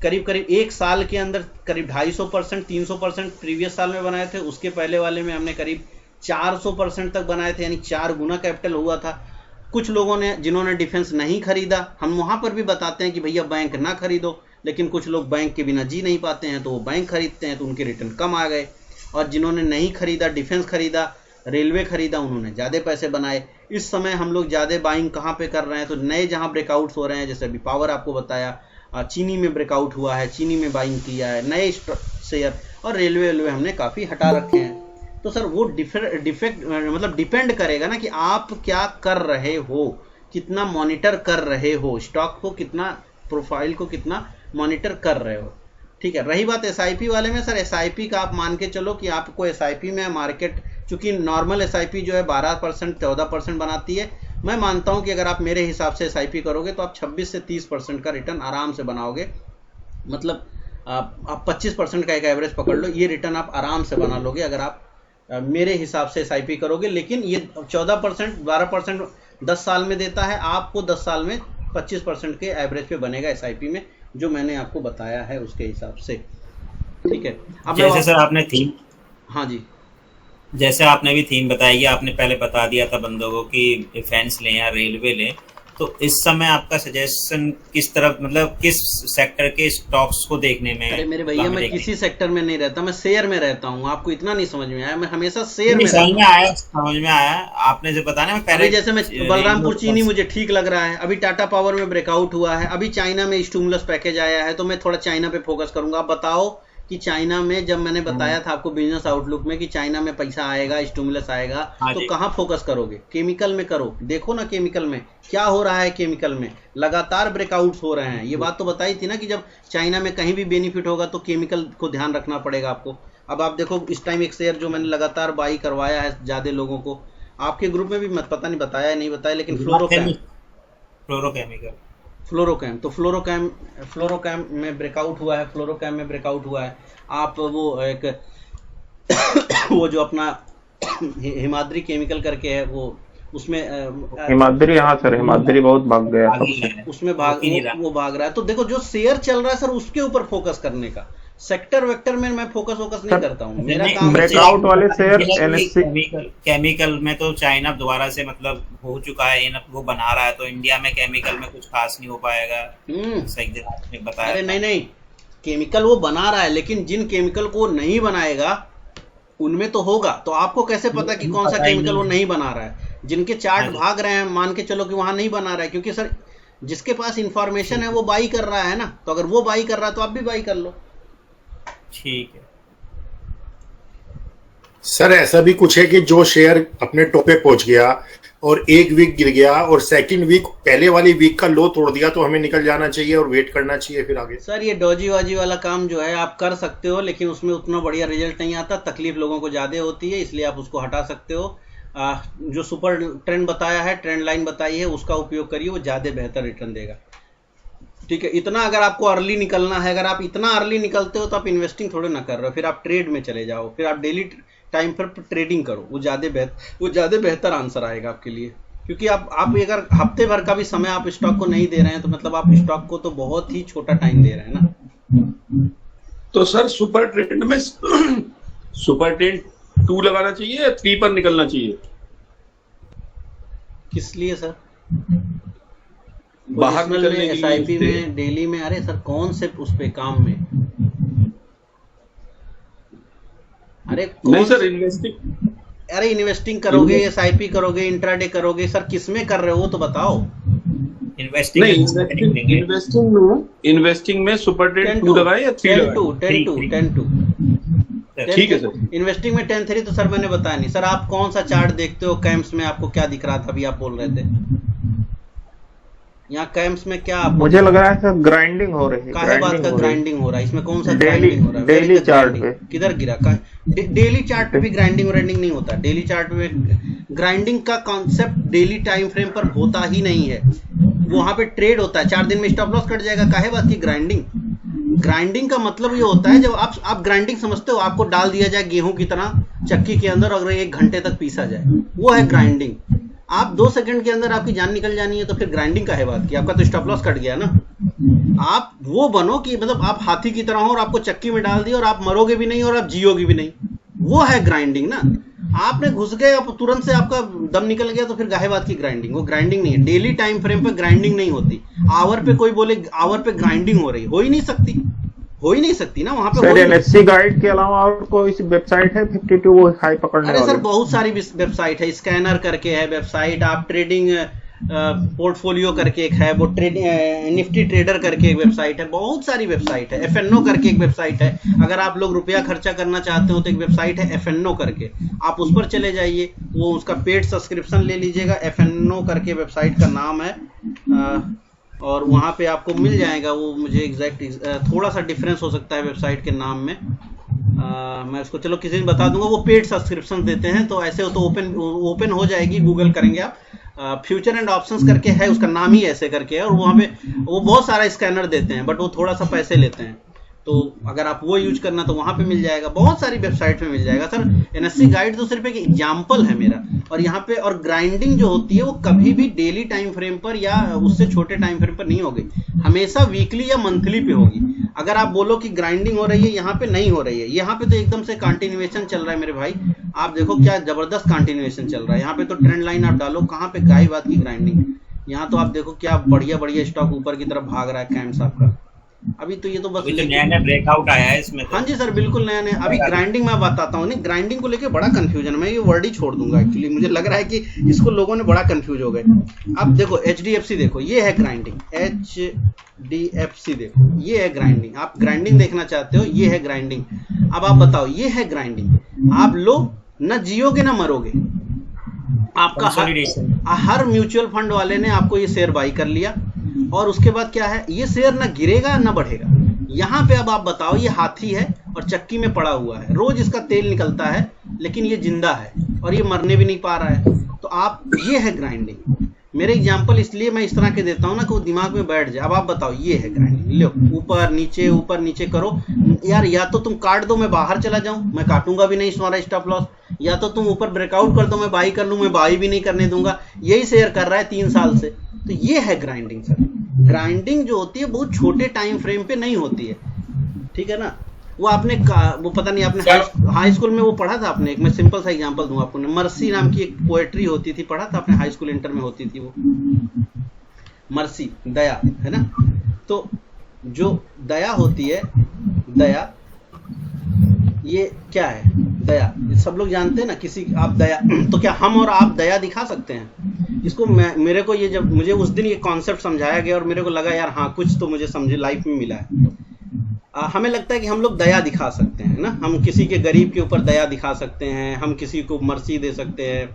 करीब 1 साल के अंदर करीब 250%, 300% प्रीवियस साल में बनाए थे। उसके पहले वाले में हमने करीब 400% तक बनाए थे, यानी 4 गुना कैपिटल हुआ था। कुछ लोगों ने जिन्होंने डिफेंस नहीं खरीदा, हम वहां पर भी बताते हैं कि भैया बैंक ना खरीदो, लेकिन कुछ लोग बैंक के बिना जी नहीं पाते हैं तो वो बैंक खरीदते हैं, तो उनके रिटर्न कम आ गए। और जिन्होंने नहीं खरीदा, डिफेंस खरीदा, रेलवे खरीदा, उन्होंने ज़्यादा पैसे बनाए। इस समय हम लोग ज़्यादा बाइंग कहाँ पे कर रहे हैं, तो नए जहाँ ब्रेकआउट्स हो रहे हैं, जैसे अभी पावर आपको बताया, चीनी में ब्रेकआउट हुआ है, चीनी में बाइंग किया है, नए शेयर, और रेलवे हमने काफ़ी हटा रखे हैं। तो सर वो मतलब डिपेंड करेगा ना कि आप क्या कर रहे हो, कितना मॉनिटर कर रहे हो, स्टॉक को कितना, प्रोफाइल को कितना मॉनिटर कर रहे हो। ठीक है, रही बात SIP वाले में, सर SIP का आप मान के चलो कि आपको SIP में मार्केट, चूंकि नॉर्मल SIP जो है 12% 14% बनाती है, मैं मानता हूं कि अगर आप मेरे हिसाब से SIP करोगे तो आप 26 से 30% का रिटर्न आराम से बनाओगे। मतलब आप 25% का एक एवरेज पकड़ लो, ये रिटर्न आप आराम से बना लोगे अगर आप मेरे हिसाब से SIP करोगे। लेकिन ये 14% 12% 10 साल में देता है, आपको 10 साल में 25% के एवरेज पे बनेगा SIP में, जो मैंने आपको बताया है उसके हिसाब से। ठीक है, अब जैसे सर आपने थीम, हाँ जी, जैसे आपने भी थीम बताई, आपने पहले बता दिया था बंदों को कि डिफेंस लें या रेलवे लें, तो इस समय आपका सजेशन किस तरफ, मतलब किस सेक्टर के स्टॉक्स को देखने में? अरे मेरे भैया, मैं किसी सेक्टर में नहीं रहता, मैं शेयर में रहता हूँ। आपको इतना नहीं समझ में आया? मैं हमेशा शेयर में समझ में आया आपने जो बताया। मैं पहले जैसे मैं बलरामपुर चीनी मुझे ठीक लग रहा है, अभी टाटा पावर में ब्रेकआउट हुआ है, अभी चाइना में स्टिमुलस पैकेज आया है, तो मैं थोड़ा चाइना पे फोकस करूंगा। आप बताओ कि चाइना में, जब मैंने बताया था आपको बिजनेस आउटलुक में कि चाइना में पैसा आएगा, स्टिमुलस आएगा, तो कहाँ फोकस करोगे? केमिकल में करो। देखो ना केमिकल में क्या हो रहा है, केमिकल में लगातार ब्रेकआउट्स हो रहे हैं। ये बात तो बताई थी ना कि जब चाइना में कहीं भी बेनिफिट होगा तो केमिकल को ध्यान रखना पड़ेगा आपको। अब आप देखो इस टाइम एक शेयर जो मैंने लगातार बाई करवाया है ज्यादा लोगों को, आपके ग्रुप में भी मत पता नहीं बताया नहीं बताया, लेकिन फ्लोरोकैम, तो फ्लोरोकैम में ब्रेकआउट हुआ है, फ्लोरोकैम में ब्रेकआउट हुआ है। आप वो एक वो जो अपना हिमाद्री केमिकल करके है, वो उसमें हिमाद्री, हाँ सर हिमाद्री बहुत भाग गया, उसमें वो भाग रहा है। तो देखो जो शेयर चल रहा है सर उसके ऊपर फोकस करने का, सेक्टर वेक्टर में मैं फोकस नहीं करता हूँ। मेरा काम ब्रेकआउट वाले शेयर एनएससी केमिकल में तो चाइना दोबारा से मतलब हो चुका है, वो बना रहा है, तो इंडिया में केमिकल में कुछ खास नहीं हो पाएगा। सही आपने बताया। अरे नहीं, केमिकल वो बना रहा है, लेकिन जिन केमिकल को नहीं बनाएगा उनमें तो होगा। तो आपको कैसे पता कि कौन सा केमिकल वो नहीं बना रहा है? जिनके चार्ट भाग रहे हैं, मान के चलो कि वहां नहीं बना रहा है, क्योंकि सर जिसके पास इंफॉर्मेशन है वो बाई कर रहा है ना। तो अगर वो बाई कर रहा है तो आप भी बाई कर लो। ठीक है सर, ऐसा भी कुछ है कि जो शेयर अपने टॉप पे पहुंच गया और एक वीक गिर गया और सेकंड वीक पहले वाली वीक का लो तोड़ दिया, तो हमें निकल जाना चाहिए और वेट करना चाहिए फिर आगे? सर ये डॉजी वाजी वाला काम जो है आप कर सकते हो, लेकिन उसमें उतना बढ़िया रिजल्ट नहीं आता, तकलीफ लोगों को ज्यादा होती है, इसलिए आप उसको हटा सकते हो। जो सुपर ट्रेंड बताया है, ट्रेंड लाइन बताई है, उसका उपयोग करिए, वो ज्यादा बेहतर रिटर्न देगा। ठीक है, इतना अगर आपको अर्ली निकलना है, अगर आप इतना अर्ली निकलते हो तो आप इन्वेस्टिंग थोड़े ना कर रहे हो, फिर आप ट्रेड में चले जाओ, फिर आप डेली टाइम पर ट्रेडिंग करो, वो ज्यादा बेहतर आंसर आएगा आपके लिए। क्योंकि आप अगर हफ्ते भर का भी समय आप स्टॉक को नहीं दे रहे हैं तो मतलब आप स्टॉक को तो बहुत ही छोटा टाइम दे रहे हैं ना। तो सर सुपर ट्रेंड में सुपर ट्रेंड 2 लगाना चाहिए या 3 पर निकलना चाहिए? किस लिए सर? बाहर निकलने के लिए, एसआईपी में, डेली में? अरे सर कौन से उस पे काम में? अरे नहीं सर, इन्वेस्टिंग। अरे इन्वेस्टिंग करोगे, एसआईपी करोगे, इंट्राडे करोगे, सर किसमें कर रहे हो वो तो बताओ। इन्वेस्टिंग में सुपर ट्रेंड 2 लगाए या 3 लगाए? 10-2 ठीक है सर। इन्वेस्टिंग में 10-3 तो सर मैंने बताया नहीं। सर आप कौन सा चार्ट देखते हो? कैम्प्स में आपको क्या दिख रहा था अभी आप बोल रहे थे? यहाँ कैम्प्स में क्या मुझे लग रहा है सर ग्राइंडिंग हो रही है। काहे बात का ग्राइंडिंग हो रहा है? इसमें कौन सा ग्राइंडिंग हो रहा है? डेली चार्ट पे किधर गिरा? डेली चार्ट पे भी ग्राइंडिंग व्राइंडिंग नहीं होता। डेली चार्ट में ग्राइंडिंग का कॉन्सेप्ट डेली टाइम फ्रेम पर होता ही नहीं है। वहां पे ट्रेड होता है, 4 दिन में स्टॉप लॉस कट जाएगा। काहे बात की ग्राइंडिंग का मतलब ये होता है जब आप ग्राइंडिंग समझते हो, आपको डाल दिया जाए गेहूं की तरह चक्की के अंदर, अगर 1 घंटे तक पीसा जाए, वो है ग्राइंडिंग। आप 2 सेकंड के अंदर आपकी जान निकल जानी है तो फिर ग्राइंडिंग का है बात की? आपका तो स्टॉप लॉस कट गया ना। आप वो बनो कि मतलब आप हाथी की तरह हो और आपको चक्की में डाल दिया और आप मरोगे भी नहीं और आप जियोगे भी नहीं, वो है ग्राइंडिंग ना। आपने घुस गए, आप तुरंत से आपका दम निकल गया तो फिर गाहे बात की ग्राइंडिंग? वो ग्राइंडिंग नहीं है। डेली टाइम फ्रेम पे ग्राइंडिंग नहीं होती। आवर पे कोई बोले आवर पे ग्राइंडिंग हो रही, हो ही नहीं सकती ना वहां पे। सर एनएससी गाइड के अलावा और कोई वेबसाइट है 52 वो हाई पकड़ने वाली? अरे सर बहुत सारी वेबसाइट है। स्कैनर करके है वेबसाइट, आप ट्रेडिंग पोर्टफोलियो करके एक है, वो निफ्टी ट्रेडर करके एक वेबसाइट है, बहुत सारी वेबसाइट है। एफएनओ करके एक वेबसाइट है। अगर आप लोग रुपया खर्चा करना चाहते हो तो एक वेबसाइट है एफएनओ करके, आप उस पर चले जाइए, वो उसका पेड सब्सक्रिप्शन ले लीजिएगा। एफएनओ करके वेबसाइट का नाम है, और वहाँ पे आपको मिल जाएगा। वो मुझे एग्जैक्ट थोड़ा सा डिफरेंस हो सकता है वेबसाइट के नाम में, मैं उसको चलो किसी दिन बता दूंगा। वो पेड सब्सक्रिप्शन देते हैं, तो ऐसे हो तो ओपन हो जाएगी, गूगल करेंगे आप। फ्यूचर एंड ऑप्शंस करके है, उसका नाम ही ऐसे करके है, और वहाँ पे वो बहुत सारा स्कैनर देते हैं, बट वो थोड़ा सा पैसे लेते हैं। तो अगर आप वो यूज करना तो वहाँ पे मिल जाएगा, बहुत सारी वेबसाइट में मिल जाएगा। सर एनएससी गाइड तो सिर्फ एक एग्जाम्पल है मेरा। और यहाँ पे और ग्राइंडिंग जो होती है वो कभी भी डेली टाइम फ्रेम पर या उससे छोटे टाइम फ्रेम पर नहीं होगी, हमेशा वीकली या मंथली पे होगी। अगर आप बोलो कि ग्राइंडिंग हो रही है, यहाँ पे नहीं हो रही है। यहाँ पे तो एकदम से कंटिन्यूएशन चल रहा है मेरे भाई। आप देखो क्या जबरदस्त कंटिन्यूएशन चल रहा है। यहाँ पे तो ट्रेंड लाइन आप डालो, कहाँ पे गाय बात की ग्राइंडिंग। यहाँ तो आप देखो क्या बढ़िया स्टॉक ऊपर की तरफ भाग रहा है कैम्प्स आपका। अभी तो ये तो बस नया ब्रेकआउट आया है इसमें तो। हाँ जी सर, बिल्कुल नया। अभी ग्राइंडिंग मैं बताता हूँ। नहीं, ग्राइंडिंग को लेके बड़ा कंफ्यूजन है। मैं ये वर्ड ही छोड़ दूंगा एक्चुअली। मुझे लग रहा है कि इसको लोगों ने बड़ा कंफ्यूज हो गए। अब देखो HDFC, देखो ये है ग्राइंडिंग, DFC देखो, ये है ग्राइंडिंग। आप ग्राइंडिंग देखना चाहते हो, ये है ग्राइंडिंग। अब आप बताओ, ये है ग्राइंडिंग। आप लो न जियोगे ना मरोगे। आपका हर म्यूचुअल फंड वाले ने आपको ये शेयर बाई कर लिया और उसके बाद क्या है, ये शेयर ना गिरेगा ना बढ़ेगा। यहाँ पे अब आप बताओ, ये हाथी है और चक्की में पड़ा हुआ है, रोज इसका तेल निकलता है लेकिन ये जिंदा है और ये मरने भी नहीं पा रहा है। तो आप, ये है ग्राइंडिंग। मेरे एग्जाम्पल इसलिए मैं इस तरह के देता हूँ ना कि वो दिमाग में बैठ जाए। अब आप बताओ, ये है ग्राइंडिंग। लो ऊपर नीचे करो यार। या तो तुम काट दो, मैं बाहर चला जाऊं, मैं काटूंगा भी नहीं तुम्हारा स्टॉप लॉस। या तो तुम ऊपर ब्रेकआउट कर दो, मैं बाई कर लूं, मैं बाई भी नहीं करने दूंगा। यही शेयर कर रहा है 3 साल से। तो ये है ग्राइंडिंग सर। ग्राइंडिंग जो होती है बहुत छोटे टाइम फ्रेम पे नहीं होती है, ठीक है ना। वो आपने वो पता नहीं आपने हाई स्कूल में वो पढ़ा था आपने। एक मैं सिंपल सा एग्जांपल दूं आपको, मर्सी नाम की एक पोएट्री होती थी, पढ़ा था आपने हाई स्कूल इंटर में होती थी वो, मर्सी, दया, है ना। तो जो दया होती है, दया, ये क्या है दया, सब लोग जानते हैं ना। किसी आप दया, तो क्या हम और आप दया दिखा सकते हैं? इसको मेरे को ये, जब मुझे उस दिन ये कॉन्सेप्ट समझाया गया और मेरे को लगा यार हाँ कुछ तो मुझे समझे लाइफ में मिला है। हमें लगता है कि हम लोग दया दिखा सकते हैं ना, हम किसी के गरीब के ऊपर दया दिखा सकते हैं, हम किसी को मर्सी दे सकते हैं,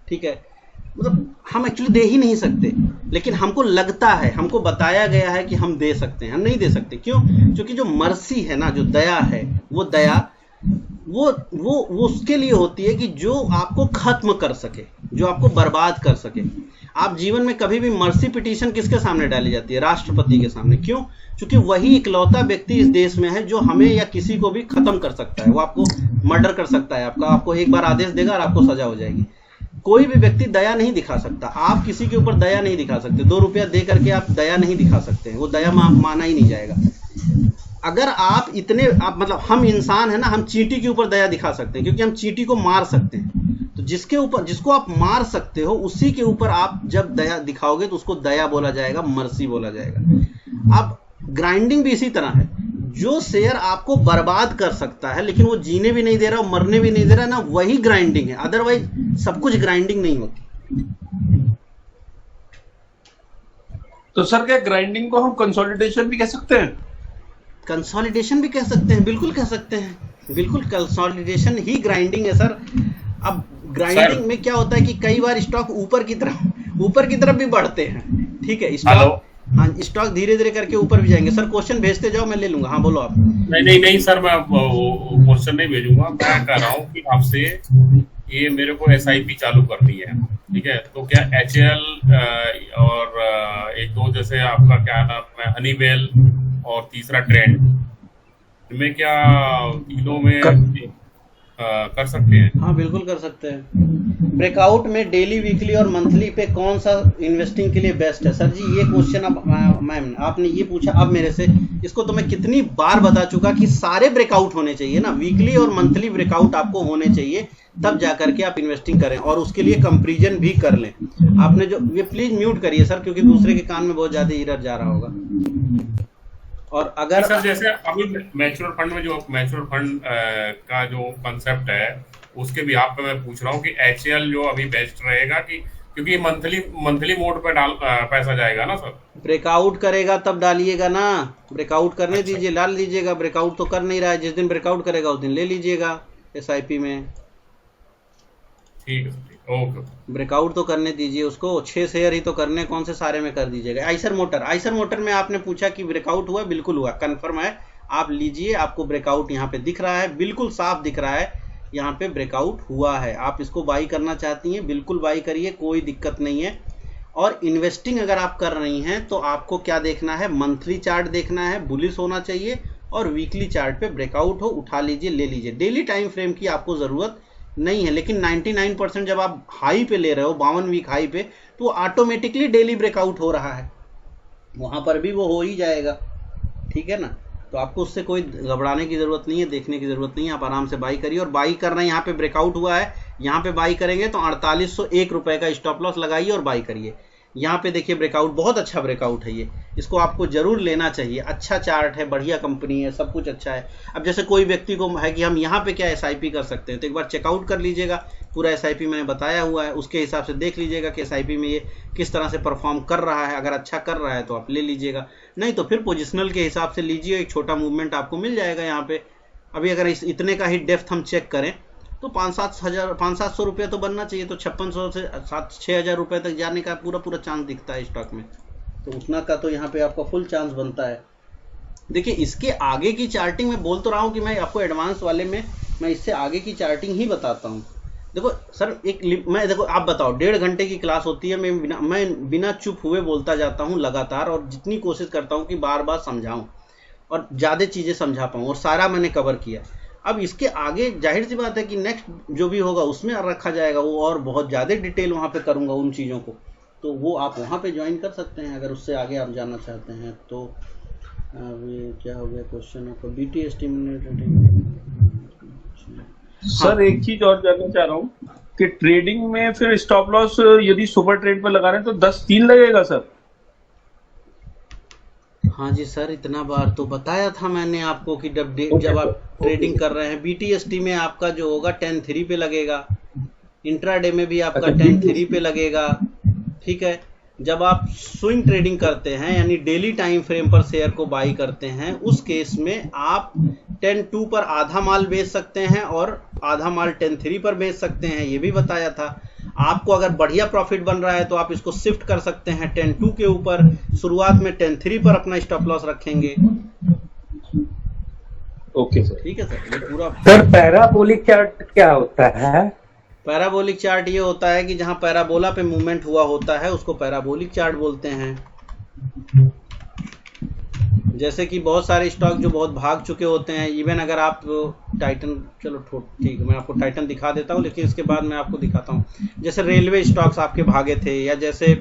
ठीक है। मतलब हम एक्चुअली दे ही नहीं सकते, लेकिन हमको लगता है, हमको बताया गया है कि हम दे सकते हैं। हम नहीं दे सकते, क्यों? क्योंकि जो मर्सी है ना, जो दया है, वो दया वो उसके लिए होती है कि जो आपको खत्म कर सके, जो आपको बर्बाद कर सके। आप जीवन में कभी भी मर्सी पिटीशन किसके सामने डाली जाती है? राष्ट्रपति के सामने। क्यों? क्योंकि वही इकलौता व्यक्ति इस देश में है जो हमें या किसी को भी खत्म कर सकता है। वो आपको मर्डर कर सकता है, आपको एक बार आदेश देगा और आपको सजा हो जाएगी। कोई भी व्यक्ति दया नहीं दिखा सकता। आप किसी के ऊपर दया नहीं दिखा सकते। 2 रुपया दे करके आप दया नहीं दिखा सकते, वो दया माना ही नहीं जाएगा। अगर आप मतलब हम इंसान है ना, हम चींटी के ऊपर दया दिखा सकते हैं, क्योंकि हम चींटी को मार सकते हैं। तो जिसको आप मार सकते हो, उसी के ऊपर आप जब दया दिखाओगे तो उसको दया बोला जाएगा, मर्सी बोला जाएगा। अब ग्राइंडिंग भी इसी तरह है। जो शेयर आपको बर्बाद कर सकता है लेकिन वो जीने भी नहीं दे रहा, मरने भी नहीं दे रहा ना, वही ग्राइंडिंग है। अदरवाइज सब कुछ ग्राइंडिंग नहीं होती। तो सर क्या ग्राइंडिंग को हम कंसोलिडेशन भी कह सकते हैं? कंसोलिडेशन भी कह सकते हैं, बिल्कुल कह सकते हैं। बिल्कुल, कंसोलिडेशन ही ग्राइंडिंग है सर। अब ग्राइंडिंग में क्या होता है कि कई बार स्टॉक ऊपर की तरफ भी बढ़ते हैं, ठीक है। स्टॉक, हाँ, स्टॉक धीरे धीरे करके ऊपर भी जाएंगे। सर क्वेश्चन भेजते जाओ, मैं ले लूंगा। हाँ बोलो आप। नहीं सर, मैं क्वेश्चन नहीं भेजूंगा। मैं कह रहा हूँ कि आपसे ये मेरे को SIP चालू करनी है, ठीक है। तो क्या HL और एक दो जैसे आपका क्या नाम है, हनीवेल और तीसरा ट्रेंड, इनमें क्या तीनों में कर सकते हैं? हाँ बिल्कुल कर सकते हैं। ब्रेकआउट में डेली, वीकली और मंथली पे कौन सा इन्वेस्टिंग के लिए बेस्ट है? सर जी ये क्वेश्चन अब मैम आपने ये पूछा अब मेरे से, इसको तो मैं कितनी बार बता चुका कि सारे ब्रेकआउट होने चाहिए ना, वीकली और मंथली ब्रेकआउट आपको होने चाहिए, तब जाकर के आप इन्वेस्टिंग करें और उसके लिए कंपैरिजन भी कर लें। आपने जो ये प्लीज म्यूट करिए सर, क्योंकि दूसरे के कान में बहुत ज्यादा इरर जा रहा होगा। और अगर सर जैसे अभी म्यूचुअल फंड में जो म्यूचुअल फंड का जो कंसेप्ट है उसके भी आप पे मैं पूछ रहा हूँ कि HL जो अभी बेस्ट रहेगा कि, क्योंकि मंथली मोड पे पैसा जाएगा ना सर? ब्रेकआउट करेगा तब डालिएगा ना, ब्रेकआउट करने दीजिए, डाल लीजिएगा। ब्रेकआउट तो कर नहीं रहा है, जिस दिन ब्रेकआउट करेगा उस दिन ले लीजिएगा SIP में। ठीक है, ओके। ब्रेकआउट तो करने दीजिए उसको, 6 शेयर ही तो करने, कौन से सारे में कर दीजिएगा। आइसर मोटर में आपने पूछा कि ब्रेकआउट हुआ, बिल्कुल हुआ, कंफर्म है। आप लीजिए, आपको ब्रेकआउट यहाँ पे दिख रहा है, बिल्कुल साफ दिख रहा है, यहाँ पे ब्रेकआउट हुआ है। आप इसको बाई करना चाहती हैं, बिल्कुल बाई करिए, कोई दिक्कत नहीं है। और इन्वेस्टिंग अगर आप कर रही हैं तो आपको क्या देखना है, मंथली चार्ट देखना है, बुलिश होना चाहिए, और वीकली चार्ट पे ब्रेकआउट हो, उठा लीजिए, ले लीजिए। डेली टाइम फ्रेम की आपको जरूरत नहीं है, लेकिन 99% जब आप हाई पे ले रहे हो, 52 वीक हाई पे, तो ऑटोमेटिकली डेली ब्रेकआउट हो रहा है, वहां पर भी वो हो ही जाएगा, ठीक है ना। तो आपको उससे कोई घबराने की जरूरत नहीं है, देखने की जरूरत नहीं है, आप आराम से बाई करिए। और बाई करना, यहाँ पे ब्रेकआउट हुआ है, यहाँ पे बाई करेंगे तो 4801 रुपए का स्टॉप लॉस लगाइए और बाई करिए। यहाँ पे देखिए ब्रेकआउट, बहुत अच्छा ब्रेकआउट है ये, इसको आपको जरूर लेना चाहिए। अच्छा चार्ट है, बढ़िया कंपनी है, सब कुछ अच्छा है। अब जैसे कोई व्यक्ति को है कि हम यहाँ पे क्या SIP कर सकते हैं, तो एक बार चेकआउट कर लीजिएगा, पूरा SIP मैंने बताया हुआ है, उसके हिसाब से देख लीजिएगा कि SIP में ये किस तरह से परफॉर्म कर रहा है। अगर अच्छा कर रहा है तो आप ले लीजिएगा, नहीं तो फिर पोजिशनल के हिसाब से लीजिए, एक छोटा मूवमेंट आपको मिल जाएगा यहाँ पे। अभी अगर इतने का ही डेप्थ हम चेक करें तो 500-700 रुपये तो बनना चाहिए, तो 5600 से 6,000 रुपये तक जाने का पूरा चांस दिखता है स्टॉक में, तो उतना का तो यहाँ पे आपका फुल चांस बनता है। देखिए इसके आगे की चार्टिंग मैं बोल तो रहा हूँ कि मैं आपको एडवांस वाले में मैं इससे आगे की चार्टिंग ही बताता हूँ। देखो सर मैं देखो आप बताओ, 1.5 घंटे की क्लास होती है, मैं बिना चुप हुए बोलता जाता हूँ लगातार, और जितनी कोशिश करता हूँ कि बार बार समझाऊँ और ज़्यादा चीज़ें समझा पाऊँ, और सारा मैंने कवर किया। अब इसके आगे जाहिर सी बात है कि नेक्स्ट जो भी होगा उसमें रखा जाएगा वो, और बहुत ज़्यादा डिटेल वहाँ पे करूँगा उन चीज़ों को, तो वो आप वहाँ पे ज्वाइन कर सकते हैं अगर उससे आगे आप जानना चाहते हैं। तो अभी क्या हो गया क्वेश्चन आपका, BT एस्टिमेटेड। सर एक चीज और जानना चाह रहा हूँ कि ट्रेडिंग में फिर स्टॉप लॉस यदि सुपर ट्रेड पर लगा रहे हैं तो 10-3 लगेगा सर? हाँ जी सर, इतना बार तो बताया था मैंने आपको कि जब आप ट्रेडिंग कर रहे हैं BTST में आपका जो होगा 10-3 पे लगेगा, इंट्राडे में भी आपका 10-3 पे लगेगा, ठीक है। जब आप स्विंग ट्रेडिंग करते हैं यानी डेली टाइम फ्रेम पर शेयर को बाई करते हैं, उस केस में आप 10-2 पर आधा माल बेच सकते हैं और आधा माल 10-3 पर बेच सकते हैं, ये भी बताया था। आपको अगर बढ़िया प्रॉफिट बन रहा है तो आप इसको शिफ्ट कर सकते हैं 10-2 के ऊपर, शुरुआत में 10-3 पर अपना स्टॉप लॉस रखेंगे। ओके सर, ठीक है सर। ये पूरा सर पैराबोलिक चार्ट क्या होता है? पैराबोलिक चार्ट ये होता है कि जहां पैराबोला पे मूवमेंट हुआ होता है उसको पैराबोलिक चार्ट बोलते हैं। जैसे कि बहुत सारे स्टॉक जो बहुत भाग चुके होते हैं, इवन अगर आप टाइटन, चलो ठीक है मैं आपको टाइटन दिखा देता हूँ, लेकिन इसके बाद मैं आपको दिखाता हूँ। जैसे रेलवे स्टॉक्स आपके भागे थे, या जैसे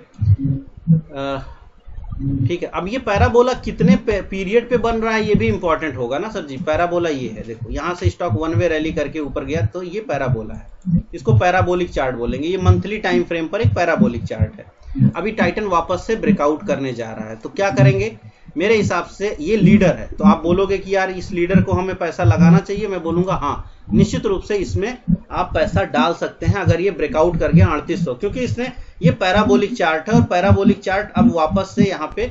ठीक है। अब ये पैराबोला कितने पीरियड पे बन रहा है ये भी इंपॉर्टेंट होगा ना सर जी। पैराबोला ये है, देखो यहाँ से स्टॉक 1 वे रैली करके ऊपर गया तो ये पैराबोला है, इसको पैराबोलिक चार्ट बोलेंगे। ये मंथली टाइम फ्रेम पर एक पैराबोलिक चार्ट है। अभी टाइटन वापस से ब्रेकआउट करने जा रहा है, तो क्या करेंगे, मेरे हिसाब से ये लीडर है, तो आप बोलोगे कि यार इस लीडर को हमें पैसा लगाना चाहिए, मैं बोलूंगा हाँ निश्चित रूप से इसमें आप पैसा डाल सकते हैं अगर ये ब्रेकआउट कर गया 3800, क्योंकि इसने ये पैराबोलिक चार्ट है और पैराबोलिक चार्ट अब वापस से यहाँ पे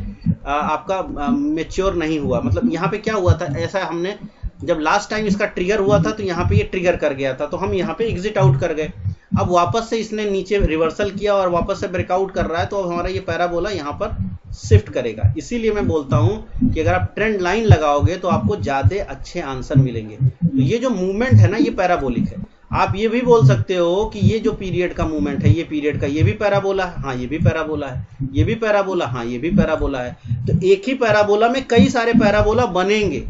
आपका मैच्योर नहीं हुआ। मतलब यहाँ पे क्या हुआ था, ऐसा हमने जब लास्ट टाइम इसका ट्रिगर हुआ था तो यहाँ पे ये ट्रिगर कर गया था, तो हम यहाँ पे एग्जिट आउट कर गए। अब वापस से इसने नीचे रिवर्सल किया और वापस से ब्रेकआउट कर रहा है, तो अब हमारा ये पैराबोला यहाँ पर शिफ्ट करेगा। इसीलिए मैं बोलता हूँ कि अगर आप ट्रेंड लाइन लगाओगे तो आपको ज्यादा अच्छे आंसर मिलेंगे। तो ये जो मूवमेंट है ना ये पैराबोलिक है। आप ये भी बोल सकते हो कि ये जो पीरियड का मूवमेंट है, ये पीरियड का ये भी पैराबोला है, हाँ ये भी पैराबोला है, ये भी पैराबोला, हाँ ये भी पैराबोला है। तो एक ही पैराबोला में कई सारे पैराबोला बनेंगे,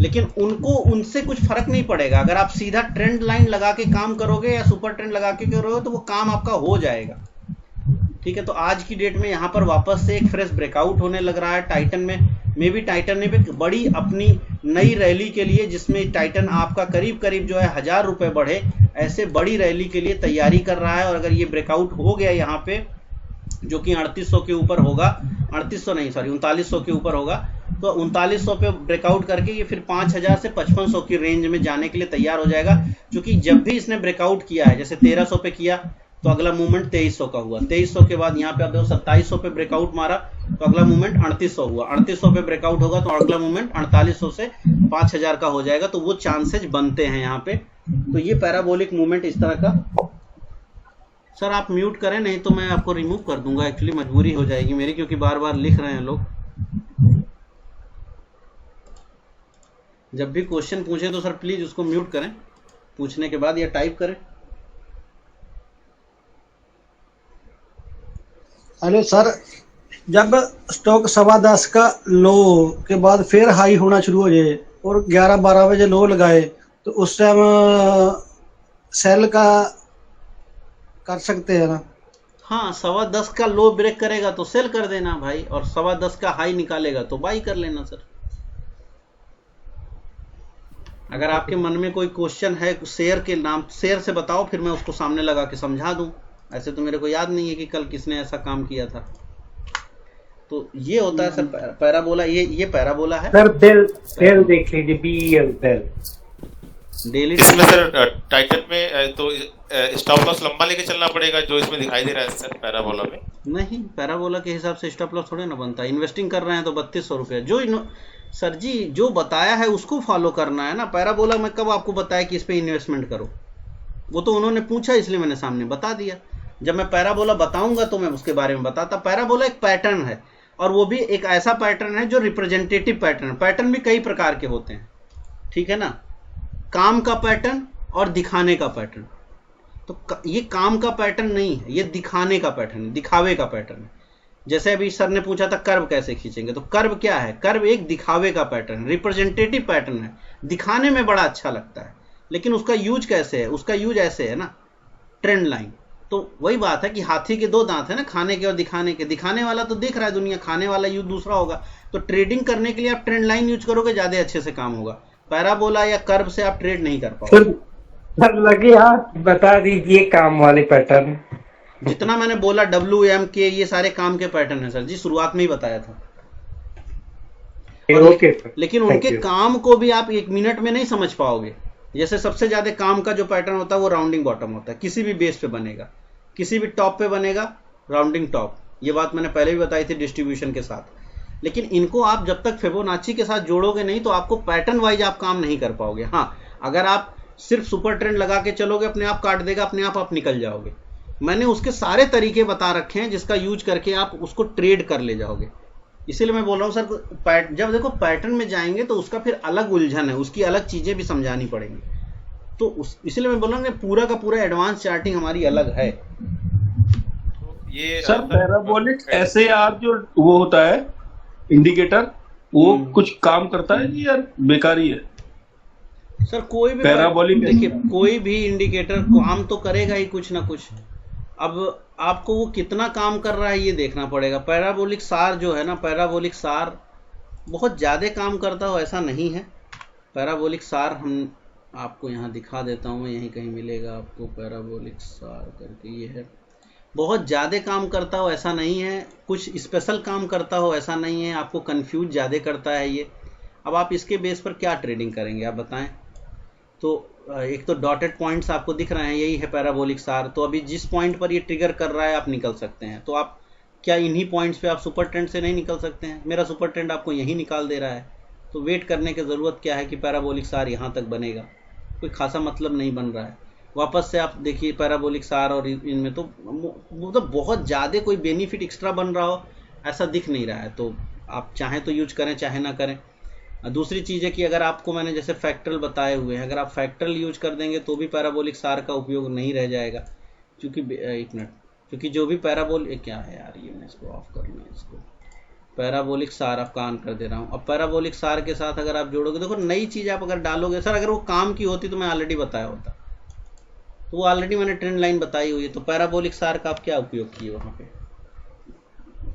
लेकिन उनसे कुछ फर्क नहीं पड़ेगा। अगर आप सीधा ट्रेंड लाइन लगा के काम करोगे या सुपर ट्रेंड लगा के करोगे तो वो काम आपका हो जाएगा। ठीक है, तो आज की डेट में यहाँ पर वापस से एक फ्रेश ब्रेकआउट होने लग रहा है। टाइटन में भी टाइटन ने भी बड़ी अपनी नई रैली के लिए, जिसमें टाइटन आपका करीब करीब जो है 1000 रुपए बढ़े, ऐसे बड़ी रैली के लिए तैयारी कर रहा है। और अगर ये ब्रेकआउट हो गया यहाँ पे जो कि 3800 के ऊपर होगा, 3800 नहीं सॉरी 3900 के ऊपर होगा, तो 3900 पे ब्रेकआउट करके ये फिर 5000 से 5500 की रेंज में जाने के लिए तैयार हो जाएगा। क्योंकि जब भी इसने ब्रेकआउट किया है, जैसे 1300 पे किया तो अगला मूवमेंट 2300 का हुआ, 2300 के बाद यहाँ पे आप देखो 2700 पे ब्रेकआउट मारा तो अगला मूवमेंट 3800 हुआ, 3800 पे ब्रेकआउट होगा तो अगला मूवमेंट 4800 से 5000 का हो जाएगा। तो वो चांसेज बनते हैं यहाँ पे। तो ये पैराबोलिक मूवमेंट इस तरह का। सर आप म्यूट करें, नहीं तो मैं आपको रिमूव कर दूंगा, एक्चुअली मजबूरी हो जाएगी मेरी, क्योंकि बार बार लिख रहे हैं लोग। जब भी क्वेश्चन पूछे तो सर प्लीज उसको म्यूट करें पूछने के बाद, या टाइप करें। अरे सर जब स्टॉक 10:15 का लो के बाद फिर हाई होना शुरू हो जाए और 11-12 बजे लो लगाए तो उस टाइम सेल का कर सकते हैं ना? हाँ, 10:15 का लो ब्रेक करेगा तो सेल कर देना भाई, और 10:15 का हाई निकालेगा तो बाई कर लेना सर। अगर आपके मन में कोई क्वेश्चन है शेयर के नाम, शेयर से बताओ, फिर मैं उसको सामने लगा के समझा दूं। ऐसे तो मेरे को याद नहीं है कि कल किसने ऐसा काम किया था। तो ये होता है सर पैराबोला, ये पैराबोला है सर। बेल देख लीजिए, बेल डेली इसमें सर टाइटन में तो स्टॉप लॉस लंबा लेके चलना पड़ेगा जो इसमें दिखाई दे रहा है सर पैराबोला में। नहीं, पैराबोला के हिसाब से स्टॉप लॉस थोड़े ना बनता है। इन्वेस्टिंग कर रहे हैं तो 3200 रुपये जो सर जी जो बताया है उसको फॉलो करना है ना। पैराबोला में कब आपको बताया कि इस पे इन्वेस्टमेंट करो, वो तो उन्होंने पूछा इसलिए मैंने सामने बता दिया। जब मैं पैराबोला बताऊंगा तो मैं उसके बारे में बताता। पैराबोला एक पैटर्न है और वो भी एक ऐसा पैटर्न है जो रिप्रेजेंटेटिव पैटर्न। पैटर्न भी कई प्रकार के होते हैं, ठीक है ना। काम का पैटर्न और दिखाने का पैटर्न। तो ये काम का पैटर्न नहीं है, ये दिखाने का पैटर्न है, दिखावे का पैटर्न है। जैसे अभी सर ने पूछा था कर्व कैसे खींचेंगे, तो कर्व क्या है? कर्व एक दिखावे का पैटर्न, रिप्रेजेंटेटिव पैटर्न है, दिखाने में बड़ा अच्छा लगता है, लेकिन उसका यूज कैसे है? उसका यूज ऐसे है ना, ट्रेंड लाइन। तो वही बात है कि हाथी के दो दांत है ना, खाने के और दिखाने के। दिखाने वाला तो देख रहा है दुनिया, खाने वाला यूज दूसरा होगा। तो ट्रेडिंग करने के लिए आप ट्रेंड लाइन यूज करोगे, ज्यादा अच्छे से काम होगा। पैराबोला या कर्व से आप ट्रेड नहीं कर पाओगे। सर लगे आप बता दीजिए काम वाले पैटर्न। जितना मैंने बोला WMK ये सारे काम के पैटर्न है सर जी, शुरुआत में ही बताया था। ओके सर, लेकिन उनके काम को भी आप 1 मिनट में नहीं समझ पाओगे। जैसे सबसे ज्यादा काम का जो पैटर्न होता है वो राउंडिंग बॉटम होता है, किसी भी बेस पे बनेगा, किसी भी टॉप पे बनेगा राउंडिंग टॉप। ये बात मैंने पहले भी बताई थी डिस्ट्रीब्यूशन के साथ। लेकिन इनको आप जब तक फिबोनाची के साथ जोड़ोगे नहीं तो आपको पैटर्न वाइज आप काम नहीं कर पाओगे। हाँ, अगर आप सिर्फ सुपर ट्रेंड लगा के चलोगे, अपने आप काट देगा, अपने आप निकल जाओगे। मैंने उसके सारे तरीके बता रखे हैं जिसका यूज करके आप उसको ट्रेड कर ले जाओगे। इसीलिए मैं बोल रहा हूँ सर, जब देखो पैटर्न में जाएंगे तो उसका फिर अलग उलझन है, उसकी अलग चीजें भी समझानी पड़ेंगी। तो इसलिए मैं बोल रहा हूँ पूरा का पूरा एडवांस चार्टिंग हमारी अलग है। ये सर पैराबोलिक ऐसे आप जो वो होता है इंडिकेटर, वो कुछ काम करता है जी यार बेकार ही है सर? कोई भी पैराबोलिक, देखिए कोई भी इंडिकेटर काम तो करेगा ही कुछ ना कुछ। अब आपको वो कितना काम कर रहा है ये देखना पड़ेगा। पैराबोलिक सार जो है ना, पैराबोलिक सार बहुत ज़्यादा काम करता हो ऐसा नहीं है। पैराबोलिक सार हम आपको यहाँ दिखा देता हूँ, मैं यहीं कहीं मिलेगा आपको। पैराबोलिक सार करके ये है, बहुत ज़्यादा काम करता हो ऐसा नहीं है, कुछ स्पेशल काम करता हो ऐसा नहीं है, आपको कंफ्यूज ज़्यादा करता है ये। अब आप इसके बेस पर क्या ट्रेडिंग करेंगे आप बताएं? तो एक तो डॉटेड पॉइंट्स आपको दिख रहे हैं, यही है पैराबोलिक सार। तो अभी जिस पॉइंट पर ये ट्रिगर कर रहा है आप निकल सकते हैं। तो आप क्या इन्हीं पॉइंट्स पे आप सुपर ट्रेंड से नहीं निकल सकते हैं? मेरा सुपर ट्रेंड आपको यहीं निकाल दे रहा है। तो वेट करने की ज़रूरत क्या है कि पैराबोलिक सार यहाँ तक बनेगा, कोई खासा मतलब नहीं बन रहा है। वापस से आप देखिए पैराबोलिक सार और इनमें तो मतलब बहुत ज़्यादा कोई बेनिफिट एक्स्ट्रा बन रहा हो ऐसा दिख नहीं रहा है। तो आप चाहें तो यूज करें, चाहे ना करें। दूसरी चीज़ है कि अगर आपको मैंने जैसे फैक्टरल बताए हुए हैं, अगर आप फैक्टरल यूज कर देंगे तो भी पैराबोलिक सार का उपयोग नहीं रह जाएगा। क्योंकि एक मिनट, क्योंकि जो भी पैराबोलिक क्या है यार, ये मैं इसको ऑफ कर लूँ। इसको पैराबोलिक सार आपका ऑन कर दे रहा हूँ। अब पैराबोलिक सार के साथ अगर आप जोड़ोगे, देखो नई चीज़ आप अगर डालोगे सर, अगर वो काम की होती तो मैं ऑलरेडी बताया होता। तो वो ऑलरेडी मैंने ट्रेंड लाइन बताई हुई है। तो पैराबोलिक सार का आप क्या उपयोग किए वहाँ पे?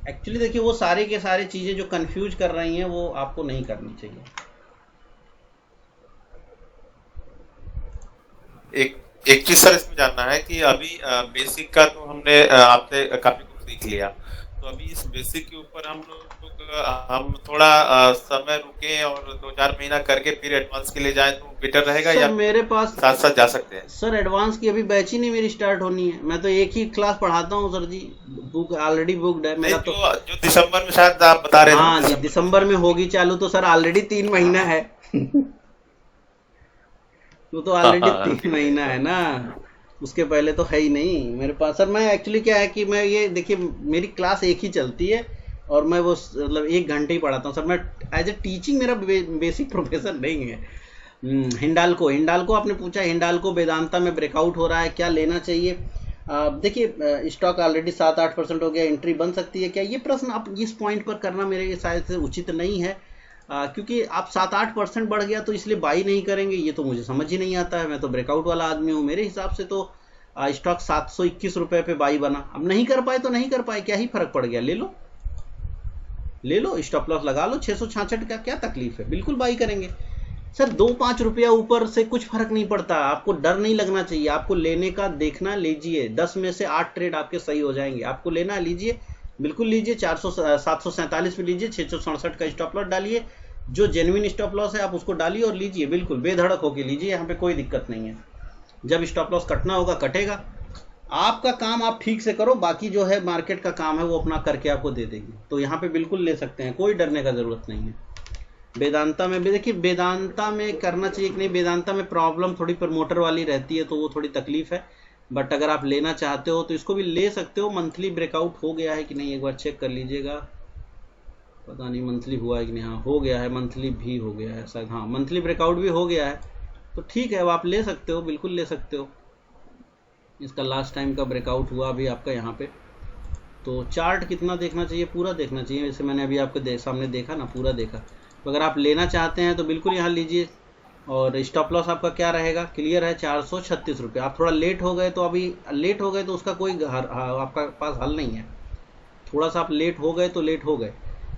एक्चुअली देखिए वो सारे के सारे चीजें जो कंफ्यूज कर रही हैं वो आपको नहीं करनी चाहिए। एक चीज सर इसमें जानना है कि अभी बेसिक का तो हमने आपसे काफी कुछ सीख लिया, तो अभी इस बेसिक के ऊपर हम थोड़ा समय रुके और 2-4 महीना करके फिर एडवांस के लिए जाएं तो बेटर रहेगा, या मेरे पास साथ साथ जा सकते हैं? सर एडवांस की अभी बैच ही नहीं मेरी स्टार्ट होनी है। मैं तो एक ही क्लास पढ़ाता हूँ सर जी, बुक ऑलरेडी बुक्ड है मेरा। तो जो दिसंबर में शायद आप बता रहे हैं। हाँ जी, दिसंबर में होगी चालू। तो सर ऑलरेडी 3 महीना है वो तो ऑलरेडी 3 महीना है ना, उसके पहले तो है ही नहीं मेरे पास सर। मैं एक्चुअली क्या है कि मैं ये देखिए मेरी क्लास एक ही चलती है और मैं वो मतलब 1 घंटे ही पढ़ाता हूँ सर। मैं एज ए टीचिंग मेरा बेसिक प्रोफेशन नहीं है। हिंडाल्को आपने पूछा, हिंडाल्को वेदांता में ब्रेकआउट हो रहा है, क्या लेना चाहिए? देखिए स्टॉक ऑलरेडी 7-8% हो गया, एंट्री बन सकती है क्या? ये प्रश्न आप इस पॉइंट पर करना मेरे शायद से उचित नहीं है, क्योंकि आप 7-8% बढ़ गया तो इसलिए बाई नहीं करेंगे, ये तो मुझे समझ ही नहीं आता है। मैं तो ब्रेकआउट वाला आदमी हूँ। मेरे हिसाब से तो स्टॉक 721 रुपये पे बाई बना। अब नहीं कर पाए तो नहीं कर पाए, क्या ही फर्क पड़ गया, ले लो स्टॉप लॉस लगा लो। 666 का क्या तकलीफ है, बिल्कुल बाई करेंगे सर। 2-5 रुपया ऊपर से कुछ फर्क नहीं पड़ता, आपको डर नहीं लगना चाहिए। आपको लेने का देखना, लीजिए 10 में से 8 ट्रेड आपके सही हो जाएंगे। आपको लेना लीजिए, बिल्कुल लीजिए, 747 पे लीजिए, 667 का स्टॉप लॉस डालिए, जो जेन्युइन स्टॉप लॉस है आप उसको डालिए और लीजिए, बिल्कुल बेधड़क होके लीजिए, यहाँ पे कोई दिक्कत नहीं है। जब स्टॉप लॉस कटना होगा कटेगा, आपका काम आप ठीक से करो, बाकी जो है मार्केट का काम है वो अपना करके आपको दे देगी। तो यहाँ पे बिल्कुल ले सकते हैं, कोई डरने का ज़रूरत नहीं है। वेदांता में भी देखिए, वेदांता में करना चाहिए कि नहीं, वेदांता में प्रॉब्लम थोड़ी प्रमोटर वाली रहती है, तो वो थोड़ी तकलीफ है, बट अगर आप लेना चाहते हो तो इसको भी ले सकते हो। मंथली ब्रेकआउट हो गया है कि नहीं एक बार चेक कर लीजिएगा, पता नहीं मंथली हुआ है कि नहीं। हाँ हो गया है, मंथली भी हो गया है शायद, हाँ मंथली ब्रेकआउट भी हो गया है, तो ठीक है, अब आप ले सकते हो, बिल्कुल ले सकते हो। इसका लास्ट टाइम का ब्रेकआउट हुआ अभी आपका यहाँ पे। तो चार्ट कितना देखना चाहिए, पूरा देखना चाहिए, जैसे मैंने अभी आपके सामने देखा ना, पूरा देखा। तो अगर आप लेना चाहते हैं तो बिल्कुल यहाँ लीजिए, और स्टॉप लॉस आपका क्या रहेगा, क्लियर है 436 रुपये। आप थोड़ा लेट हो गए तो अभी लेट हो गए तो उसका कोई आपका पास हल नहीं है, थोड़ा सा आप लेट हो गए तो लेट हो गए।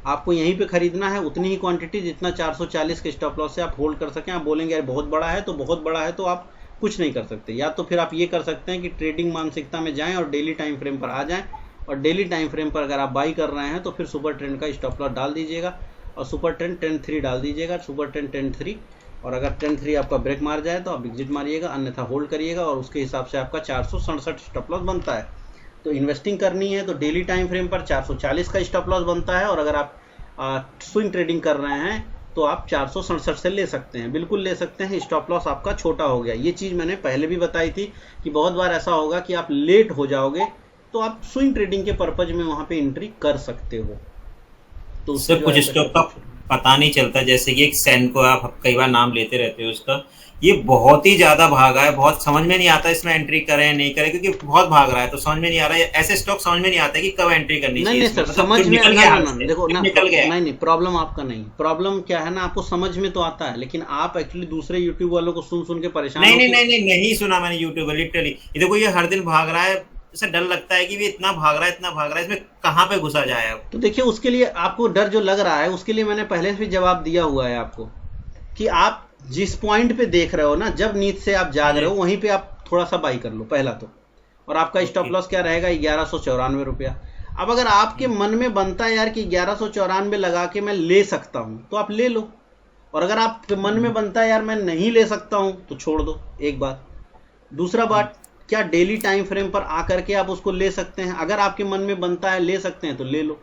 आपको यहीं पे खरीदना है उतनी ही क्वांटिटी जितना 440 के स्टॉप लॉस से आप होल्ड कर सकें। आप बोलेंगे यार बहुत बड़ा है, तो बहुत बड़ा है तो आप कुछ नहीं कर सकते। या तो फिर आप ये कर सकते हैं कि ट्रेडिंग मानसिकता में जाएं और डेली टाइम फ्रेम पर आ जाएं, और डेली टाइम फ्रेम पर अगर आप बाई कर रहे हैं तो फिर सुपर ट्रेंड का स्टॉप लॉस डाल दीजिएगा, और सुपर ट्रेंड 10-3 डाल दीजिएगा, सुपर ट्रेंड 10-3, और अगर 10-3 आपका ब्रेक मार जाए तो आप एग्जिट मारिएगा, अन्यथा होल्ड करिएगा, और उसके हिसाब से आपका 467 स्टॉप लॉस बनता है। तो इन्वेस्टिंग करनी है तो डेली टाइम फ्रेम पर 440 का स्टॉप लॉस बनता है, और अगर आप स्विंग ट्रेडिंग कर रहे हैं तो आप 467 से ले सकते हैं, बिल्कुल ले सकते हैं। स्टॉप लॉस आपका छोटा हो गया, ये चीज़ मैंने पहले भी बताई थी कि बहुत बार ऐसा होगा कि आप लेट हो जाओगे, तो आप स्विंग ट्रेडिंग के पर्पज में वहाँ पे एंट्री कर सकते हो। तो उससे कुछ स्टॉक का पता नहीं चलता, जैसे कि एक सैनको आप कई बार नाम लेते रहते हो उसका, ये बहुत ही ज्यादा भागा है, बहुत समझ में नहीं आता इसमें एंट्री करें नहीं करें, क्योंकि बहुत भाग रहा है, तो समझ में नहीं आ रहा है ऐसे स्टॉक, समझ में नहीं आता कि कब एंट्री करनी चाहिए। नहीं सर, समझ में निकल गया, देखो ना, नहीं प्रॉब्लम आपका नहीं, प्रॉब्लम क्या है ना, आपको समझ में तो आता है, लेकिन आप एक्चुअली दूसरे यूट्यूब वालों को सुन के परेशान। नहीं सुना मैंने यूट्यूब, लिटरली ये देखो, ये हर दिन भाग रहा है, ऐसा डर लगता है कि ये इतना भाग रहा है, इसमें कहाँ पे घुसा जाए अब। तो देखिए, उसके लिए आपको डर जो लग रहा है, उसके लिए मैंने पहले से भी जवाब दिया हुआ है आपको, कि आप जिस पॉइंट पे देख रहे हो ना, जब नींद से आप जाग रहे हो वहीं पे आप थोड़ा सा बाई कर लो पहला तो, और आपका स्टॉप लॉस क्या रहेगा, 1194 रुपया। अब अगर आपके मन में बनता है यार कि 1194 लगा के मैं ले सकता हूँ, तो आप ले लो, और अगर आपके मन में बनता है यार मैं नहीं ले सकता हूँ, तो छोड़ दो, एक बात। दूसरा बात, क्या डेली टाइम फ्रेम पर आकर के आप उसको ले सकते हैं, अगर आपके मन में बनता है ले सकते हैं तो ले लो,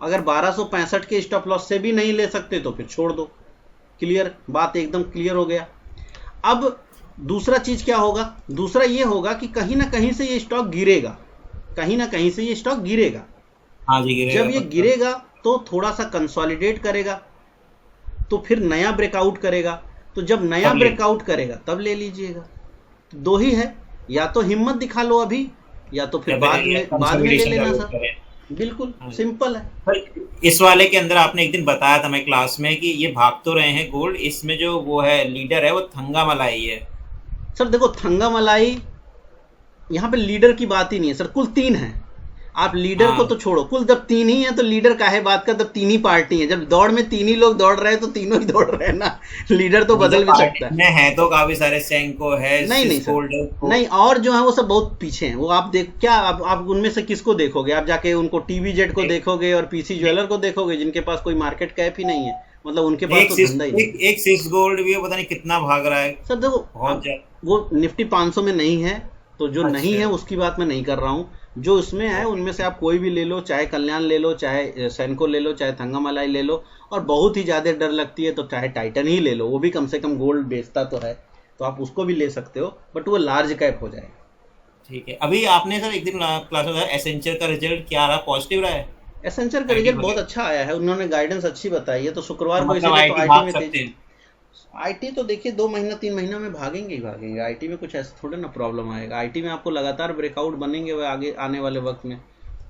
अगर 1265 के स्टॉप लॉस से भी नहीं ले सकते तो फिर छोड़ दो। क्लियर, बात एकदम क्लियर हो गया। अब दूसरा चीज क्या होगा, दूसरा ये होगा कि कहीं ना कहीं से ये स्टॉक गिरेगा, कहीं ना कहीं से ये स्टॉक गिरेगा। हाँ जी, गिरेगा। जब ये गिरेगा तो थोड़ा सा कंसोलिडेट करेगा, तो फिर नया ब्रेकआउट करेगा, तो जब नया ब्रेकआउट करेगा तब ले लीजिएगा। तो दो ही है, या तो हिम्मत दिखा लो अभी, या तो फिर बाद में ले लेना सर, बिल्कुल सिंपल है। इस वाले के अंदर आपने एक दिन बताया था मैं क्लास में कि ये भाग तो रहे हैं गोल्ड, इसमें जो वो है लीडर है वो थंगामलाई है। सर देखो, थंगामलाई यहाँ पे लीडर की बात ही नहीं है सर, कुल 3 है। आप लीडर को तो छोड़ो, कुल जब 3 ही है तो लीडर काहे बात का, तब 3 ही पार्टी है। जब दौड़ में 3 ही लोग दौड़ रहे हैं तो तीनों ही दौड़ रहे हैं ना, लीडर तो बदल भी सकता है तो काफी सारे सेंको है, नहीं सर, नहीं, और जो है वो सब बहुत पीछे हैं। वो आप देख क्या, आप उनमें से किसको देखोगे, आप जाके उनको टीवीजेड को देखोगे और पीसी ज्वेलर को देखोगे, जिनके पास कोई मार्केट कैप ही नहीं है, मतलब उनके पास तो धंधा ही नहीं। एक सिक्स गोल्ड भी पता नहीं कितना भाग रहा है सर। देखो वो निफ्टी 500 में नहीं है, तो जो नहीं है उसकी बात मैं नहीं कर रहा हूँ, जो इसमें है उनमें से आप कोई भी ले लो, चाहे कल्याण ले लो, चाहे सैनको ले लो, चाहे थंगामलाई ले लो, और बहुत ही ज़्यादा डर लगती है तो चाहे टाइटन ही ले लो, वो भी कम से कम गोल्ड बेचता तो है, तो आप उसको भी ले सकते हो, बट वो लार्ज कैप हो जाएगा। ठीक है, अभी आपने सर एक दिन क्लास में एसेंचर का रिजल्ट क्या रहा, पॉजिटिव रहा है? एसेंचर का रिजल्ट बहुत अच्छा आया है, उन्होंने गाइडेंस अच्छी बताई है, तो शुक्रवार को इसीलिए आईटी तो देखिए 2 महीना 3 महीना में भागेंगे ही भागेंगे। आईटी में कुछ ऐसा थोड़ा ना प्रॉब्लम आएगा, आईटी में आपको लगातार ब्रेकआउट बनेंगे वो आगे आने वाले वक्त में,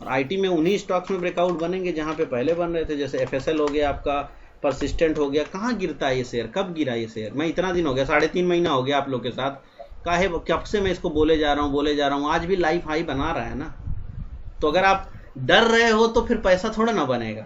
और आईटी में उन्हीं स्टॉक्स में ब्रेकआउट बनेंगे जहां पे पहले बन रहे थे, जैसे एफएसएल हो गया आपका, परसिस्टेंट हो गया। कहाँ गिरता है ये शेयर, कब गिरा ये शेयर? मैं इतना दिन हो गया, 3.5 महीना हो गया आप लोग के साथ, काहे कब से मैं इसको बोले जा रहा हूँ, आज भी लाइफ हाई बना रहा है ना। तो अगर आप डर रहे हो तो फिर पैसा थोड़ा ना बनेगा,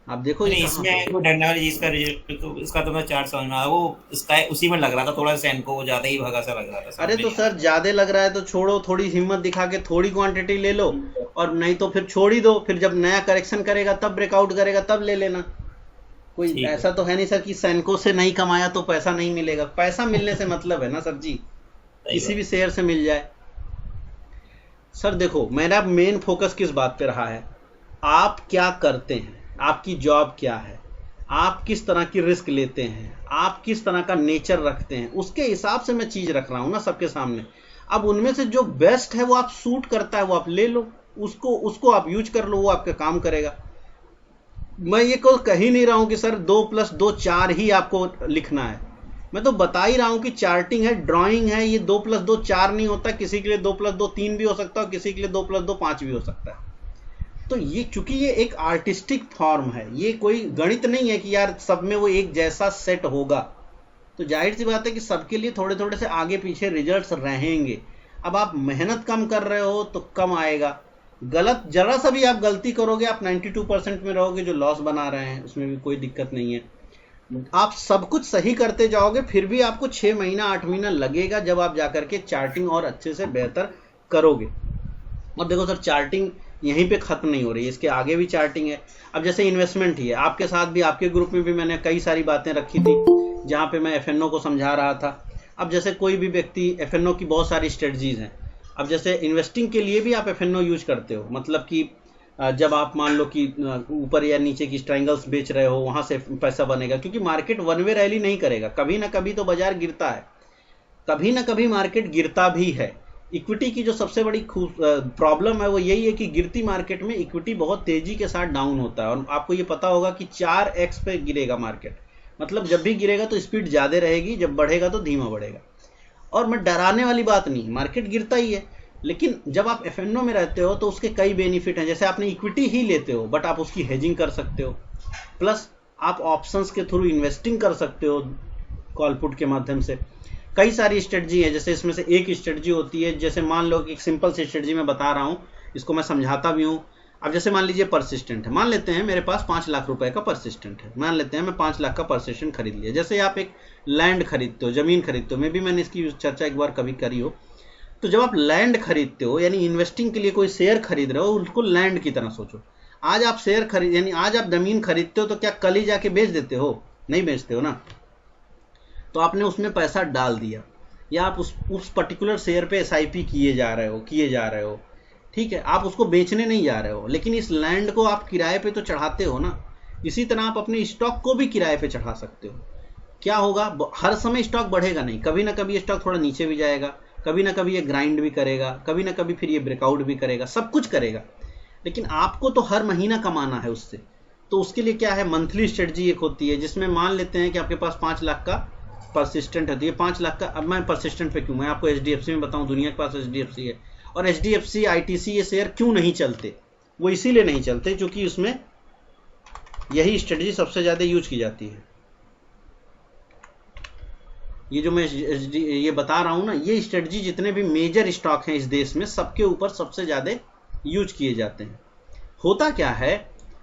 आप देखो ये इसमें वो डरने वाली चीज का रिजल्ट तो इसका तो मैं चार्ट समझ में आया, वो इसका उसी में लग रहा था, थोड़ा सेनको वो ज्यादा ही भगा सा लग रहा था। अरे तो सर ज्यादा लग रहा है तो छोड़ो, थोड़ी हिम्मत दिखा के थोड़ी क्वांटिटी ले लो, और नहीं तो फिर छोड़ ही दो, फिर जब नया करेक्शन करेगा तब ब्रेकआउट करेगा तब ले लेना। कोई ऐसा तो है नहीं सर कि सैनको से नहीं कमाया तो पैसा नहीं मिलेगा, पैसा मिलने से मतलब है ना सर जी, किसी भी शेयर से मिल जाए। सर देखो मेरा मेन फोकस किस बात पे रहा है, आप क्या करते हैं, आपकी जॉब क्या है, आप किस तरह की रिस्क लेते हैं, आप किस तरह का नेचर रखते हैं, उसके हिसाब से मैं चीज रख रहा हूं ना सबके सामने। अब उनमें से जो बेस्ट है वो आप सूट करता है वो आप ले लो, उसको आप यूज कर लो, वो आपका काम करेगा। मैं ये कह ही नहीं रहा हूं कि सर 2+2 4 ही आपको लिखना है, मैं तो बता ही रहा हूं कि चार्टिंग है, ड्राइंग है, ये 2+2 4 नहीं होता, किसी के लिए 2+2 3 भी हो सकता है, किसी के लिए 2+2 5 भी हो सकता है। तो ये चूंकि ये एक आर्टिस्टिक फॉर्म है, ये कोई गणित नहीं है कि यार सब में वो एक जैसा सेट होगा, तो जाहिर सी बात है कि सबके लिए थोड़े थोड़े से आगे पीछे रिजल्ट्स रहेंगे। अब आप मेहनत कम कर रहे हो तो कम आएगा, गलत जरा सा भी आप गलती करोगे आप 92% में रहोगे, जो लॉस बना रहे हैं उसमें भी कोई दिक्कत नहीं है। आप सब कुछ सही करते जाओगे फिर भी आपको 6 महीना 8 महीना लगेगा जब आप जाकर के चार्टिंग और अच्छे से बेहतर करोगे। और देखो सर चार्टिंग यहीं पे खत्म नहीं हो रही है, इसके आगे भी चार्टिंग है। अब जैसे इन्वेस्टमेंट ही है, आपके साथ भी आपके ग्रुप में भी मैंने कई सारी बातें रखी थी जहाँ पे मैं एफएनओ को समझा रहा था। अब जैसे कोई भी व्यक्ति, एफएनओ की बहुत सारी स्ट्रेटजीज हैं। अब जैसे इन्वेस्टिंग के लिए भी आप एफएनओ यूज करते हो, मतलब कि जब आप मान लो कि ऊपर या नीचे की ट्रायंगल्स बेच रहे हो वहां से पैसा बनेगा, क्योंकि मार्केट वन वे रैली नहीं करेगा, कभी ना कभी तो बाजार गिरता है, कभी ना कभी मार्केट गिरता भी है। इक्विटी की जो सबसे बड़ी प्रॉब्लम है वो यही है कि गिरती मार्केट में इक्विटी बहुत तेजी के साथ डाउन होता है, और आपको ये पता होगा कि 4x पे गिरेगा मार्केट, मतलब जब भी गिरेगा तो स्पीड ज्यादा रहेगी, जब बढ़ेगा तो धीमा बढ़ेगा। और मैं डराने वाली बात नहीं, मार्केट गिरता ही है, लेकिन जब आप एफएनओ में रहते हो तो उसके कई बेनिफिट हैं। जैसे आपने इक्विटी ही लेते हो बट आप उसकी हेजिंग कर सकते हो, प्लस आप ऑप्शंस के थ्रू इन्वेस्टिंग कर सकते हो कॉल पुट के माध्यम से। कई सारी स्ट्रेटजी है, जैसे इसमें से एक स्ट्रेटजी होती है, जैसे मान लो कि एक सिंपल सी स्ट्रेटजी मैं बता रहा हूँ, इसको मैं समझाता भी हूँ। अब जैसे मान लीजिए परसिस्टेंट है, मान लेते हैं मेरे पास 5 लाख रुपए का परसिस्टेंट है, मान लेते हैं मैं 5 लाख का परसिस्टेंट खरीद लिया। जैसे आप एक लैंड खरीदते हो, जमीन खरीदते हो, मे भी मैंने इसकी चर्चा एक बार कभी करी हो। तो जब आप लैंड खरीदते हो यानी इन्वेस्टिंग के लिए कोई शेयर खरीद रहे हो, उसको लैंड की तरह सोचो। आज आप शेयर खरीद यानी आज आप जमीन खरीदते हो तो क्या कल ही जाके बेच देते हो? नहीं बेचते हो ना। तो आपने उसमें पैसा डाल दिया, या आप उस पर्टिकुलर शेयर पे एसआईपी किए जा रहे हो, ठीक है, आप उसको बेचने नहीं जा रहे हो, लेकिन इस लैंड को आप किराए पे तो चढ़ाते हो ना। इसी तरह आप अपने स्टॉक को भी किराए पे चढ़ा सकते हो। क्या होगा, हर समय स्टॉक बढ़ेगा नहीं, कभी ना कभी स्टॉक थोड़ा नीचे भी जाएगा, कभी ना कभी ये ग्राइंड भी करेगा, कभी ना कभी फिर ये ब्रेकआउट भी करेगा, सब कुछ करेगा, लेकिन आपको तो हर महीना कमाना है उससे। तो उसके लिए क्या है, मंथली स्ट्रेटजी एक होती है, जिसमें मान लेते हैं कि आपके पास 5 लाख का परसिस्टेंट होती है। 5 लाख का, अब मैं परसिस्टेंट पे क्यों, मैं आपको एचडीएफसी में बताऊं, दुनिया के पास एचडीएफसी है, और एचडीएफसी आईटीसी ये शेयर क्यों नहीं चलते, वो इसीलिए नहीं चलते क्योंकि उसमें यही स्ट्रेटजी सबसे ज्यादा यूज की जाती है। ये जो मैं ये बता रहा हूं ना, ये स्ट्रेटजी जितने भी मेजर स्टॉक हैं इस देश में, सबके ऊपर सबसे ज्यादा यूज किए जाते हैं। होता क्या है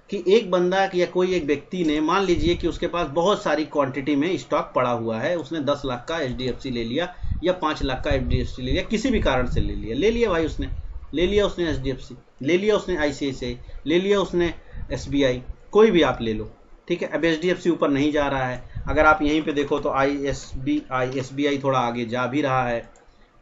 कि एक बंदा या कोई एक व्यक्ति ने, मान लीजिए कि उसके पास बहुत सारी क्वांटिटी में स्टॉक पड़ा हुआ है, उसने 10 लाख का एचडीएफसी ले लिया या 5 लाख का एचडीएफसी ले लिया, किसी भी कारण से ले लिया भाई, उसने ले लिया, उसने एचडीएफसी ले लिया, उसने आईसीआईसीआई ले लिया, उसने एसबीआई, कोई भी आप ले लो, ठीक है। अब एचडीएफसी ऊपर नहीं जा रहा है, अगर आप यहीं पे देखो तो एसबीआई थोड़ा आगे जा भी रहा है,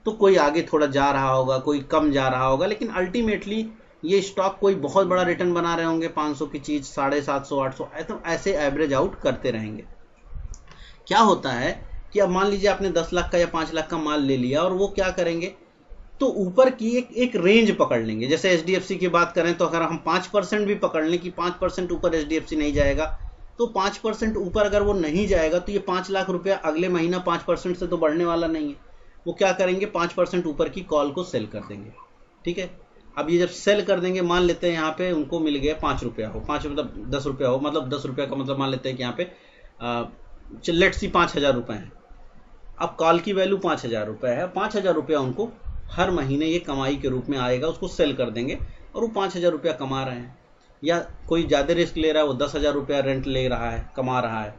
तो कोई आगे थोड़ा जा रहा होगा, कोई कम जा रहा होगा, लेकिन अल्टीमेटली ये स्टॉक कोई बहुत बड़ा रिटर्न बना रहे होंगे, 500 की चीज 750 800 ऐसे एवरेज आउट करते रहेंगे। क्या होता है कि अब मान लीजिए आपने 10 लाख का या 5 लाख का माल ले लिया, और वो क्या करेंगे, तो ऊपर की एक रेंज पकड़ लेंगे। जैसे एचडीएफसी की बात करें तो अगर हम 5% भी पकड़ लें कि 5% ऊपर एचडीएफसी नहीं जाएगा, तो 5% ऊपर अगर वो नहीं जाएगा तो ये 5 लाख रुपया अगले महीना 5% से तो बढ़ने वाला नहीं है। वो क्या करेंगे, 5% ऊपर की कॉल को सेल कर देंगे, ठीक है। अब ये जब सेल कर देंगे, मान लेते हैं यहाँ पे उनको मिल गया 5 रुपया हो, 5 मतलब 10 रुपया हो, मतलब 10 रुपया का मतलब मान लेते हैं कि यहाँ पे लेट्स सी 5,000 रुपये हैं। अब कॉल की वैल्यू 5,000 रुपये है, 5,000 रुपया उनको हर महीने ये कमाई के रूप में आएगा, उसको सेल कर देंगे और वो 5,000 रुपया कमा रहे हैं। या कोई ज़्यादा रिस्क ले रहा है, वो 10,000 रुपया रेंट ले रहा है, कमा रहा है,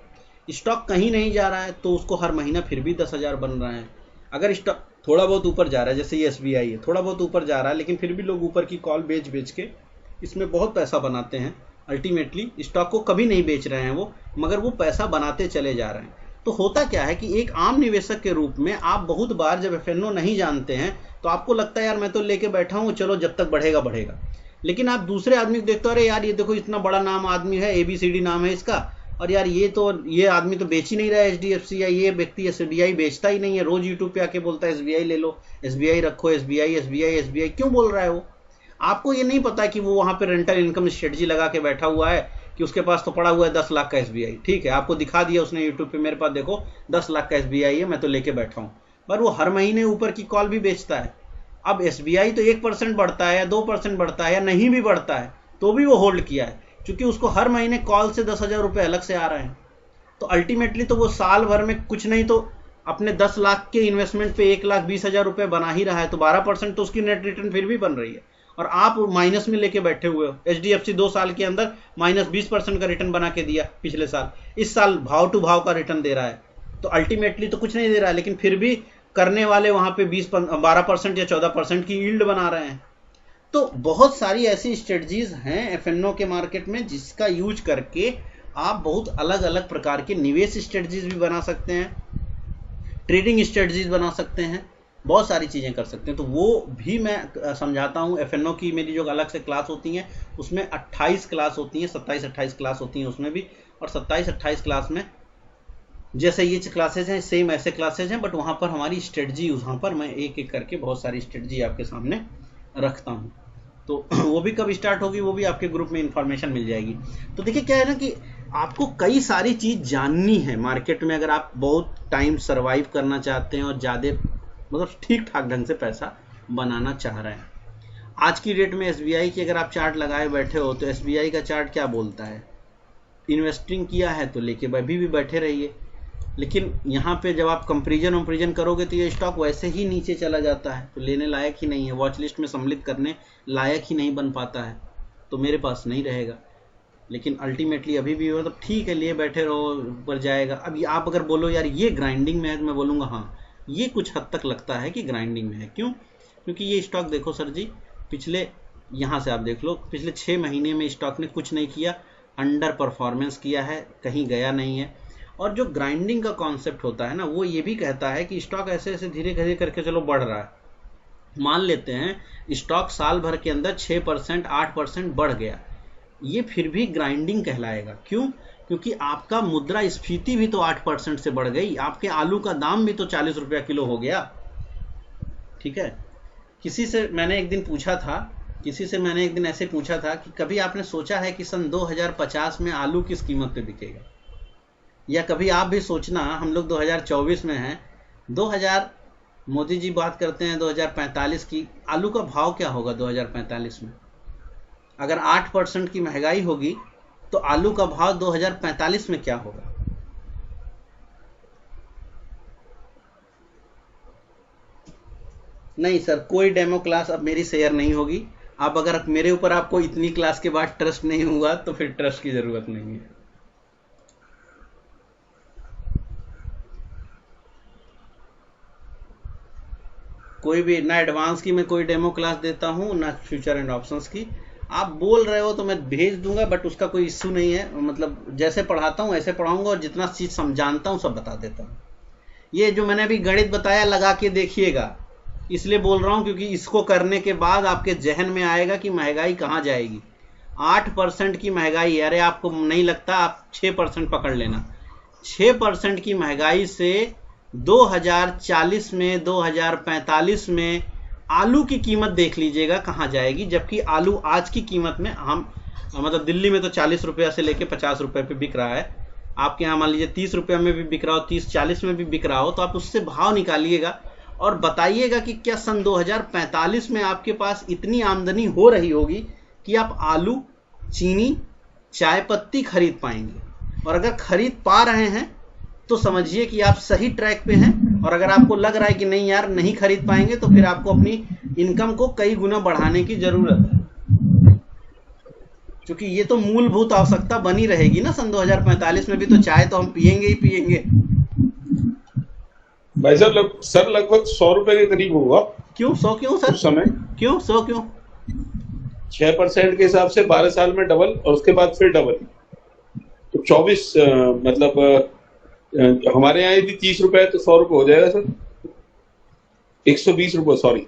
स्टॉक कहीं नहीं जा रहा है तो उसको हर महीना फिर भी 10,000 बन रहा है। अगर स्टॉक थोड़ा बहुत ऊपर जा रहा है, जैसे ये SBI है, थोड़ा बहुत ऊपर जा रहा है, लेकिन फिर भी लोग ऊपर की कॉल बेच बेच के इसमें बहुत पैसा बनाते हैं। अल्टीमेटली स्टॉक को कभी नहीं बेच रहे हैं वो, मगर वो पैसा बनाते चले जा रहे हैं। तो होता क्या है कि एक आम निवेशक के रूप में आप बहुत बार जब FNO नहीं जानते हैं तो आपको लगता है यार मैं तो लेके बैठा हूँ, चलो जब तक बढ़ेगा बढ़ेगा। लेकिन आप दूसरे आदमी को देखते हो, अरे यार ये देखो इतना बड़ा नाम आदमी है, ABCD नाम है इसका, और यार ये आदमी तो बेच ही नहीं रहा है HDFC, या ये व्यक्ति SBI बेचता ही नहीं है, रोज यूट्यूब पे आके बोलता है SBI ले लो, SBI रखो, SBI क्यों बोल रहा है वो? आपको ये नहीं पता कि वो वहाँ पे रेंटल इनकम स्ट्रेटजी लगा के बैठा हुआ है कि उसके पास तो पड़ा हुआ है 10 लाख का SBI। ठीक है, आपको दिखा दिया उसने यूट्यूब पे, मेरे पास देखो 10 लाख का SBI है, मैं तो लेके बैठा हूँ, पर वो हर महीने ऊपर की कॉल भी बेचता है। अब SBI तो 1% बढ़ता है या 2% बढ़ता है या नहीं भी बढ़ता है तो भी वो होल्ड किया है, क्योंकि उसको हर महीने कॉल से 10,000 रुपये अलग से आ रहे हैं। तो अल्टीमेटली तो वो साल भर में कुछ नहीं तो अपने 10 लाख के इन्वेस्टमेंट पे 1,20,000 रुपये बना ही रहा है, तो 12% तो उसकी नेट रिटर्न फिर भी बन रही है, और आप माइनस में लेके बैठे हुए हो। HDFC 2 साल के अंदर -20% का रिटर्न बना के दिया पिछले साल, इस साल भाव टू भाव का रिटर्न दे रहा है, तो अल्टीमेटली तो कुछ नहीं दे रहा है, लेकिन फिर भी करने वाले वहाँ पे 12% या 14% की यील्ड बना रहे हैं। तो बहुत सारी ऐसी स्ट्रेटजीज हैं FNO के मार्केट में जिसका यूज करके आप बहुत अलग अलग प्रकार के निवेश स्ट्रेटजीज भी बना सकते हैं, ट्रेडिंग स्ट्रेटजीज बना सकते हैं, बहुत सारी चीज़ें कर सकते हैं। तो वो भी मैं समझाता हूँ। FNO की मेरी जो अलग से क्लास होती हैं उसमें 28 क्लास होती हैं, 27-28 क्लास होती हैं उसमें भी, और 27-28 क्लास में जैसे ये क्लासेज हैं सेम ऐसे क्लासेज हैं, बट वहाँ पर हमारी स्ट्रेटजी, वहाँ पर मैं एक एक करके बहुत सारी स्ट्रेटजी आपके सामने रखता हूँ। तो वो भी कब स्टार्ट होगी वो भी आपके ग्रुप में इंफॉर्मेशन मिल जाएगी। तो देखिए क्या है ना कि आपको कई सारी चीज़ जाननी है मार्केट में, अगर आप बहुत टाइम सर्वाइव करना चाहते हैं और ज़्यादा मतलब ठीक ठाक ढंग से पैसा बनाना चाह रहे हैं। आज की डेट में SBI की अगर आप चार्ट लगाए बैठे हो तो SBI का चार्ट क्या बोलता है, इन्वेस्टिंग किया है तो लेके अभी भी बैठे रहिए, लेकिन यहाँ पे जब आप कंपेरिजन करोगे तो ये स्टॉक वैसे ही नीचे चला जाता है, तो लेने लायक ही नहीं है, वॉच लिस्ट में सम्मिलित करने लायक ही नहीं बन पाता है, तो मेरे पास नहीं रहेगा। लेकिन अल्टीमेटली अभी भी मतलब ठीक है, लिए बैठे रहो, ऊपर जाएगा। अब आप अगर बोलो यार ये ग्राइंडिंग में है, तो मैं बोलूँगा हाँ ये कुछ हद तक लगता है कि ग्राइंडिंग में है। क्यों? क्योंकि ये स्टॉक देखो सर जी, पिछले यहाँ से आप देख लो, पिछले 6 महीने में स्टॉक ने कुछ नहीं किया, अंडर परफॉर्मेंस किया है, कहीं गया नहीं है। और जो ग्राइंडिंग का कॉन्सेप्ट होता है ना, वो ये भी कहता है कि स्टॉक ऐसे ऐसे धीरे धीरे करके चलो बढ़ रहा है। मान लेते हैं स्टॉक साल भर के अंदर 6% 8% बढ़ गया, ये फिर भी ग्राइंडिंग कहलाएगा। क्यों? क्योंकि आपका मुद्रास्फीति भी तो 8% से बढ़ गई, आपके आलू का दाम भी तो 40 रुपया किलो हो गया। ठीक है, किसी से मैंने एक दिन ऐसे पूछा था कि कभी आपने सोचा है कि सन 2050 में आलू किस कीमत पे बिकेगा? या कभी आप भी सोचना, हम लोग 2024 में हैं, 2000 मोदी जी बात करते हैं 2045 की, आलू का भाव क्या होगा 2045 में? अगर 8% की महंगाई होगी तो आलू का भाव 2045 में क्या होगा? नहीं सर, कोई डेमो क्लास अब मेरी शेयर नहीं होगी। आप अगर मेरे ऊपर आपको इतनी क्लास के बाद ट्रस्ट नहीं हुआ तो फिर ट्रस्ट की जरूरत नहीं है। कोई भी ना एडवांस की मैं कोई डेमो क्लास देता हूँ, ना फ्यूचर एंड ऑप्शंस की। आप बोल रहे हो तो मैं भेज दूंगा, बट उसका कोई इश्यू नहीं है। मतलब जैसे पढ़ाता हूँ ऐसे पढ़ाऊंगा, और जितना चीज़ समझाता हूँ सब बता देता हूँ। ये जो मैंने अभी गणित बताया लगा के देखिएगा, इसलिए बोल रहा हूँ क्योंकि इसको करने के बाद आपके जहन में आएगा कि महंगाई कहाँ जाएगी। 8% की महंगाई है, अरे आपको नहीं लगता, आप 6% पकड़ लेना। 6% की महंगाई से 2040 में 2045 में आलू की कीमत देख लीजिएगा कहाँ जाएगी। जबकि आलू आज की कीमत में हम मतलब दिल्ली में तो 40 रुपया से लेके 50 रुपये पे बिक रहा है, आपके यहाँ मान लीजिए 30 रुपये में भी बिक रहा हो, 30-40 में भी बिक रहा हो, तो आप उससे भाव निकालिएगा और बताइएगा कि क्या सन 2045 में आपके पास इतनी आमदनी हो रही होगी कि आप आलू, चीनी, चाय पत्ती खरीद पाएंगे। और अगर खरीद पा रहे हैं तो समझिए कि आप सही ट्रैक पे हैं। और अगर आपको लग रहा है कि नहीं यार नहीं खरीद पाएंगे, तो फिर आपको अपनी इनकम को कई गुना बढ़ाने की जरूरत है। क्योंकि ये तो मूलभूत आवश्यकता बनी रहेगी ना सन 2045 में भी, तो चाय तो हम पियेंगे ही पियेंगे। भाई साहब सर लगभग 100 रुपए के करीब होगा। क्यों 100 क्यों सर? उस समय क्यों 100 क्यों? 6% के हिसाब से 12 साल में डबल, और उसके बाद फिर डबल, तो 24 मतलब हमारे यहाँ यदि 30 रुपए है तो 100 रुपए हो जाएगा सर, 120 रुपए सॉरी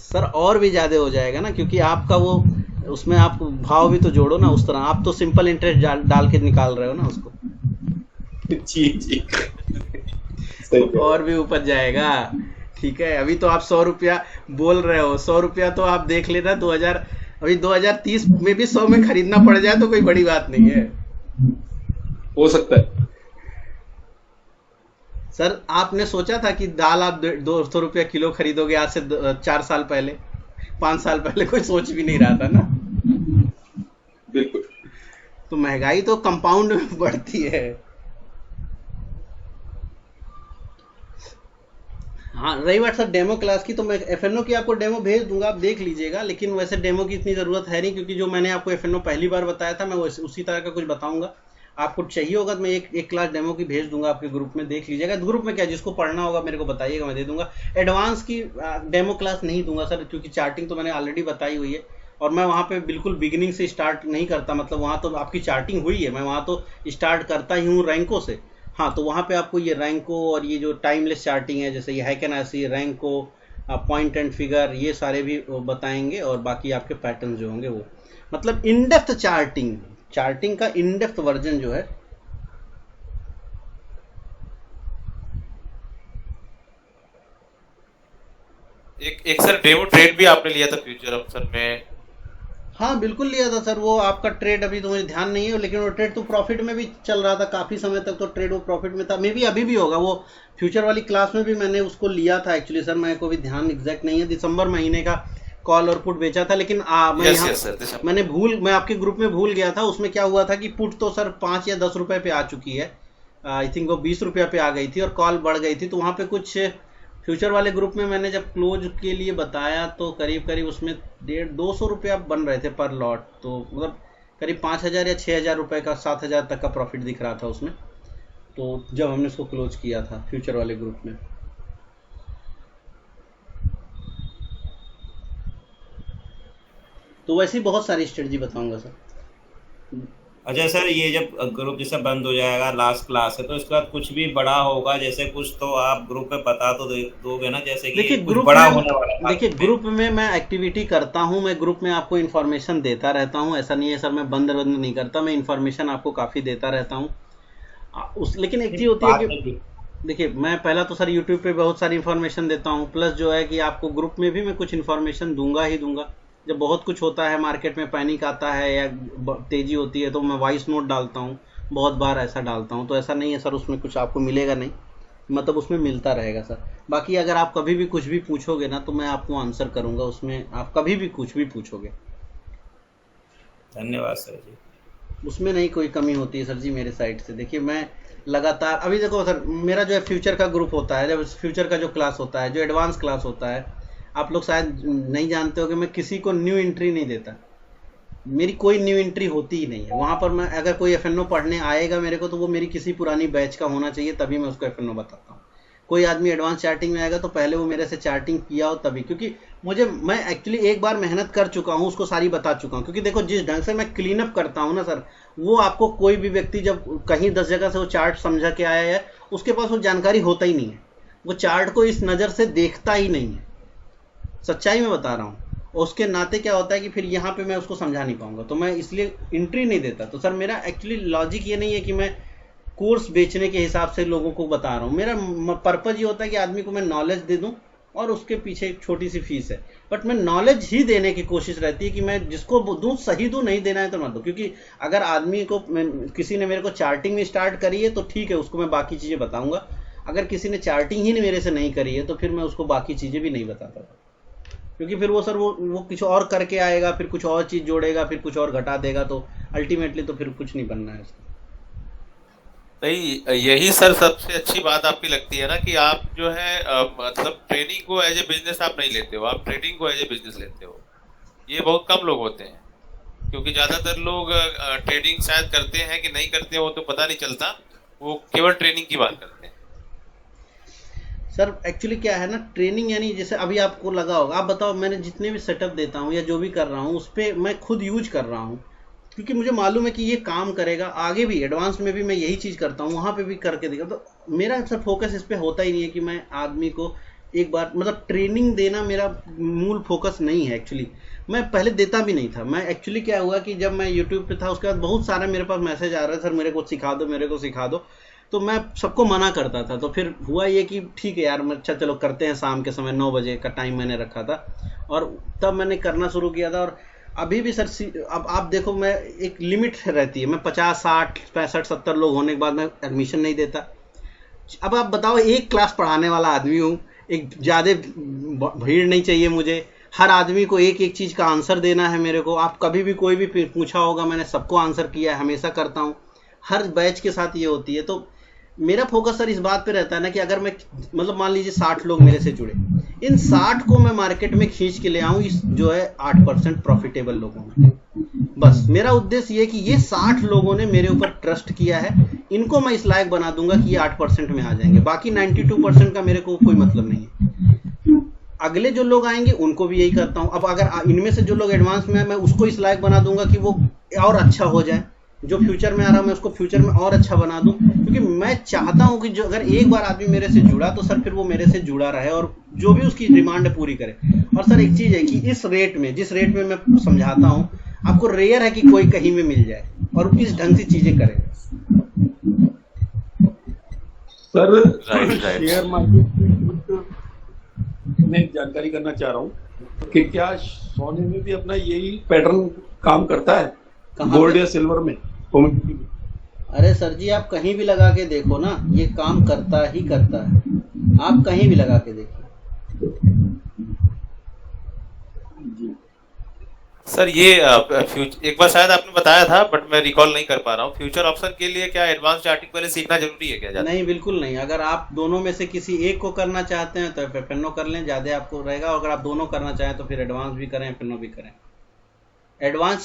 सर, और भी ज्यादा हो जाएगा ना, क्योंकि आपका वो उसमें आप भाव भी तो जोड़ो ना उस तरह। आप तो सिंपल इंटरेस्ट डाल के निकाल रहे हो ना उसको। जी और भी ऊपर जाएगा। ठीक है, अभी तो आप 100 रुपया बोल रहे हो, 100 रुपया तो आप देख लेना अभी 2030 में भी 100 में खरीदना पड़ जाए तो कोई बड़ी बात नहीं है। हो सकता है सर। आपने सोचा था कि दाल आप 200 रुपया किलो खरीदोगे आज से 4 साल पहले, 5 साल पहले? कोई सोच भी नहीं रहा था ना। बिल्कुल। तो महंगाई तो कंपाउंड में बढ़ती है। हाँ, रही बात सर डेमो क्लास की, तो मैं एफएनओ की आपको डेमो भेज दूंगा, आप देख लीजिएगा। लेकिन वैसे डेमो की इतनी ज़रूरत है नहीं, क्योंकि जो मैंने आपको एफएनओ पहली बार बताया था मैं उसी तरह का कुछ बताऊंगा। आपको चाहिए होगा तो मैं एक क्लास डेमो की भेज दूंगा आपके ग्रुप में, देख लीजिएगा। ग्रुप में क्या, जिसको पढ़ना होगा मेरे को बताइएगा, मैं दे दूंगा। एडवांस की डेमो क्लास नहीं दूंगा सर, क्योंकि चार्टिंग तो मैंने ऑलरेडी बताई हुई है, और मैं वहाँ पे बिल्कुल बिगिनिंग से स्टार्ट नहीं करता। मतलब वहाँ तो आपकी चार्टिंग हुई है, मैं वहाँ तो स्टार्ट करता ही हूँ रैंकों से। हाँ, तो वहाँ पे आपको ये रैंको और ये जो टाइमलेस चार्टिंग है, जैसे ये हैकेनासी, रैंको, पॉइंट एंड फिगर, ये सारे भी बताएंगे। और बाकी आपके पैटर्न जो होंगे वो, मतलब इन डेप्थ चार्टिंग का इन डेप्थ वर्जन जो है। एक सर डेमो ट्रेड भी आपने लिया था फ्यूचर ऑप्शन में? हाँ बिल्कुल लिया था सर। वो आपका ट्रेड अभी तो मुझे ध्यान नहीं है, लेकिन वो ट्रेड तो प्रॉफिट में भी चल रहा था काफ़ी समय तक। तो ट्रेड वो प्रॉफिट में था, मे बी अभी भी होगा। वो फ्यूचर वाली क्लास में भी मैंने उसको लिया था एक्चुअली सर, मेरे को भी ध्यान एग्जैक्ट नहीं है। दिसंबर महीने का कॉल और पुट बेचा था, लेकिन मैं आपके ग्रुप में भूल गया था। उसमें क्या हुआ था कि पुट तो सर 5 या 10 रुपए पे आ चुकी है, आई थिंक वो 20 रुपया पे आ गई थी, और कॉल बढ़ गई थी। तो वहाँ पे कुछ फ्यूचर वाले ग्रुप में मैंने जब क्लोज के लिए बताया तो करीब करीब उसमें 200 रुपया बन रहे थे पर लॉट। तो मतलब करीब 5,000 या 6,000 रुपये का 7,000 तक का प्रॉफिट दिख रहा था उसमें, तो जब हमने उसको क्लोज किया था फ्यूचर वाले ग्रुप में। तो वैसे ही बहुत सारी स्ट्रेटजी बताऊंगा सर। अच्छा सर, ये जब ग्रुप जैसे बंद हो जाएगा, लास्ट क्लास है, तो इसके बाद कुछ भी बड़ा होगा जैसे कुछ, तो आप ग्रुप में बता तो दोगे ना, जैसे कि देखिए कुछ बड़ा होने वाला है। देखिए ग्रुप में मैं एक्टिविटी करता हूँ, मैं ग्रुप में आपको इन्फॉर्मेशन देता रहता हूँ। ऐसा नहीं है सर मैं बंद नहीं करता, मैं इन्फॉर्मेशन आपको काफ़ी देता रहता हूँ। लेकिन एक चीज़ होती है कि देखिए, मैं पहला तो सर यूट्यूब पे बहुत सारी इन्फॉर्मेशन देता हूँ, प्लस जो है कि आपको ग्रुप में भी मैं कुछ इन्फॉर्मेशन दूंगा ही दूंगा। जब बहुत कुछ होता है मार्केट में, पैनिक आता है या तेज़ी होती है, तो मैं वॉइस नोट डालता हूँ, बहुत बार ऐसा डालता हूँ। तो ऐसा नहीं है सर उसमें कुछ आपको मिलेगा नहीं, मतलब उसमें मिलता रहेगा सर। बाकी अगर आप कभी भी कुछ भी पूछोगे ना तो मैं आपको आंसर करूँगा, उसमें आप कभी भी कुछ भी पूछोगे। धन्यवाद सर जी। उसमें नहीं कोई कमी होती है सर जी मेरे साइड से। देखिए मैं लगातार, अभी देखो सर मेरा जो है फ्यूचर का ग्रुप होता है, जब फ्यूचर का जो क्लास होता है, जो एडवांस क्लास होता है, आप लोग शायद नहीं जानते हो कि मैं किसी को न्यू एंट्री नहीं देता। मेरी कोई न्यू एंट्री होती ही नहीं है वहाँ पर। मैं अगर कोई एफएनओ पढ़ने आएगा मेरे को, तो वो मेरी किसी पुरानी बैच का होना चाहिए, तभी मैं उसको एफएनओ बताता हूँ। कोई आदमी एडवांस चार्टिंग में आएगा तो पहले वो मेरे से चार्टिंग किया हो तभी, क्योंकि मैं एक्चुअली एक बार मेहनत कर चुका हूँ, उसको सारी बता चुका हूँ। क्योंकि देखो जिस ढंग से मैं क्लीन अप करता हूँ ना सर, वो आपको कोई भी व्यक्ति जब कहीं 10 जगह से वो चार्ट समझा के आया है, उसके पास वो जानकारी होता ही नहीं है, वो चार्ट को इस नज़र से देखता ही नहीं है। सच्चाई में बता रहा हूँ। उसके नाते क्या होता है कि फिर यहाँ पे मैं उसको समझा नहीं पाऊंगा, तो मैं इसलिए एंट्री नहीं देता। तो सर मेरा एक्चुअली लॉजिक ये नहीं है कि मैं कोर्स बेचने के हिसाब से लोगों को बता रहा हूँ। मेरा पर्पज ये होता है कि आदमी को मैं नॉलेज दे दूँ, और उसके पीछे एक छोटी सी फीस है, बट मैं नॉलेज ही देने की कोशिश रहती है कि मैं जिसको दूँ सही दूँ, नहीं देना है तो मत दो। क्योंकि अगर आदमी को किसी ने मेरे को चार्टिंग में स्टार्ट करी है तो ठीक है, उसको मैं बाकी चीज़ें बताऊँगा। अगर किसी ने चार्टिंग ही मेरे से नहीं करी है तो फिर मैं उसको बाकी चीज़ें भी नहीं बताता, क्योंकि फिर वो सर वो कुछ और करके आएगा, फिर कुछ और चीज़ जोड़ेगा, फिर कुछ और घटा देगा, तो अल्टीमेटली तो फिर कुछ नहीं बनना है उसका। नहीं, यही सर सबसे अच्छी बात आपकी लगती है ना, कि आप जो है मतलब ट्रेनिंग को एज ए बिजनेस आप नहीं लेते हो, आप ट्रेडिंग को एज ए बिजनेस लेते हो। ये बहुत कम लोग होते हैं। क्योंकि ज्यादातर लोग ट्रेडिंग शायद करते हैं कि नहीं करते हैं वो तो पता नहीं चलता, वो केवल ट्रेनिंग की बात करते हैं। सर एक्चुअली क्या है ना, ट्रेनिंग यानी जैसे अभी आपको लगा होगा, आप बताओ, मैंने जितने भी सेटअप देता हूँ या जो भी कर रहा हूँ उस पर मैं खुद यूज कर रहा हूँ, क्योंकि मुझे मालूम है कि ये काम करेगा। आगे भी एडवांस में भी मैं यही चीज़ करता हूँ, वहाँ पे भी करके देखा। तो मेरा सर फोकस इस पर होता ही नहीं है कि मैं आदमी को एक बार मतलब ट्रेनिंग देना मेरा मूल फोकस नहीं है। एक्चुअली मैं पहले देता भी नहीं था। मैं एक्चुअली क्या हुआ कि जब मैं यूट्यूब पे था उसके बाद बहुत सारे मेरे पास मैसेज आ रहे, सर मेरे को सिखा दो, मेरे को सिखा दो। तो मैं सबको मना करता था। तो फिर हुआ ये कि ठीक है यार, अच्छा चलो करते हैं। शाम के समय 9 बजे का टाइम मैंने रखा था और तब मैंने करना शुरू किया था। और अभी भी सर अब आप देखो, मैं एक लिमिट रहती है, मैं 50, 60, 65, 70 लोग होने के बाद मैं एडमिशन नहीं देता। अब आप बताओ, एक क्लास पढ़ाने वाला आदमी हूँ, एक ज़्यादा भीड़ नहीं चाहिए मुझे, हर आदमी को एक एक चीज़ का आंसर देना है मेरे को। आप कभी भी कोई भी पूछा होगा, मैंने सबको आंसर किया है, हमेशा करता हूँ, हर बैच के साथ ये होती है। तो मेरा फोकस सर इस बात पे रहता है ना कि अगर मैं मतलब मान लीजिए 60 लोग मेरे से जुड़े, इन 60 को मैं मार्केट में खींच के ले आऊँ इस जो है 8% प्रॉफिटेबल लोगों में। बस मेरा उद्देश्य ये कि ये 60 लोगों ने मेरे ऊपर ट्रस्ट किया है, इनको मैं इस लायक बना दूंगा कि ये 8% में आ जाएंगे। बाकी 92% का मेरे को कोई मतलब नहीं है। अगले जो लोग आएंगे उनको भी यही करता हूँ। अब अगर इनमें से जो लोग एडवांस में है, मैं उसको इस लायक बना दूंगा कि वो और अच्छा हो जाए। जो फ्यूचर में आ रहा है मैं उसको फ्यूचर में और अच्छा बना दूं, क्योंकि मैं चाहता हूं कि जो अगर एक बार आदमी मेरे से जुड़ा तो सर फिर वो मेरे से जुड़ा रहे और जो भी उसकी डिमांड है पूरी करे। और सर एक चीज है कि इस रेट में, जिस रेट में मैं समझाता हूं, आपको रेयर है कि कोई कहीं में मिल जाए और इस ढंग से चीजें करे। सर शेयर मार्केट में जानकारी करना चाह रहा हूँ कि क्या सोने में भी अपना यही पैटर्न काम करता है, गोल्ड या सिल्वर में? अरे सर जी, आप कहीं भी लगा के देखो ना, ये काम करता ही करता है। आप कहीं भी लगा के देखो। सर ये एक बार शायद आपने बताया था बट मैं रिकॉल नहीं कर पा रहा हूँ। फ्यूचर ऑप्शन के लिए क्या एडवांस चार्टिंग पहले सीखना जरूरी है क्या? नहीं, बिल्कुल नहीं। अगर आप दोनों में से किसी एक को करना चाहते हैं तो एफएनओ कर लें, ज्यादा आपको रहेगा। और अगर आप दोनों करना चाहें तो फिर एडवांस भी करें, एफएनओ भी करें। एडवांस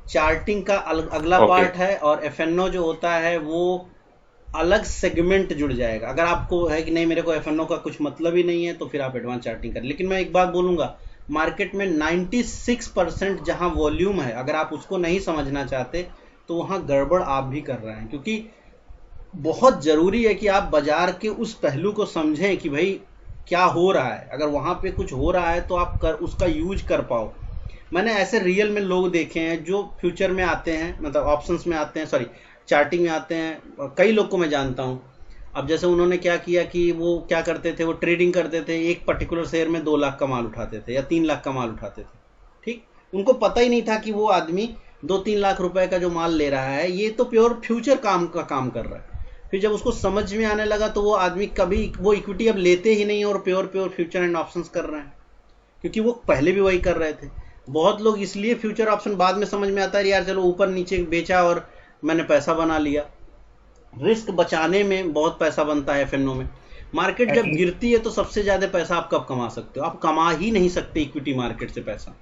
चार्टिंग का अगला पार्ट है और एफएनओ जो होता है वो अलग सेगमेंट जुड़ जाएगा। अगर आपको है कि नहीं मेरे को एफएनओ का कुछ मतलब ही नहीं है तो फिर आप एडवांस चार्टिंग करें। लेकिन मैं एक बात बोलूंगा, मार्केट में 96% जहां वॉल्यूम है, अगर आप उसको नहीं समझना चाहते तो वहां गड़बड़ आप भी कर रहे हैं। क्योंकि बहुत जरूरी है कि आप बाजार के उस पहलू को समझें कि भाई क्या हो रहा है। अगर वहां पे कुछ हो रहा है तो आप उसका यूज कर पाओ। मैंने ऐसे रियल में लोग देखे हैं जो फ्यूचर में आते हैं, मतलब ऑप्शंस में आते हैं, सॉरी चार्टिंग में आते हैं। कई लोग को मैं जानता हूं। अब जैसे उन्होंने क्या किया कि वो क्या करते थे, वो ट्रेडिंग करते थे, एक पर्टिकुलर शेयर में 2 लाख का माल उठाते थे या 3 लाख का माल उठाते थे। ठीक, उनको पता ही नहीं था कि वो आदमी 2-3 लाख रुपए का जो माल ले रहा है ये तो प्योर फ्यूचर काम कर रहा है। फिर जब उसको समझ में आने लगा तो वो आदमी कभी वो इक्विटी अब लेते ही नहीं और प्योर फ्यूचर एंड ऑप्शंस कर रहे हैं, क्योंकि वो पहले भी वही कर रहे थे। बहुत लोग इसलिए फ्यूचर ऑप्शन बाद में समझ में आता है, यार चलो ऊपर नीचे बेचा और मैंने पैसा बना लिया। रिस्क बचाने में बहुत पैसा बनता है एफएनओ में। मार्केट जब गिरती है तो सबसे ज्यादा पैसा आप कब कमा सकते हो? आप कमा ही नहीं सकते इक्विटी मार्केट से पैसा।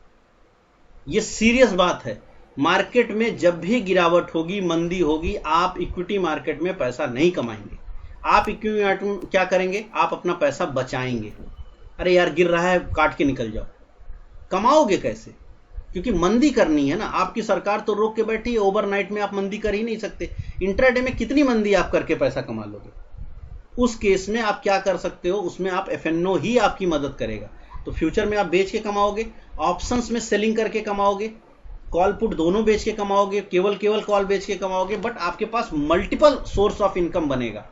ये सीरियस बात है। मार्केट में जब भी गिरावट होगी, मंदी होगी, आप इक्विटी मार्केट में पैसा नहीं कमाएंगे। आप इक्विटी मार्केट में क्या करेंगे? आप अपना पैसा बचाएंगे। अरे यार गिर रहा है, काट के निकल जाओ। कमाओगे कैसे? क्योंकि मंदी करनी है ना। आपकी सरकार तो रोक के बैठी है, ओवरनाइट में आप मंदी कर ही नहीं सकते। इंट्राडे में कितनी मंदी आप करके पैसा कमा लोगे? उस केस में आप क्या कर सकते हो, उसमें आप एफएनओ ही आपकी मदद करेगा। तो फ्यूचर में आप बेच के कमाओगे, ऑप्शंस में सेलिंग करके कमाओगे, कॉल पुट दोनों बेच के कमाओगे, केवल कॉल बेच के कमाओगे। बट आपके पास मल्टीपल सोर्स ऑफ इनकम बनेगा,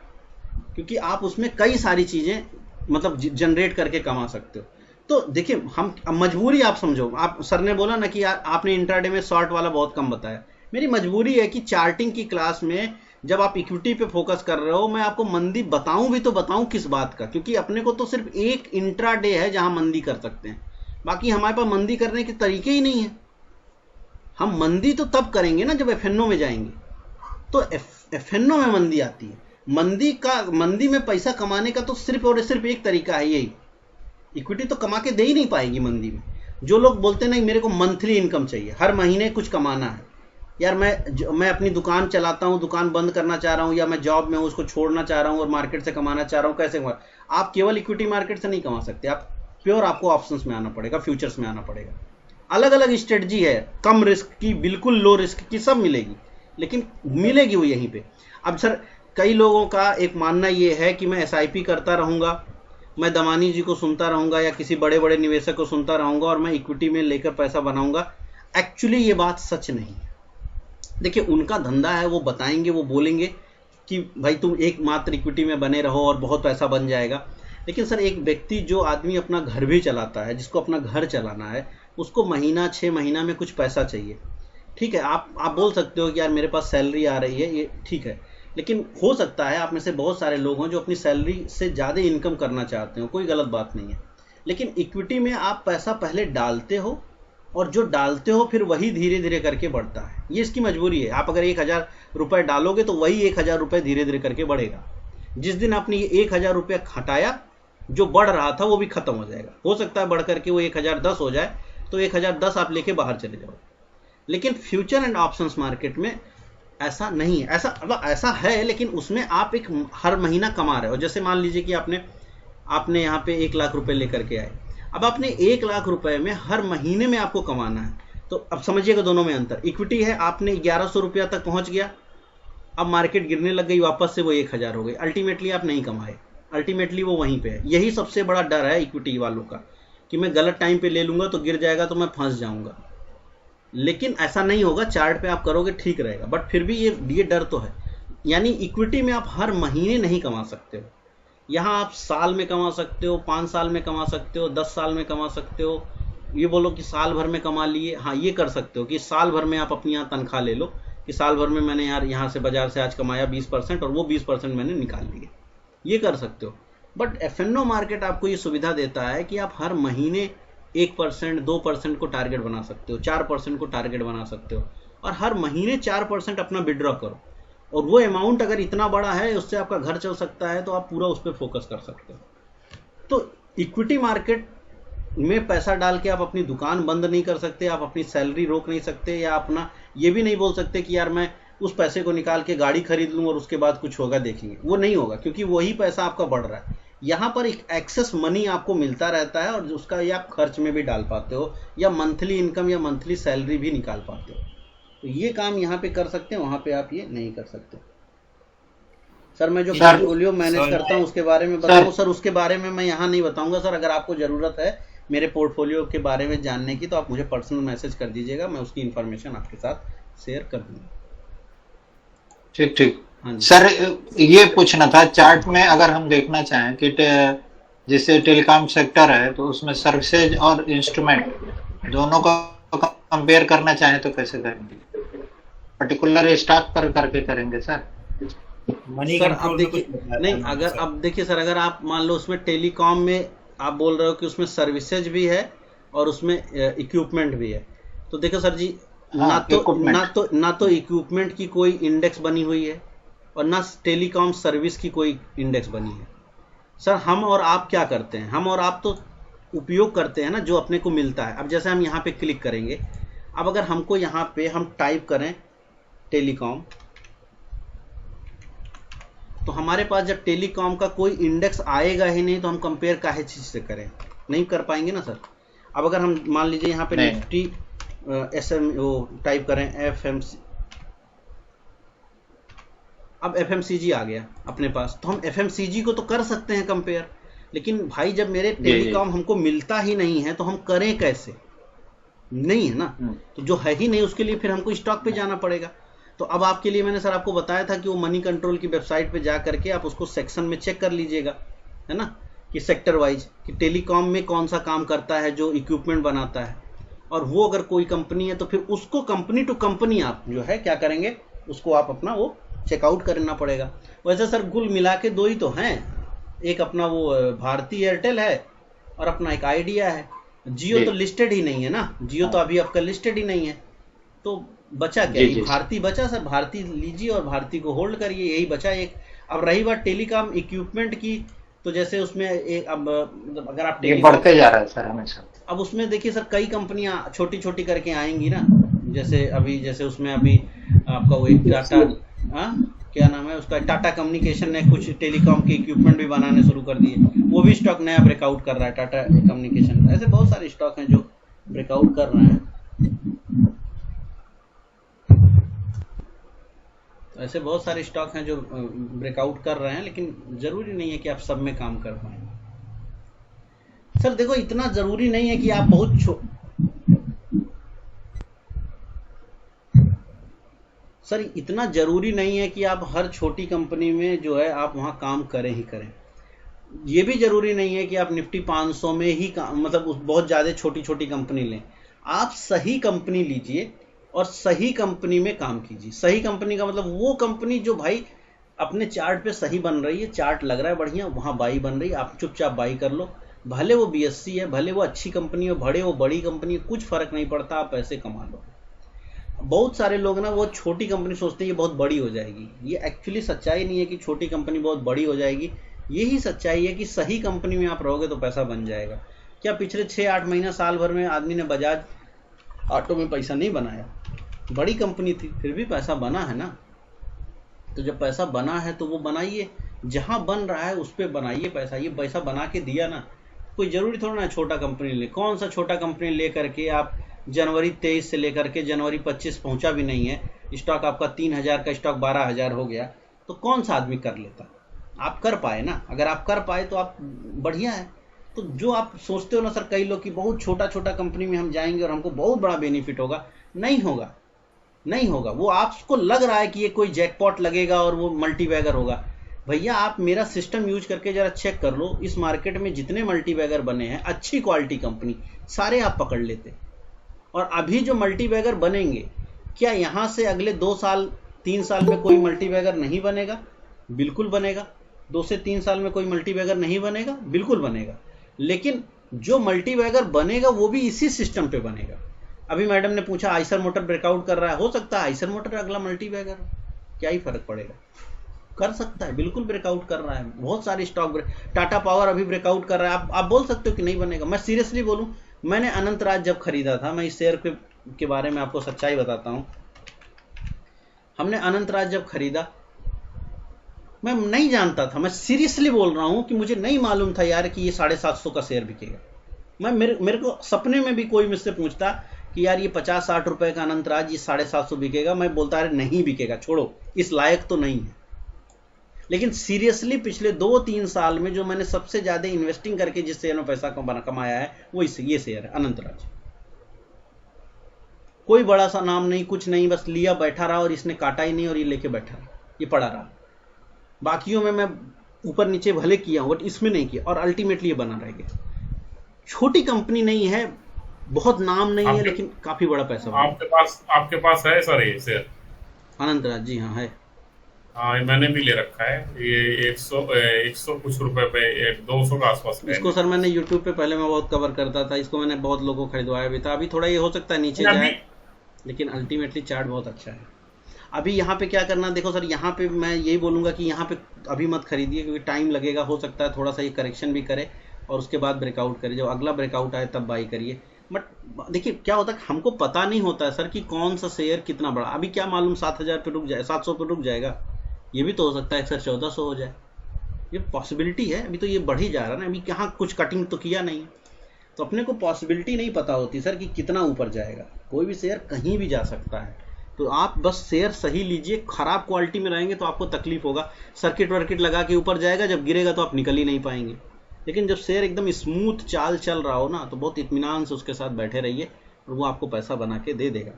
क्योंकि आप उसमें कई सारी चीजें मतलब जनरेट करके कमा सकते हो। तो देखिए, हम मजबूरी आप समझो। आप सर ने बोला ना कि आपने इंट्राडे में शॉर्ट वाला बहुत कम बताया। मेरी मजबूरी है कि चार्टिंग की क्लास में जब आप इक्विटी पे फोकस कर रहे हो, मैं आपको मंदी बताऊं भी तो बताऊं किस बात का? क्योंकि अपने को तो सिर्फ एक इंट्राडे है जहां मंदी कर सकते हैं, बाकी हमारे पास मंदी करने के तरीके ही नहीं है। हम मंदी तो तब करेंगे ना जब एफएनओ में जाएंगे। तो एफएनओ में मंदी आती है। मंदी में पैसा कमाने का तो सिर्फ और सिर्फ एक तरीका है, यही। इक्विटी तो कमा के दे ही नहीं पाएगी मंदी में। जो लोग बोलते हैं नहीं मेरे को मंथली इनकम चाहिए, हर महीने कुछ कमाना है, यार मैं अपनी दुकान चलाता हूँ, दुकान बंद करना चाह रहा हूँ, या मैं जॉब में हूँ उसको छोड़ना चाह रहा हूँ और मार्केट से कमाना चाह रहा हूँ, कैसे कमा? आप केवल इक्विटी मार्केट से नहीं कमा सकते, आप प्योर आपको ऑप्शंस में आना पड़ेगा, फ्यूचर्स में आना पड़ेगा। अलग अलग स्ट्रेटजी है, कम रिस्क की, बिल्कुल लो रिस्क की, सब मिलेगी, लेकिन मिलेगी वो यहीं पे। अब सर कई लोगों का एक मानना ये है कि मैं SIP करता रहूँगा, मैं दमानी जी को सुनता रहूँगा या किसी बड़े बड़े निवेशक को सुनता रहूँगा और मैं इक्विटी में लेकर पैसा बनाऊँगा। एक्चुअली ये बात सच नहीं है। देखिए उनका धंधा है, वो बताएंगे, वो बोलेंगे कि भाई तुम एकमात्र इक्विटी में बने रहो और बहुत पैसा बन जाएगा। लेकिन सर एक व्यक्ति जो आदमी अपना घर भी चलाता है, जिसको अपना घर चलाना है, उसको महीना 6 महीना में कुछ पैसा चाहिए। ठीक है, आप बोल सकते हो कि यार मेरे पास सैलरी आ रही है, ये ठीक है, लेकिन हो सकता है आप में से बहुत सारे लोग हैं जो अपनी सैलरी से ज़्यादा इनकम करना चाहते हो, कोई गलत बात नहीं है। लेकिन इक्विटी में आप पैसा पहले डालते हो और जो डालते हो फिर वही धीरे धीरे करके बढ़ता है, ये इसकी मजबूरी है। आप अगर 1000 रुपये डालोगे तो वही 1000 रुपये धीरे धीरे करके बढ़ेगा। जिस दिन आपने ये 1000 रुपये हटाया, जो बढ़ रहा था वो भी खत्म हो जाएगा। हो सकता है बढ़ करके वो 1010 हो जाए, तो 1010 आप लेके बाहर चले जाओ। लेकिन फ्यूचर एंड ऑप्शंस मार्केट में ऐसा नहीं है, ऐसा है, लेकिन उसमें आप एक हर महीना कमा रहे हो। जैसे मान लीजिए कि आपने यहाँ पे 1 लाख रुपए लेकर के आए, अब आपने 1 लाख रुपए में हर महीने में आपको कमाना है, तो अब समझिएगा दोनों में अंतर। इक्विटी है, आपने 1100 रुपया तक पहुंच गया, अब मार्केट गिरने लग गई, वापस से वो 1000 हो गई, अल्टीमेटली आप नहीं कमाए, अल्टीमेटली वो वहीं पे है। यही सबसे बड़ा डर है इक्विटी वालों का कि मैं गलत टाइम पे ले लूंगा तो गिर जाएगा तो मैं फंस जाऊंगा। लेकिन ऐसा नहीं होगा, चार्ट पे आप करोगे ठीक रहेगा, बट फिर भी ये डर तो है। यानी इक्विटी में आप हर महीने नहीं कमा सकते हो, यहाँ आप साल में कमा सकते हो, 5 साल में कमा सकते हो, 10 साल में कमा सकते हो। ये बोलो कि साल भर में कमा लिए, हाँ ये कर सकते हो कि साल भर में आप अपनी यहाँ तनख्वाह ले लो कि साल भर में मैंने यार यहाँ से बाजार से आज कमाया 20% और वो 20% मैंने निकाल लिए, ये कर सकते हो। बट F&O मार्केट आपको ये सुविधा देता है कि आप हर महीने 1%, 2% को टारगेट बना सकते हो, 4% को टारगेट बना सकते हो, और हर महीने 4% अपना विड्रॉ करो, और वो अमाउंट अगर इतना बड़ा है उससे आपका घर चल सकता है तो आप पूरा उस पर फोकस कर सकते हो। तो इक्विटी मार्केट में पैसा डाल के आप अपनी दुकान बंद नहीं कर सकते, आप अपनी सैलरी रोक नहीं सकते, या अपना ये भी नहीं बोल सकते कि यार मैं उस पैसे को निकाल के गाड़ी खरीद लूँ और उसके बाद कुछ होगा देखेंगे, वो नहीं होगा, क्योंकि वही पैसा आपका बढ़ रहा है। यहाँ पर एक एक्सेस मनी आपको मिलता रहता है और उसका ये आप खर्च में भी डाल पाते हो, या मंथली इनकम या मंथली सैलरी भी निकाल पाते हो। तो ये काम यहाँ पे कर सकते हैं, वहाँ पे आप ये नहीं कर सकते। सर मैं जो पोर्टफोलियो मैनेज करता हूँ उसके बारे में बताऊँ सर, उसके बारे में मैं यहाँ नहीं बताऊँगा सर। अगर आपको ज़रूरत है मेरे पोर्टफोलियो के बारे में जानने की तो आप मुझे पर्सनल मैसेज कर दीजिएगा, मैं उसकी इन्फॉर्मेशन आपके साथ शेयर कर दूँगा। ठीक सर, ये पूछना था, चार्ट में अगर हम देखना चाहें कि जैसे टेलीकॉम सेक्टर है तो उसमें सर्विसेज और इंस्ट्रूमेंट दोनों को कंपेयर करना चाहें तो कैसे करेंगे? पर्टिकुलर स्टॉक पर करके करेंगे सर? मनी सर अब देखिए, नहीं अगर अब देखिए सर, अगर आप मान लो उसमें टेलीकॉम में आप बोल रहे हो कि उसमें सर्विसेज भी है और उसमें इक्विपमेंट भी है, तो देखो सर जी, ना तो इक्विपमेंट की कोई इंडेक्स बनी हुई है और ना टेलीकॉम सर्विस की कोई इंडेक्स बनी है। सर हम और आप क्या करते हैं, हम और आप तो उपयोग करते हैं ना जो अपने को मिलता है। अब जैसे हम यहाँ पे क्लिक करेंगे, अब अगर हमको यहाँ पे हम टाइप करें टेलीकॉम, तो हमारे पास जब टेलीकॉम का कोई इंडेक्स आएगा ही नहीं तो हम कंपेयर काहे चीज से करें, नहीं कर पाएंगे ना सर। अब अगर हम मान लीजिए यहाँ पे निफ्टी टाइप करें FMC, अब FMCG आ गया अपने पास, तो हम FMCG को तो कर सकते हैं कंपेयर, लेकिन भाई जब मेरे टेलीकॉम हमको मिलता ही नहीं है तो हम करें कैसे? नहीं है ना, तो जो है ही नहीं उसके लिए फिर हमको स्टॉक पे जाना पड़ेगा। तो अब आपके लिए मैंने सर आपको बताया था कि वो मनी कंट्रोल की वेबसाइट पे जा करके आप उसको सेक्शन में चेक कर लीजिएगा, है ना, कि सेक्टर वाइज कि टेलीकॉम में कौन सा काम करता है जो इक्विपमेंट बनाता है, और वो अगर कोई कंपनी है तो फिर उसको कंपनी टू कंपनी आप जो है क्या करेंगे, उसको आप अपना वो चेकआउट करना पड़ेगा। वैसे सर कुल मिला के 2 ही तो हैं, एक अपना वो भारती एयरटेल है और अपना एक आइडिया है। जियो तो लिस्टेड ही नहीं है ना, जियो तो अभी आपका लिस्टेड ही नहीं है, तो बचा क्या? भारती बचा सर, भारती लीजिए और भारती को होल्ड करिए, यही बचा एक। अब रही बात टेलीकॉम इक्विपमेंट की, तो जैसे उसमें एक अब मतलब अगर आप ये बढ़ते जा रहा है सर हमेशा। अब उसमें देखिए सर कई कंपनियां छोटी छोटी करके आएंगी ना, जैसे उसमें अभी आपका वो एक टाटा, क्या नाम है उसका, टाटा कम्युनिकेशन ने कुछ टेलीकॉम के इक्विपमेंट भी बनाने शुरू कर दिए, वो भी स्टॉक नया ब्रेकआउट कर रहा है टाटा कम्युनिकेशन। ऐसे बहुत सारे स्टॉक हैं जो ब्रेकआउट कर रहे हैं, तो ऐसे बहुत सारे स्टॉक हैं जो ब्रेकआउट कर रहे हैं, लेकिन जरूरी नहीं है कि आप सब में काम कर पाए। सर देखो इतना जरूरी नहीं है कि आप बहुत सर इतना जरूरी नहीं है कि आप हर छोटी कंपनी में जो है आप वहां काम करें ही करें। ये भी जरूरी नहीं है कि आप निफ्टी 500 में ही मतलब बहुत ज्यादा छोटी छोटी कंपनी लें। आप सही कंपनी लीजिए और सही कंपनी में काम कीजिए। सही कंपनी का मतलब वो कंपनी जो भाई अपने चार्ट पे सही बन रही है, चार्ट लग रहा है बढ़िया, वहां बाई बन रही है, आप चुपचाप बाई कर लो। भले वो BSE है, भले वो अच्छी कंपनी हो, भले वो बड़ी कंपनी है, कुछ फर्क नहीं पड़ता, आप पैसे कमा लो। बहुत सारे लोग ना वो छोटी कंपनी सोचते हैं ये बहुत बड़ी हो जाएगी। ये एक्चुअली सच्चाई नहीं है कि छोटी कंपनी बहुत बड़ी हो जाएगी। यही सच्चाई है कि सही कंपनी में आप रहोगे तो पैसा बन जाएगा। क्या पिछले 6-8 महीना साल भर में आदमी ने बजाज ऑटो में पैसा नहीं बनाया? बड़ी कंपनी थी फिर भी पैसा बना है ना। तो जब पैसा बना है तो वो बनाइए, जहां बन रहा है उस पर बनाइए पैसा। ये पैसा बना के दिया ना, कोई जरूरी थोड़ा ना छोटा कंपनी ले। कौन सा छोटा कंपनी ले करके आप जनवरी 23 से लेकर के जनवरी 25 पहुंचा भी नहीं है, स्टॉक आपका 3000 का स्टॉक 12000 हो गया, तो कौन सा आदमी कर लेता? आप कर पाए ना। अगर आप कर पाए तो आप बढ़िया है। तो जो आप सोचते हो ना सर, कई लोग कि बहुत छोटा छोटा कंपनी में हम जाएंगे और हमको बहुत बड़ा बेनिफिट होगा, नहीं होगा, नहीं होगा। वो आपको लग रहा है कि ये कोई जैकपॉट लगेगा और वो मल्टीबैगर होगा। भैया आप मेरा सिस्टम यूज करके जरा चेक कर लो, इस मार्केट में जितने मल्टीबैगर बने हैं अच्छी क्वालिटी कंपनी, सारे आप पकड़ लेते। और अभी जो मल्टीबैगर बनेंगे, क्या यहां से अगले 2 साल 3 साल में कोई मल्टीबैगर नहीं बनेगा? बिल्कुल बनेगा। 2 से 3 साल में कोई मल्टीबैगर नहीं बनेगा? बिल्कुल बनेगा। लेकिन जो मल्टीबैगर बनेगा वो भी इसी सिस्टम पे बनेगा। अभी मैडम ने पूछा आइसर मोटर ब्रेकआउट कर रहा है, हो सकता है आइसर मोटर अगला मल्टीबैगर, क्या ही फर्क पड़ेगा, कर सकता है, बिल्कुल ब्रेकआउट कर रहा है। बहुत सारे स्टॉक, टाटा पावर अभी ब्रेकआउट कर रहा है। आप बोल सकते हो कि नहीं बनेगा। मैं सीरियसली बोलूं, मैंने अनंतराज जब खरीदा था, मैं इस शेयर के बारे में आपको सच्चाई बताता हूं। हमने अनंतराज जब खरीदा, मैं नहीं जानता था, मैं सीरियसली बोल रहा हूं कि मुझे नहीं मालूम था यार कि ये 750 का शेयर बिकेगा। मेरे को सपने में भी कोई मुझसे पूछता कि यार ये 50-60 रुपए का अनंतराज ये 750 बिकेगा, मैं बोलता अरे नहीं बिकेगा, छोड़ो, इस लायक तो नहीं है। लेकिन सीरियसली पिछले 2-3 साल में जो मैंने सबसे ज्यादा इन्वेस्टिंग करके जिस शेयर में पैसा कमाया है वो ये शेयर है अनंतराज। कोई बड़ा सा नाम नहीं, कुछ नहीं, बस लिया, बैठा रहा और इसने काटा ही नहीं और ये लेके बैठा रहा, ये पड़ा रहा। बाकियों में मैं ऊपर नीचे भले किया हूं बट इसमें नहीं किया और अल्टीमेटली ये बना रह गया। छोटी कंपनी नहीं है, बहुत नाम नहीं है, लेकिन काफी बड़ा पैसा। आपके पास है सर ये शेयर अनंतराज? जी हाँ है। हाँ मैंने भी ले रखा है। ये 100 कुछ रुपए पे 200 के आसपास है। इसको सर मैंने YouTube पे पहले मैं बहुत कवर करता था, इसको मैंने बहुत लोगों को खरीदवाया भी था। अभी थोड़ा ये हो सकता है नीचे जाए, लेकिन अल्टीमेटली चार्ट बहुत अच्छा है। अभी यहाँ पे क्या करना, देखो सर यहाँ पे मैं यही बोलूंगा कि यहाँ पे अभी मत खरीदिए, क्योंकि टाइम लगेगा, हो सकता है थोड़ा सा ये करेक्शन भी करे और उसके बाद ब्रेकआउट करे। जब अगला ब्रेकआउट आए तब बाई करिए। बट देखिए क्या होता है, हमको पता नहीं होता है सर कि कौन सा शेयर कितना बड़ा। अभी क्या मालूम 7000 पे रुक जाए, 700 पे रुक जाएगा, ये भी तो हो सकता है 1400 हो जाए, ये पॉसिबिलिटी है। अभी तो ये बढ़ ही जा रहा है ना, अभी यहाँ कुछ कटिंग तो किया नहीं, तो अपने को पॉसिबिलिटी नहीं पता होती सर कि कितना ऊपर जाएगा। कोई भी शेयर कहीं भी जा सकता है, तो आप बस शेयर सही लीजिए। खराब क्वालिटी में रहेंगे तो आपको तकलीफ होगा, सर्किट वर्किट लगा के ऊपर जाएगा, जब गिरेगा तो आप निकल ही नहीं पाएंगे। लेकिन जब शेयर एकदम स्मूथ चाल चल रहा हो ना, तो बहुत इत्मीनान से उसके साथ बैठे रहिए और वो आपको पैसा बना के दे देगा।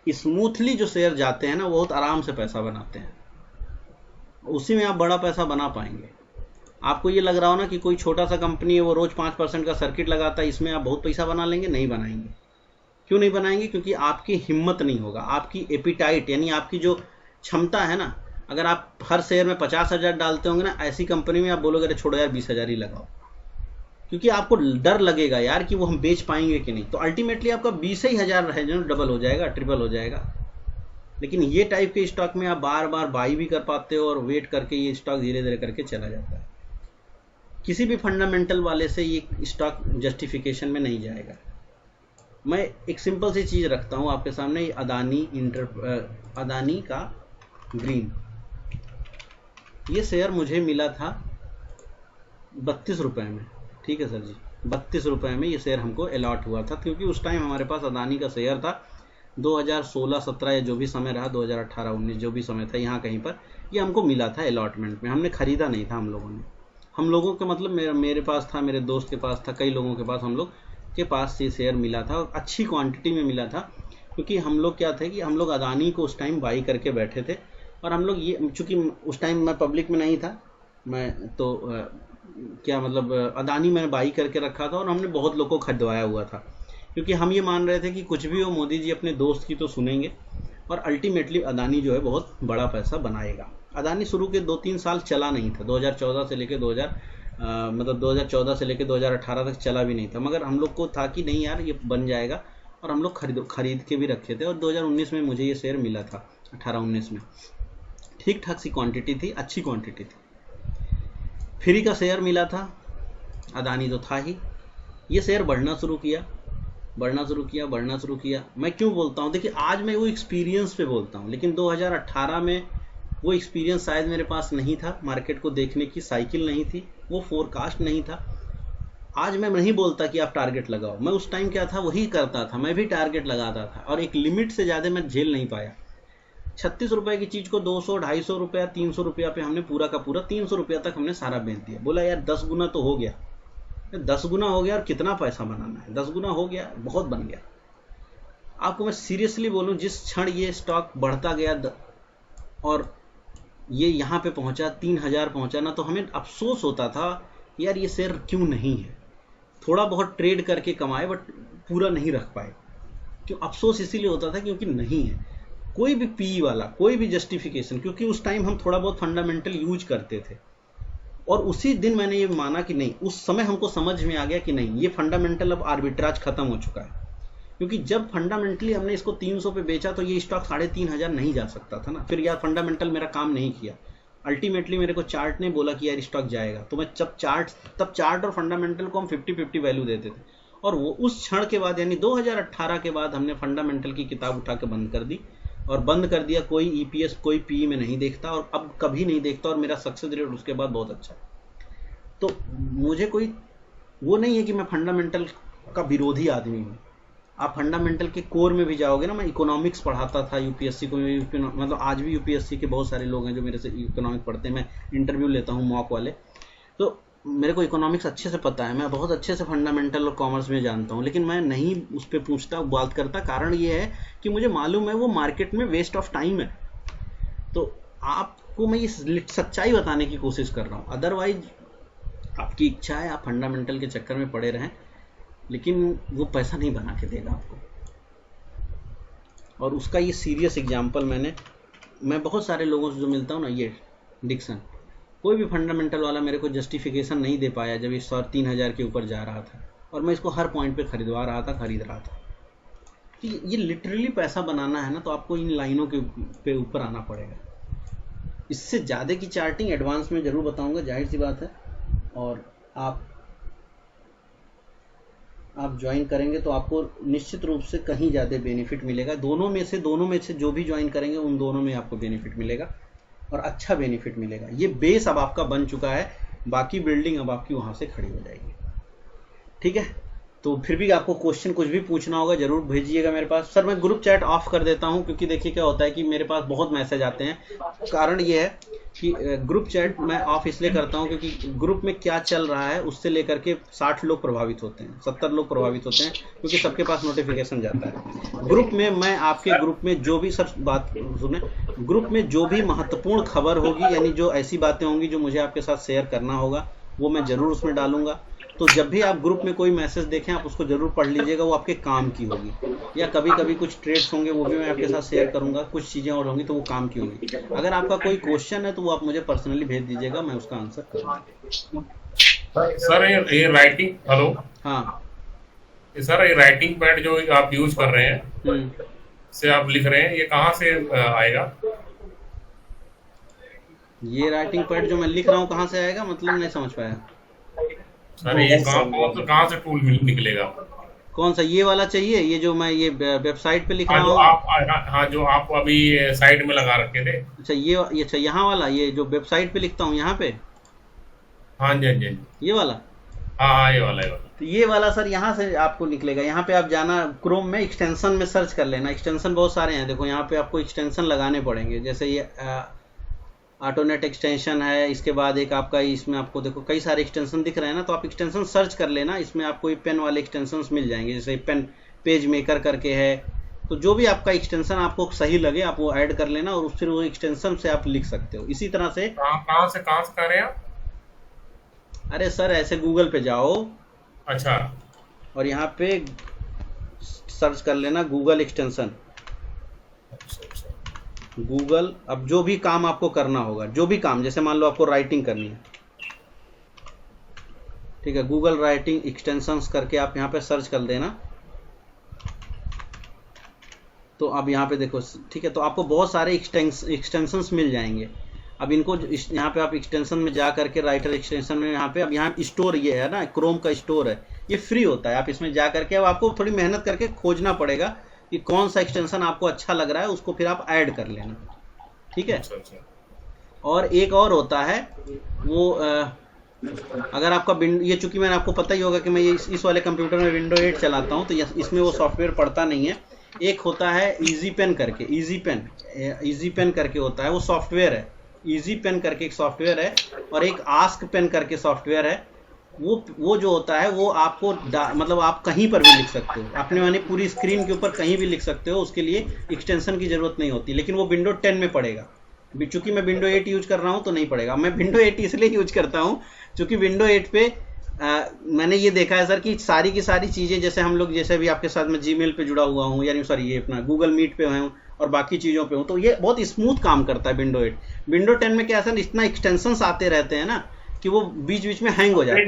स्मूथली जो शेयर जाते हैं ना, वो बहुत आराम से पैसा बनाते हैं, उसी में आप बड़ा पैसा बना पाएंगे। आपको ये लग रहा हो ना कि कोई छोटा सा कंपनी है, वो रोज 5% का सर्किट लगाता है, इसमें आप बहुत पैसा बना लेंगे, नहीं बनाएंगे। क्यों नहीं बनाएंगे? क्योंकि आपकी हिम्मत नहीं होगा, आपकी एपिटाइट यानी आपकी जो क्षमता है ना, अगर आप हर शेयर में 50,000 डालते होंगे ना, ऐसी कंपनी में आप बोलोगे अरे छोड़ो यार 20,000 ही लगाओ, क्योंकि आपको डर लगेगा यार कि वो हम बेच पाएंगे कि नहीं। तो अल्टीमेटली आपका 20,000 रहे जो डबल हो जाएगा, ट्रिपल हो जाएगा। लेकिन ये टाइप के स्टॉक में आप बार बार बाई भी कर पाते हो और वेट करके ये स्टॉक धीरे धीरे करके चला जाता है। किसी भी फंडामेंटल वाले से ये स्टॉक जस्टिफिकेशन में नहीं जाएगा। मैं एक सिंपल सी चीज़ रखता हूँ आपके सामने, अदानी का ग्रीन, ये शेयर मुझे मिला था 32 रुपये में, ठीक है सर जी, 32 रुपये में ये शेयर हमको अलॉट हुआ था, क्योंकि उस टाइम हमारे पास अदानी का शेयर था 2016-17 या जो भी समय रहा, 2018-19 जो भी समय था, यहाँ कहीं पर ये हमको मिला था अलॉटमेंट में, हमने ख़रीदा नहीं था हम लोगों के मतलब मेरे पास था, मेरे दोस्त के पास था, कई लोगों के पास, हम लोग के पास ये शेयर मिला था और अच्छी क्वांटिटी में मिला था, क्योंकि हम लोग क्या थे कि हम लोग अदानी को उस टाइम बाई करके बैठे थे। और हम लोग ये, चूँकि उस टाइम मैं पब्लिक में नहीं था, मैं तो क्या मतलब अदानी मैंने बाई करके रखा था और हमने बहुत लोगों को खरीदवाया हुआ था, क्योंकि हम ये मान रहे थे कि कुछ भी हो मोदी जी अपने दोस्त की तो सुनेंगे और अल्टीमेटली अदानी जो है बहुत बड़ा पैसा बनाएगा। अदानी शुरू के 2-3 साल चला नहीं था, 2014 से लेके 2014 से लेके 2018 तक चला भी नहीं था, मगर हम लोग को था कि नहीं यार ये बन जाएगा, और हम लोग खरीद के भी रखे थे। और 2019 में मुझे ये शेयर मिला था, 18-19 में ठीक ठाक सी क्वांटिटी थी, अच्छी क्वांटिटी थी, फ्री का शेयर मिला था, अदानी तो था ही। ये शेयर बढ़ना शुरू किया। मैं क्यों बोलता हूँ, देखिए आज मैं वो एक्सपीरियंस पे बोलता हूँ, लेकिन 2018 में वो एक्सपीरियंस शायद मेरे पास नहीं था, मार्केट को देखने की साइकिल नहीं थी, वो फोरकास्ट नहीं था। आज मैं नहीं बोलता कि आप टारगेट लगाओ, मैं उस टाइम क्या था वही करता था, मैं भी टारगेट लगाता था और एक लिमिट से ज़्यादा मैं झेल नहीं पाया। 36 रुपये की चीज़ को 200, 250 रुपया, 300 रुपया पे हमने पूरा का पूरा 300 रुपया तक हमने सारा बेच दिया। बोला यार 10 गुना तो हो गया, 10 गुना हो गया और कितना पैसा बनाना है, 10 गुना हो गया, बहुत बन गया। आपको मैं सीरियसली बोलूं, जिस क्षण ये स्टॉक बढ़ता गया और ये यहाँ पे पहुँचा 3000 पहुँचा ना, तो हमें अफसोस होता था यार ये शेयर क्यों नहीं है। थोड़ा बहुत ट्रेड करके कमाए बट पूरा नहीं रख पाए। क्यों अफसोस इसीलिए होता था, क्योंकि नहीं है कोई भी पी वाला, कोई भी जस्टिफिकेशन, क्योंकि उस टाइम हम थोड़ा बहुत फंडामेंटल यूज करते थे। और उसी दिन मैंने ये माना कि नहीं, उस समय हमको समझ में आ गया कि नहीं, ये फंडामेंटल अब आर्बिट्राज खत्म हो चुका है। क्योंकि जब फंडामेंटली हमने इसको 300 पे बेचा तो ये स्टॉक 3500 नहीं जा सकता था ना। फिर यार फंडामेंटल मेरा काम नहीं किया, अल्टीमेटली मेरे को चार्ट ने बोला कि यार स्टॉक जाएगा, तो मैं तब चार्ट और फंडामेंटल को हम 50-50 वैल्यू देते थे। और वो उस क्षण के बाद यानी 2018 के बाद हमने फंडामेंटल की किताब उठा के बंद कर दी, और बंद कर दिया। कोई ईपीएस कोई पी में नहीं देखता और अब कभी नहीं देखता, और मेरा सक्सेस रेट उसके बाद बहुत अच्छा है। तो मुझे कोई वो नहीं है कि मैं फंडामेंटल का विरोधी आदमी हूँ। आप फंडामेंटल के कोर में भी जाओगे ना, मैं इकोनॉमिक्स पढ़ाता था यूपीएससी को, मतलब आज भी यूपीएससी के बहुत सारे लोग हैं जो मेरे से इकोनॉमिक्स पढ़ते हैं, मैं इंटरव्यू लेता हूँ मॉक वाले, तो मेरे को इकोनॉमिक्स अच्छे से पता है, मैं बहुत अच्छे से फंडामेंटल और कॉमर्स में जानता हूँ, लेकिन मैं नहीं उस पर पूछता बात करता। कारण ये है कि मुझे मालूम है वो मार्केट में वेस्ट ऑफ टाइम है। तो आपको मैं ये सच्चाई बताने की कोशिश कर रहा हूँ। अदरवाइज आपकी इच्छा है आप फंडामेंटल के चक्कर में पड़े रहें, लेकिन वो पैसा नहीं बना के देगा आपको। और उसका ये सीरियस एग्जाम्पल मैं बहुत सारे लोगों से जो मिलता हूँ ना, ये डिक्सन, कोई भी फंडामेंटल वाला मेरे को जस्टिफिकेशन नहीं दे पाया जब इस 3000 के ऊपर जा रहा था, और मैं इसको हर पॉइंट पे खरीद रहा था। ये लिटरली पैसा बनाना है ना, तो आपको इन लाइनों के ऊपर आना पड़ेगा। इससे ज़्यादा की चार्टिंग एडवांस में ज़रूर बताऊंगा, जाहिर सी बात है। और आप ज्वाइन करेंगे तो आपको निश्चित रूप से कहीं ज़्यादा बेनिफिट मिलेगा। दोनों में से जो भी ज्वाइन करेंगे उन दोनों में आपको बेनिफिट मिलेगा, और अच्छा बेनिफिट मिलेगा। ये बेस अब आपका बन चुका है, बाकी बिल्डिंग अब आपकी वहाँ से खड़ी हो जाएगी। ठीक है, तो फिर भी आपको क्वेश्चन कुछ भी पूछना होगा जरूर भेजिएगा मेरे पास। सर मैं ग्रुप चैट ऑफ कर देता हूँ, क्योंकि देखिए क्या होता है कि मेरे पास बहुत मैसेज आते हैं। कारण ये है कि ग्रुप चैट मैं ऑफ इसलिए करता हूँ क्योंकि ग्रुप में क्या चल रहा है उससे लेकर के 60 लोग प्रभावित होते हैं, 70 लोग प्रभावित होते हैं, क्योंकि सबके पास नोटिफिकेशन जाता है। ग्रुप में मैं आपके ग्रुप में जो भी सब बात सुने, ग्रुप में जो भी महत्वपूर्ण खबर होगी, यानी जो ऐसी बातें होंगी जो मुझे आपके साथ शेयर करना होगा, वो मैं ज़रूर उसमें डालूंगा। तो जब भी आप ग्रुप में कोई मैसेज देखें आप उसको जरूर पढ़ लीजिएगा, वो आपके काम की होगी। या कभी कभी कुछ ट्रेड्स होंगे वो भी मैं आपके साथ शेयर करूंगा, कुछ चीज़ें और होंगी तो वो काम की होगी। अगर आपका कोई क्वेश्चन है तो वो आप मुझे पर्सनली भेज दीजिएगा, मैं उसका आंसर करूँगा। सर ये राइटिंग, हेलो, हाँ सर ये राइटिंग पैड जो आप यूज कर रहे हैं से आप लिख रहे हैं, ये कहाँ से आएगा? ये राइटिंग पैड जो मैं लिख रहा हूँ कहाँ से आएगा, मतलब नहीं समझ पाया। सर ये कहाँ से टूल निकलेगा? कौन सा, ये वाला चाहिए? ये जो मैं ये वेबसाइट पे लिख रहा हूँ? हाँ, जो आप अभी साइड में लगा रखे थे। अच्छा ये अच्छा यहाँ वाला, ये जो वेबसाइट पे लिखता हूँ यहाँ पे? हाँ जी, हाँ जी, ये वाला? हाँ, ये वाला तो ये वाला सर यहाँ से आपको निकलेगा। यहाँ पे आप जाना, क्रोम में एक्सटेंशन में सर्च कर लेना। एक्सटेंशन बहुत सारे हैं, देखो यहाँ पे आपको एक्सटेंशन लगाने पड़ेंगे। जैसे ये ऑटोनेट एक्सटेंशन है, इसके बाद एक आपका इसमें आपको देखो कई सारे एक्सटेंशन दिख रहे हैं ना, तो आप एक्सटेंशन सर्च कर लेना। इसमें आपको ये पेन वाले एक्सटेंशन मिल जाएंगे, जैसे पेन पेज मेकर करके है। तो जो भी आपका एक्सटेंशन आपको सही लगे आप वो ऐड कर लेना, और फिर वो एक्सटेंशन से आप लिख सकते हो। इसी तरह से कहाँ से कर रहे हैं आप? अरे सर ऐसे गूगल पे जाओ, अच्छा, और यहाँ पे सर्च कर लेना गूगल एक्सटेंशन। गूगल, अब जो भी काम आपको करना होगा, जो भी काम, जैसे मान लो आपको राइटिंग करनी है, ठीक है, गूगल राइटिंग एक्सटेंशंस करके आप यहाँ पे सर्च कर देना। तो अब यहाँ पे देखो, ठीक है, तो आपको बहुत सारे एक्सटेंशंस मिल जाएंगे। अब इनको यहाँ पे आप एक्सटेंशन में जा करके राइटर एक्सटेंशन में यहाँ पे, अब यहाँ स्टोर ये है ना, क्रोम का स्टोर है, ये फ्री होता है। आप इसमें जा करके, अब आपको थोड़ी मेहनत करके खोजना पड़ेगा कि कौन सा एक्सटेंशन आपको अच्छा लग रहा है, उसको फिर आप ऐड कर लेना, ठीक है। और एक और होता है वो अगर आपका ये, चूंकि मैंने आपको पता ही होगा कि मैं ये इस वाले कंप्यूटर में विंडो 8 चलाता हूँ, तो इसमें वो सॉफ्टवेयर पड़ता नहीं है। एक होता है इजी पेन करके, इजी पेन करके होता है, वो सॉफ्टवेयर है। इजी पेन करके एक सॉफ्टवेयर है, और एक आस्क पेन करके सॉफ्टवेयर है। वो जो होता है वो आपको मतलब आप कहीं पर भी लिख सकते हो, अपने माने पूरी स्क्रीन के ऊपर कहीं भी लिख सकते हो, उसके लिए एक्सटेंशन की जरूरत नहीं होती। लेकिन वो विंडो 10 में पड़ेगा। चूंकि मैं विंडो 8 यूज कर रहा हूँ तो नहीं पड़ेगा। मैं विंडो 8 इसलिए यूज करता हूँ क्योंकि विंडो 8 पे मैंने ये देखा है सर कि सारी की सारी चीज़ें, जैसे हम लोग, जैसे अभी आपके साथ में जीमेल पे जुड़ा हुआ हूँ, यानी सॉरी ये अपना गूगल मीट पे हूँ और बाकी चीज़ों पे हूँ, तो ये बहुत स्मूथ काम करता है विंडो 8। विंडो 10 में क्या सर, इतना एक्सटेंशंस आते रहते हैं ना कि वो बीच बीच में हैंग हो जाता है।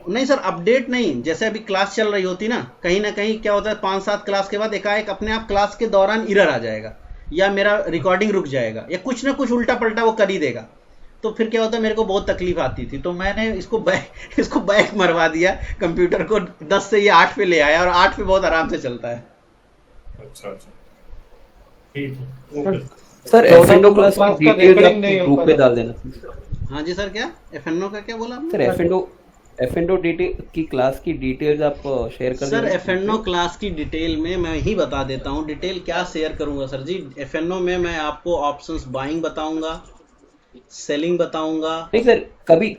नहीं सर, अपडेट नहीं। जैसे अभी क्लास चल रही होती ना कहीं क्या होता है, 5-7 क्लास के बाद एकाएक अपने आप क्लास के दौरान एरर आ जाएगा, या मेरा रिकॉर्डिंग रुक जाएगा, या कुछ ना कुछ उल्टा पलटा वो कर ही देगा। तो फिर क्या होता है, मेरे को बहुत तकलीफ आती थी, तो मैंने इसको बैक मरवा दिया कंप्यूटर को, 10 से ये 8 पे ले आया, और 8 पे बहुत आराम से चलता है। अच्छा, सर एफएनओ क्लास का डिटेल आप ग्रुप पे डाल देना। हाँ जी सर, क्या एफएनओ का क्या बोला आपने? सर एफएनओ डिटेल की क्लास की डिटेल्स आप शेयर कर सर एफएनओ क्लास की डिटेल में मैं ही बता देता हूँ। डिटेल क्या शेयर करूंगा सर जी? एफएनओ में मैं आपको ऑप्शंस बाइंग बताऊंगा, सेलिंग बताऊंगा। नहीं सर,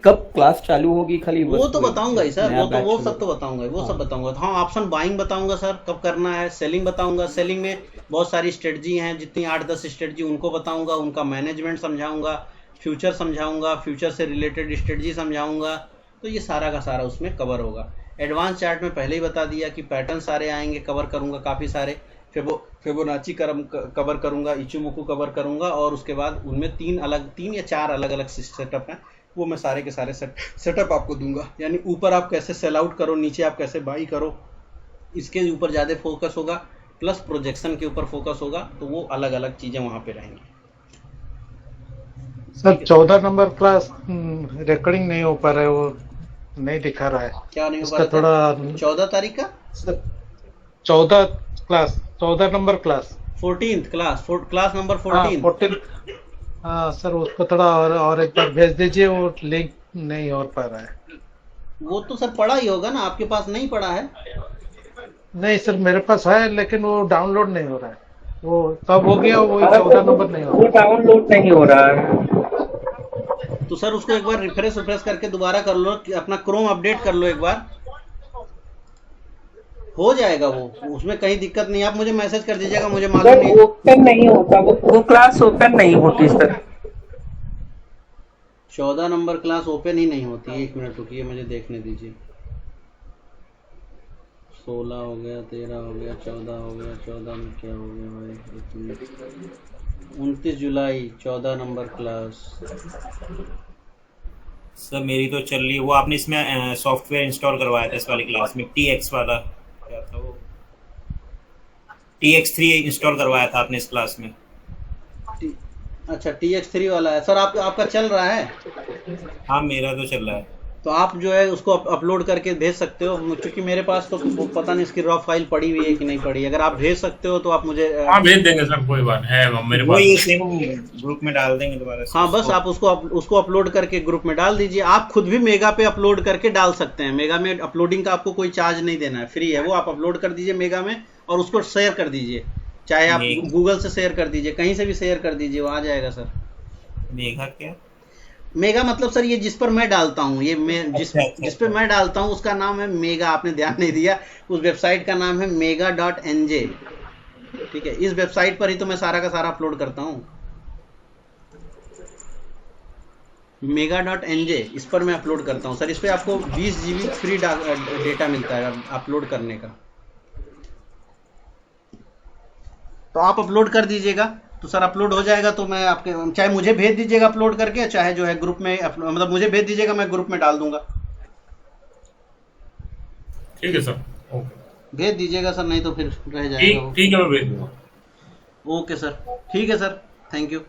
कब क्लास चालू होगी, खाली वो तो बताऊंगा ही सर, वो सब तो बताऊंगा, वो सब बताऊंगा। हाँ, ऑप्शन बाइंग बताऊंगा सर, कब करना है। सेलिंग बताऊंगा, सेलिंग में बहुत सारी स्ट्रेटजी हैं, जितनी 8-10 स्ट्रेटजी, उनको बताऊंगा, उनका मैनेजमेंट समझाऊंगा, फ्यूचर समझाऊंगा, फ्यूचर से रिलेटेड स्ट्रेटजी समझाऊंगा। तो ये सारा का सारा उसमें कवर होगा। एडवांस चार्ट में पहले ही बता दिया कि पैटर्न सारे आएंगे, कवर करूंगा काफ़ी सारे। फिबोनाची कवर करूंगा, इचुमुकु कवर करूंगा, और उसके बाद उनमें 3 या 4 अलग अलग सेटअप हैं, वो मैं सारे के सारे सेटअप आपको दूंगा। यानी ऊपर आप कैसे सेल आउट करो, नीचे आप कैसे बाई करो, इसके ऊपर ज़्यादा फोकस होगा, प्लस प्रोजेक्शन के ऊपर फोकस होगा। तो वो अलग अलग चीज़ें वहाँ पे रहेंगी। सर 14 नंबर क्लास रिकॉर्डिंग नहीं हो पा रहा है, वो नहीं दिखा रहा है। क्या नहीं हो पा रहा? थोड़ा 14 तारीख का 14 number class 14th class number 14। हाँ सर, उसको थोड़ा और एक बार भेज दीजिए, वो लिंक नहीं हो पा रहा है। वो तो सर पड़ा ही होगा ना, आपके पास नहीं पड़ा है? नहीं सर, मेरे पास है, लेकिन वो डाउनलोड नहीं हो रहा है। वो कब हो गया, वो 14 नंबर नहीं हो रहा, वो डाउनलोड नहीं हो रहा है। तो सर उसको एक बार रिफ्रेश करके दोबारा कर लो, अपना क्रोम अपडेट कर लो एक बार, हो जाएगा वो, उसमें कहीं दिक्कत नहीं। आप मुझे मैसेज कर दीजिएगा, मुझे मालूम नहीं। ओपन नहीं होता वो क्लास ओपन नहीं होती सर। 14 नंबर क्लास ओपन ही नहीं होती। 1 मिनट रुकिए, मुझे देखने दीजिए। 16 हो गया, 13 हो गया, 14 हो गया। 14 में क्या हो गया भाई? 29 जुलाई 14 नंबर क्लास। सर मेरी तो चल रही है। वो आपने इसमें सॉफ्टवेयर इंस्टॉल करवाया था इस वाली क्लास में, TX वाला क्या था वो, TX3 इंस्टॉल करवाया था आपने इस क्लास में। अच्छा TX3 वाला है सर, आपका चल रहा है? हाँ मेरा तो चल रहा है। तो आप जो है उसको अपलोड करके भेज सकते हो, क्योंकि मेरे पास तो पता नहीं इसकी रॉ फाइल पड़ी हुई है कि नहीं पड़ी। अगर आप भेज सकते हो तो आप मुझे हाँ भेज देंगे सर, कोई बात है मेरे पास, ग्रुप में डाल देंगे दोबारा। हाँ बस आप उसको अपलोड करके ग्रुप में डाल दीजिए। आप खुद भी मेगा पे अपलोड करके डाल सकते हैं। मेगा में अपलोडिंग का आपको कोई चार्ज नहीं देना है, फ्री है वो। आप अपलोड कर दीजिए मेगा में और उसको शेयर कर दीजिए, चाहे आप गूगल से शेयर कर दीजिए, कहीं से भी शेयर कर दीजिए, वो आ जाएगा सर। मेगा क्या? मेगा मतलब सर ये जिस पर मैं डालता हूँ, ये जिस पे मैं डालता हूँ उसका नाम है मेगा। आपने ध्यान नहीं दिया, उस वेबसाइट का नाम है mega.nj। ठीक है, इस वेबसाइट पर ही तो मैं सारा का सारा अपलोड करता हूँ, mega.nj, इस पर मैं अपलोड करता हूँ सर। इस पे आपको 20 GB फ्री डेटा मिलता है अपलोड करने का। तो आप अपलोड कर दीजिएगा तो सर अपलोड हो जाएगा। तो मैं आपके, चाहे मुझे भेज दीजिएगा अपलोड करके, चाहे जो है ग्रुप में मतलब मुझे भेज दीजिएगा, मैं ग्रुप में डाल दूंगा। ठीक है सर, ओके भेज दीजिएगा सर, नहीं तो फिर रह जाएगा। ठीक है, मैं भेज दूंगा। ओके सर, ठीक है सर, थैंक यू।